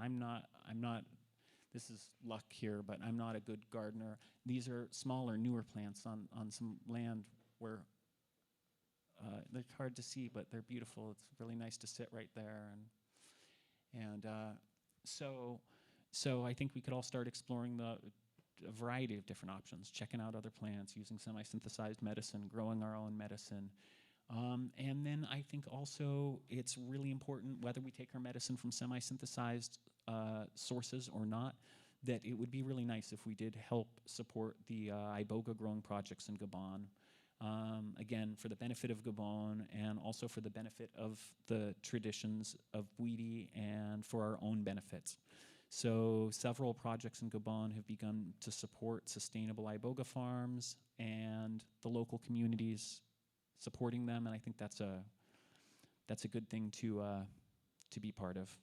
this is luck here, but I'm not a good gardener. These are smaller, newer plants on some land where they're hard to see, but they're beautiful. It's really nice to sit right there, and so I think we could all start exploring a variety of different options, checking out other plants, using semi-synthesized medicine, growing our own medicine. And then I think also it's really important, whether we take our medicine from semi-synthesized sources or not, that it would be really nice if we did help support the iboga growing projects in Gabon. Again, for the benefit of Gabon and also for the benefit of the traditions of Bwiti and for our own benefits. So several projects in Gabon have begun to support sustainable iboga farms and the local communities supporting them, and I think that's a good thing to be part of.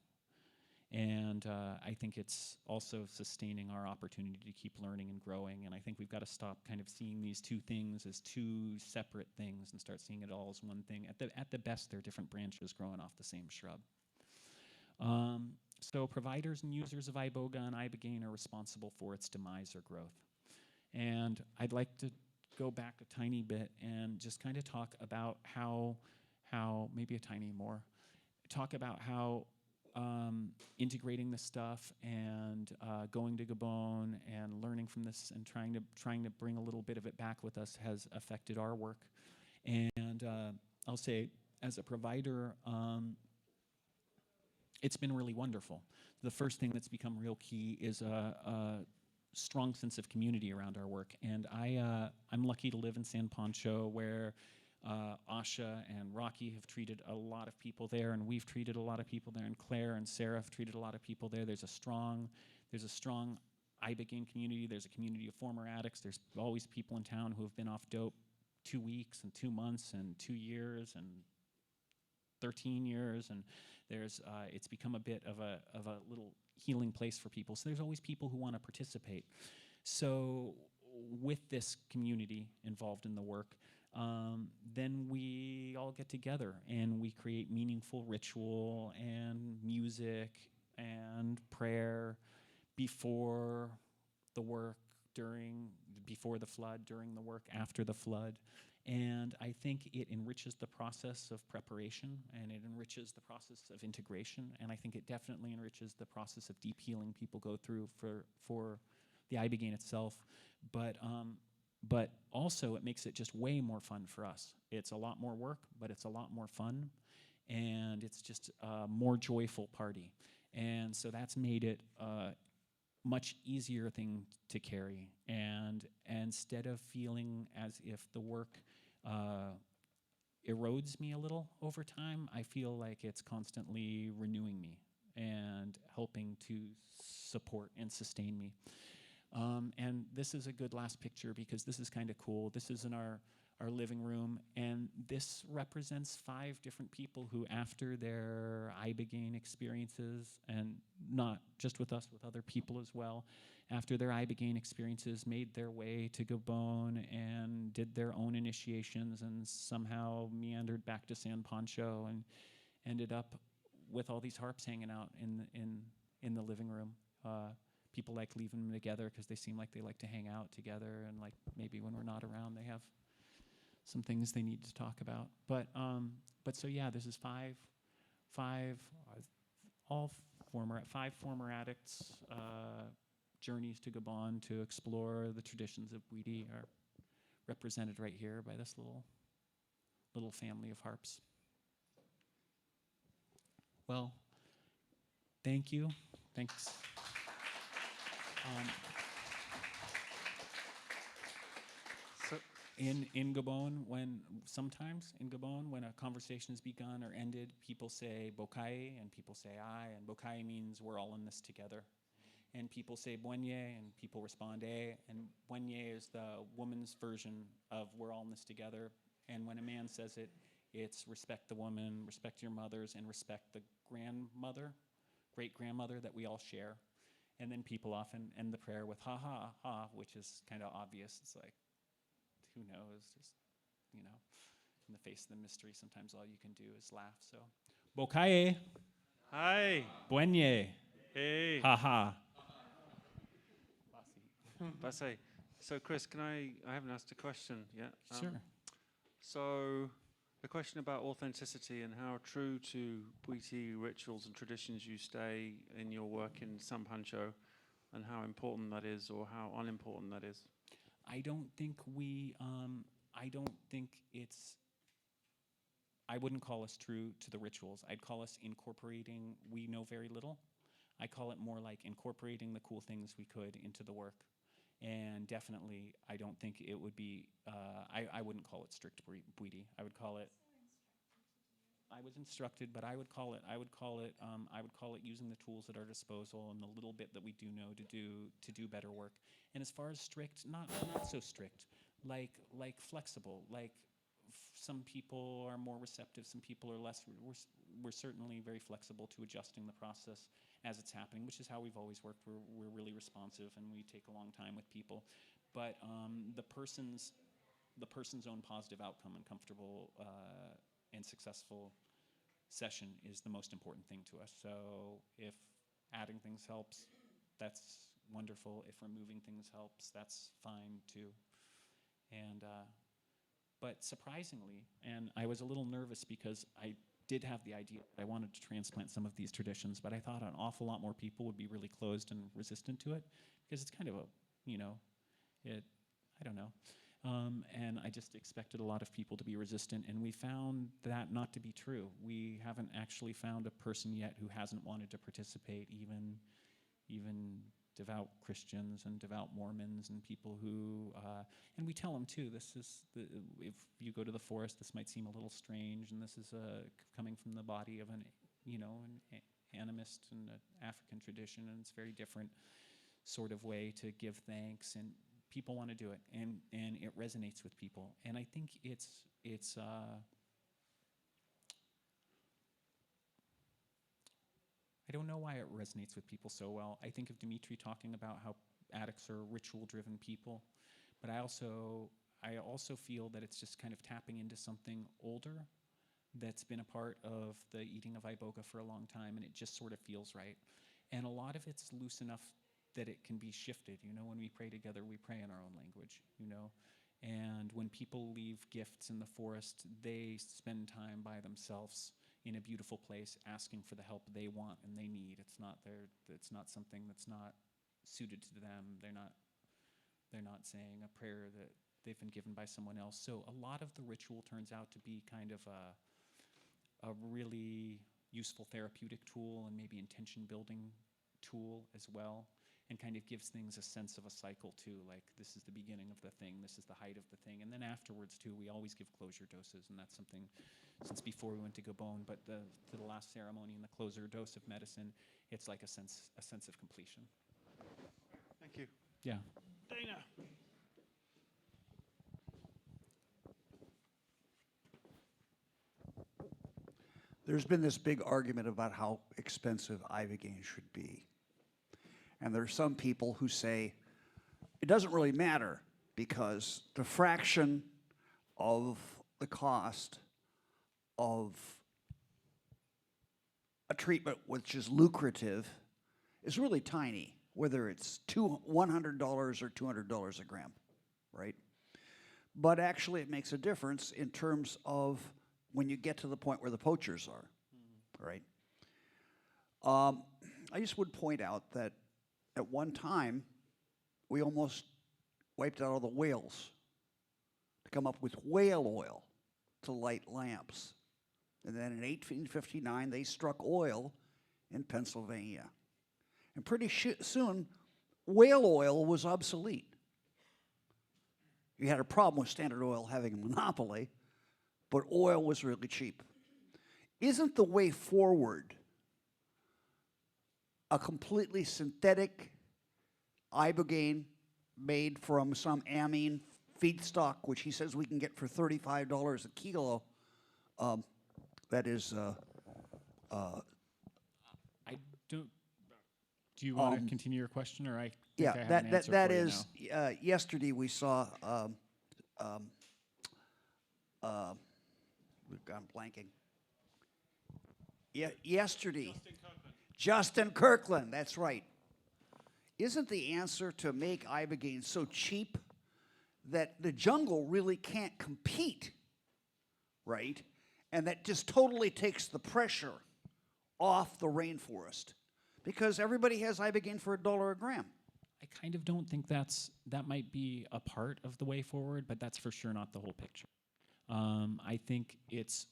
And I think it's also sustaining our opportunity to keep learning and growing, and I think we've got to stop kind of seeing these two things as two separate things and start seeing it all as one thing. At the best, they're different branches growing off the same shrub. So providers and users of iboga and ibogaine are responsible for its demise or growth. And I'd like to go back a tiny bit and just kind of talk about how maybe a tiny more, talk about how integrating this stuff and going to Gabon and learning from this and trying to bring a little bit of it back with us has affected our work. And I'll say, as a provider, it's been really wonderful. The first thing that's become real key is a strong sense of community around our work. And I'm lucky to live in San Pancho, where Asha and Rocky have treated a lot of people there, and we've treated a lot of people there, and Claire and Sarah have treated a lot of people there. There's a strong ibogaine community. There's a community of former addicts. There's always people in town who have been off dope 2 weeks and 2 months and 2 years and 13 years, and it's become a bit of a little healing place for people. So there's always people who want to participate. So with this community involved in the work, then we all get together and we create meaningful ritual and music and prayer before the work, before the flood, during the work, after the flood. And I think it enriches the process of preparation, and it enriches the process of integration, and I think it definitely enriches the process of deep healing people go through for the ibogaine itself. But also it makes it just way more fun for us. It's a lot more work, but it's a lot more fun, and it's just a more joyful party. And so that's made it much easier thing to carry. And instead of feeling as if the work erodes me a little over time, I feel like it's constantly renewing me and helping to support and sustain me. And this is a good last picture because this is kind of cool. This is in our living room, and this represents 5 different people who, after their ibogaine experiences, and not just with us, with other people as well, after their ibogaine experiences, made their way to Gabon and did their own initiations and somehow meandered back to San Pancho and ended up with all these harps hanging out in the living room. People like leaving them together because they seem like they like to hang out together, and like maybe when we're not around, they have some things they need to talk about. But so yeah, this is 5 former addicts' journeys to Gabon to explore the traditions of Bwiti are represented right here by this little family of harps. Well, thank you. Thanks. In Gabon, when a conversation has begun or ended, people say bokai and people say I, and bokai means we're all in this together. And people say buenye and people respond e, and buenye is the woman's version of we're all in this together. And when a man says it, it's respect the woman, respect your mothers, and respect the great-grandmother that we all share. And then people often end the prayer with ha ha ha, which is kind of obvious. It's like, who knows? Just, in the face of the mystery, sometimes all you can do is laugh. So, bokaye. Hi. Buenye. Hey. Ha ha. Basse. So, Chris, I haven't asked a question yet. Sure. So, the question about authenticity and how true to Bwiti rituals and traditions you stay in your work in San Pancho, and how important that is or how unimportant that is. I don't think I wouldn't call us true to the rituals. I'd call us incorporating, we know very little. I call it more like incorporating the cool things we could into the work. And definitely, I don't think it would be, I wouldn't call it strict Bwiti. I would call it, I was instructed, but I would call it using the tools at our disposal and the little bit that we do know to do better work. And as far as strict, not so strict, like flexible, like some people are more receptive, some people are less. We're certainly very flexible to adjusting the process as it's happening, which is how we've always worked. We're really responsive and we take a long time with people. But the person's own positive outcome and comfortable and successful session is the most important thing to us. So if adding things helps, that's wonderful. If removing things helps, that's fine too. And but surprisingly, and I was a little nervous because I did have the idea that I wanted to transplant some of these traditions, but I thought an awful lot more people would be really closed and resistant to it because it's kind of a, I don't know. And I just expected a lot of people to be resistant, and we found that not to be true. We haven't actually found a person yet who hasn't wanted to participate, even devout Christians and devout Mormons and people who, and we tell them too, if you go to the forest, this might seem a little strange, and this is coming from the body of an animist and an African tradition, and it's a very different sort of way to give thanks, and people want to do it, and it resonates with people, and I think it's I don't know why it resonates with people so well. I think of Dimitri talking about how addicts are ritual-driven people, but I also feel that it's just kind of tapping into something older that's been a part of the eating of Iboga for a long time, and it just sort of feels right. And a lot of it's loose enough that it can be shifted. When we pray together, we pray in our own language, And when people leave gifts in the forest, they spend time by themselves in a beautiful place, asking for the help they want and they need. It's not something that's not suited to them. They're not saying a prayer that they've been given by someone else. So a lot of the ritual turns out to be kind of a really useful therapeutic tool and maybe intention building tool as well, and kind of gives things a sense of a cycle too, like this is the beginning of the thing, this is the height of the thing, and then afterwards too, we always give closure doses, and that's something since before we went to Gabon, but to the last ceremony and the closure dose of medicine, it's like a sense of completion. Thank you. Yeah. Dana. There's been this big argument about how expensive Ibogaine should be. And there are some people who say it doesn't really matter because the fraction of the cost of a treatment which is lucrative is really tiny, whether it's $100 or $200 a gram, right? But actually it makes a difference in terms of when you get to the point where the poachers are, right? I just would point out that at one time, we almost wiped out all the whales to come up with whale oil to light lamps. And then in 1859, they struck oil in Pennsylvania. And pretty soon, whale oil was obsolete. You had a problem with Standard Oil having a monopoly, but oil was really cheap. Isn't the way forward a completely synthetic Ibogaine made from some amine feedstock, which he says we can get for $35 a kilo? That is. I don't. Do you want to continue your question, or I? Yeah, think I have an answer that for you is. Yesterday we saw. We've gone blanking. Yesterday. Justin Kirkland, that's right. isn't the answer to make Ibogaine so cheap that the jungle really can't compete, right? And that just totally takes the pressure off the rainforest because everybody has Ibogaine for $1 a gram. I kind of don't think that might be a part of the way forward, but that's for sure not the whole picture. I think it's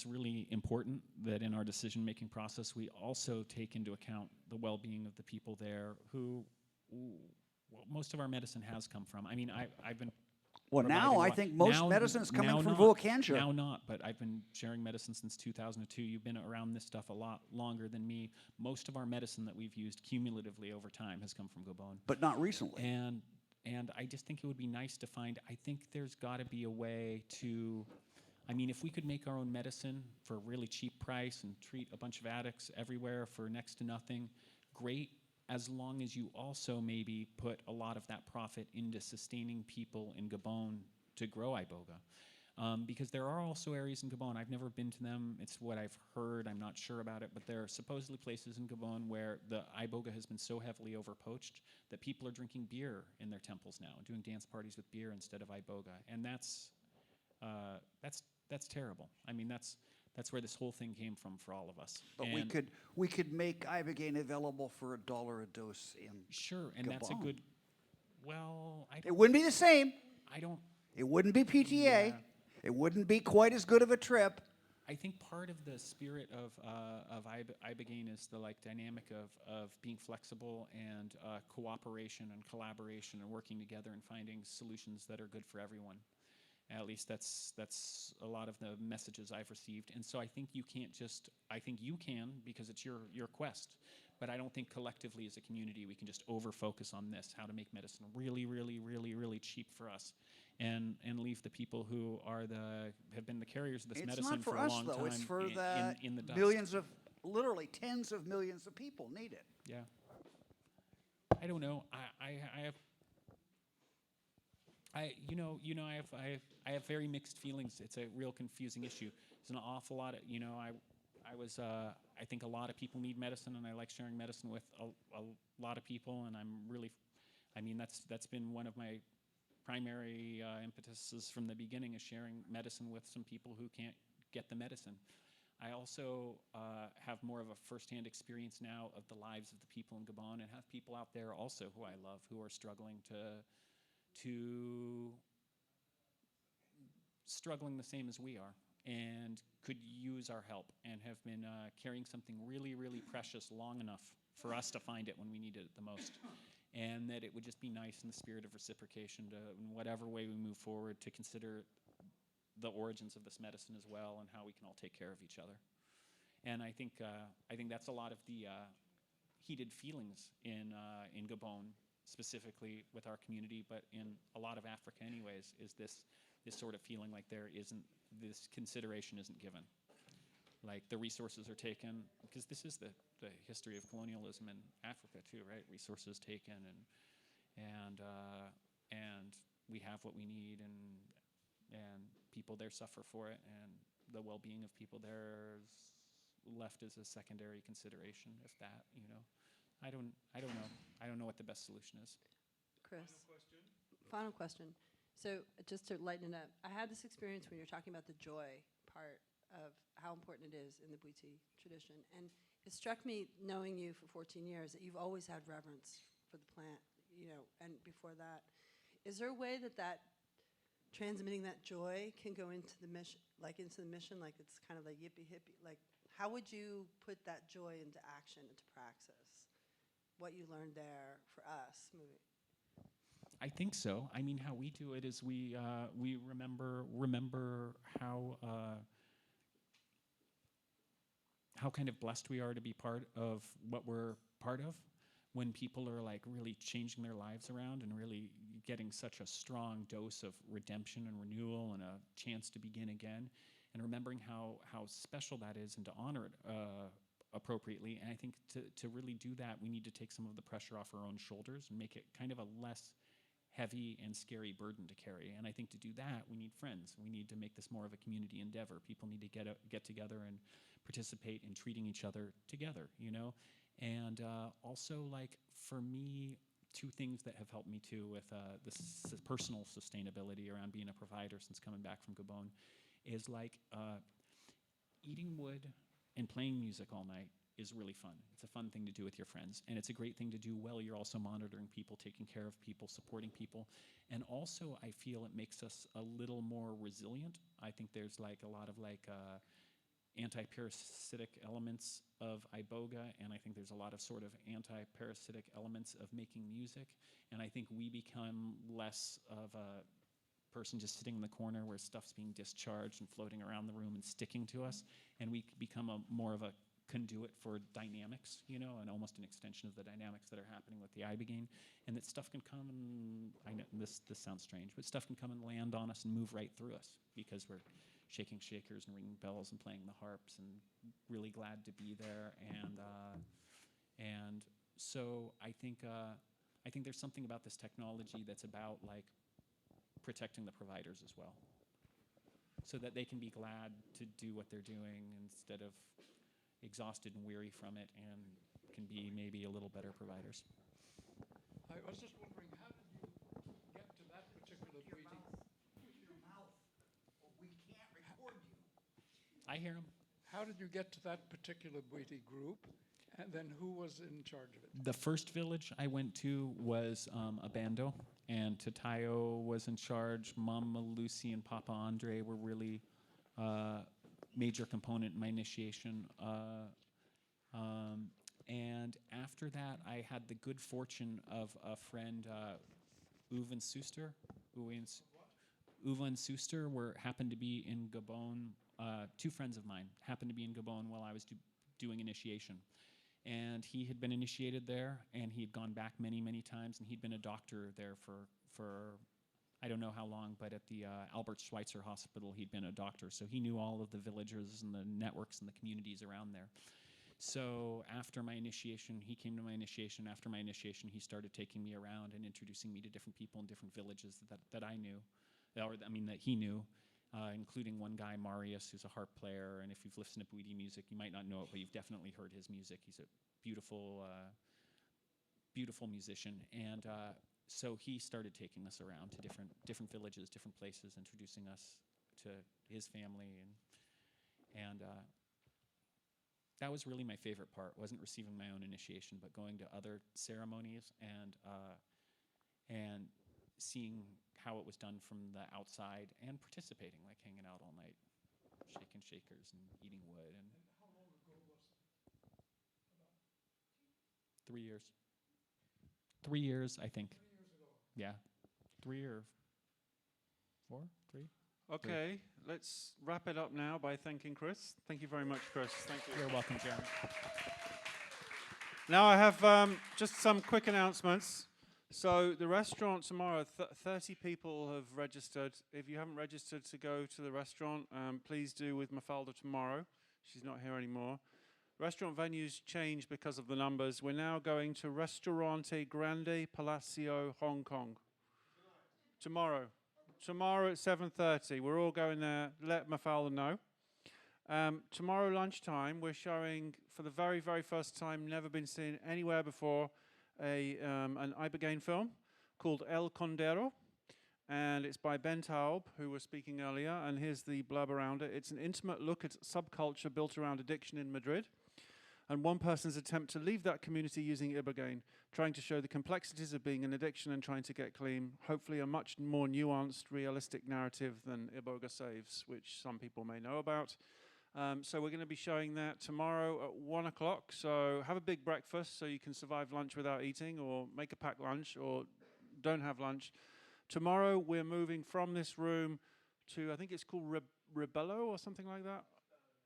really important that in our decision-making process we also take into account the well-being of the people there who well, most of our medicine has come from. I mean, I've been Well, now I think most medicine is coming from Volcantia. Now not, but I've been sharing medicine since 2002. You've been around this stuff a lot longer than me. Most of our medicine that we've used cumulatively over time has come from Gabon. But not recently. And I just think it would be nice to find, I think there's got to be a way to, I mean, if we could make our own medicine for a really cheap price and treat a bunch of addicts everywhere for next to nothing, great, as long as you also maybe put a lot of that profit into sustaining people in Gabon to grow Iboga. Because there are also areas in Gabon, I've never been to them, it's what I've heard, I'm not sure about it, but there are supposedly places in Gabon where the Iboga has been so heavily overpoached that people are drinking beer in their temples now, doing dance parties with beer instead of Iboga, and that's terrible. I mean, that's where this whole thing came from for all of us. But we could make Ibogaine available for $1 a dose in Sure, and Gabon. that's a good. Well, It wouldn't be the same. I don't. It wouldn't be PTA. Yeah. It wouldn't be quite as good of a trip. I think part of the spirit of Ibogaine is the dynamic of being flexible and cooperation and collaboration and working together and finding solutions that are good for everyone. At least that's a lot of the messages I've received. And so I think you can't just, I think you can because it's your quest. But I don't think collectively as a community we can just over-focus on this, how to make medicine really, really, really, really cheap for us. And leave the people who have been the carriers of this medicine for a long time. It's for the in the dust. millions of, literally tens of millions of people need it. Yeah. I don't know. I have very mixed feelings. It's a real confusing issue. There's an awful lot of, I think a lot of people need medicine, and I like sharing medicine with a lot of people, and that's been one of my primary impetuses from the beginning, is sharing medicine with some people who can't get the medicine. I also have more of a firsthand experience now of the lives of the people in Gabon, and have people out there also who I love who are struggling the same as we are, and could use our help, and have been carrying something really, really precious long enough for us to find it when we needed it the most. And that it would just be nice in the spirit of reciprocation to, in whatever way we move forward, to consider the origins of this medicine as well, and how we can all take care of each other. And I think that's a lot of the heated feelings in Gabon, specifically with our community, but in a lot of Africa anyways, is this sort of feeling like this consideration isn't given. Like the resources are taken, because this is the history of colonialism in Africa too, right? Resources taken, and we have what we need, and people there suffer for it, and the well-being of people there is left as a secondary consideration, if that, I don't know. I don't know what the best solution is. Chris. Final question. So just to lighten it up, I had this experience when you're talking about the joy part of how important it is in the Bwiti tradition. And it struck me, knowing you for 14 years, that you've always had reverence for the plant, and before that. Is there a way that transmitting that joy can go into the mission, like it's kind of like yippee hippie? Like, how would you put that joy into action, into praxis? What you learned there for us moving? I think so. I mean, how we do it is we remember how kind of blessed we are to be part of what we're part of, when people are really changing their lives around and really getting such a strong dose of redemption and renewal and a chance to begin again, and remembering how special that is, and to honor it appropriately. And I think to really do that, we need to take some of the pressure off our own shoulders and make it kind of a less heavy and scary burden to carry. And I think to do that, we need friends. We need to make this more of a community endeavor. People need to get together and participate in treating each other together, And also, like, for me, two things that have helped me too with this personal sustainability around being a provider since coming back from Gabon is like eating wood and playing music all night is really fun. It's a fun thing to do with your friends, and it's a great thing to do while you're also monitoring people, taking care of people, supporting people. And also, I feel it makes us a little more resilient. I think there's like a lot of like anti-parasitic elements of Iboga, and I think there's a lot of sort of anti-parasitic elements of making music, and I think we become less of a person just sitting in the corner where stuff's being discharged and floating around the room and sticking to us, and we become more of a conduit for dynamics, you know, and almost an extension of the dynamics that are happening with the Ibogaine, and that stuff can come and, I know this sounds strange, but stuff can come and land on us and move right through us because we're shaking shakers and ringing bells and playing the harps and really glad to be there, and so I think there's something about this technology that's about like protecting the providers as well, so that they can be glad to do what they're doing instead of exhausted and weary from it, and can be maybe a little better providers. I was just wondering, how did you get to that particular breeding? I hear him. How did you get to that particular breeding group, and then who was in charge of it? The first village I went to was Abando, and Tatayo was in charge. Mama Lucy and Papa Andre were really major component in my initiation. And after that, I had the good fortune of a friend, Uwe and Suster. Uwe and Suster happened to be in Gabon. Two friends of mine happened to be in Gabon while I was doing initiation. And he had been initiated there, and he had gone back many, many times, and he'd been a doctor there for I don't know how long, but at the Albert Schweitzer Hospital, he'd been a doctor. So he knew all of the villagers and the networks and the communities around there. So after my initiation, he came to my initiation. After my initiation, he started taking me around and introducing me to different people in different villages that I knew, or I mean that he knew, including one guy, Marius, who's a harp player. And if you've listened to Bwiti music, you might not know it, but you've definitely heard his music. He's a beautiful, beautiful musician. And so he started taking us around to different villages, different places, introducing us to his family, and that was really my favorite part. Wasn't receiving my own initiation, but going to other ceremonies and seeing how it was done from the outside and participating, like hanging out all night, shaking shakers and eating wood. And how long ago was it? 3 years. 3 years, I think. 3 years ago. Yeah, 3 or 4, 3. Okay, let's wrap it up now by thanking Chris. Thank you very much, Chris. Thank you. You're welcome, Jeremy. Now I have just some quick announcements. So the restaurant tomorrow, 30 people have registered. If you haven't registered to go to the restaurant, please do with Mafalda tomorrow. She's not here anymore. Restaurant venues change because of the numbers. We're now going to Restaurante Grande Palacio, Hong Kong. Tomorrow at 7:30. We're all going there. Let Mafalda know. Tomorrow lunchtime, we're showing, for the very, very first time, never been seen anywhere before, an Ibogaine film called El Condero. And it's by Ben Taub, who was speaking earlier. And here's the blurb around it. It's an intimate look at subculture built around addiction in Madrid, and one person's attempt to leave that community using Ibogaine, trying to show the complexities of being an addiction and trying to get clean. Hopefully a much more nuanced, realistic narrative than Iboga Saves, which some people may know about. So we're going to be showing that tomorrow at 1 o'clock. So have a big breakfast so you can survive lunch without eating, or make a packed lunch, or don't have lunch. Tomorrow we're moving from this room to, I think it's called Rebello or something like that.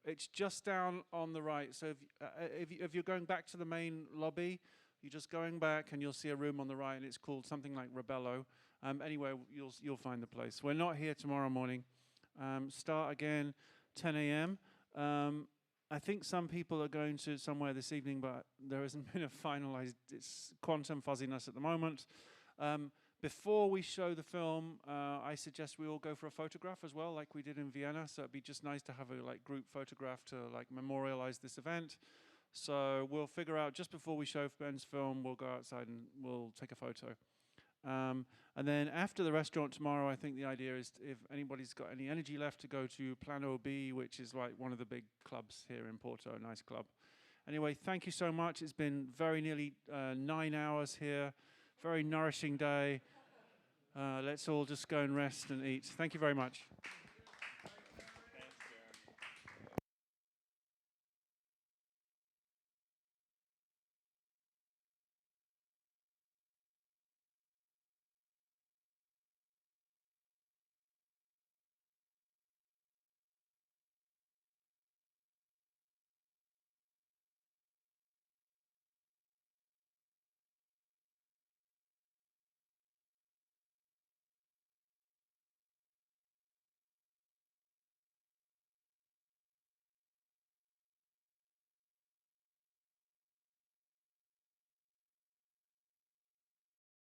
It's just down on the right. So if you're going back to the main lobby, you're just going back and you'll see a room on the right, and it's called something like Rebello. Anyway, you'll find the place. We're not here tomorrow morning. Start again 10 a.m. I think some people are going to somewhere this evening, but there hasn't been a finalized, it's quantum fuzziness at the moment. Before we show the film, I suggest we all go for a photograph as well, like we did in Vienna. So it'd be just nice to have a group photograph to memorialize this event. So we'll figure out just before we show Ben's film, we'll go outside and we'll take a photo. And then after the restaurant tomorrow, I think the idea is if anybody's got any energy left to go to Plano B, which is like one of the big clubs here in Porto, a nice club. Anyway, thank you so much. It's been very nearly 9 hours here. Very nourishing day. Let's all just go and rest and eat. Thank you very much.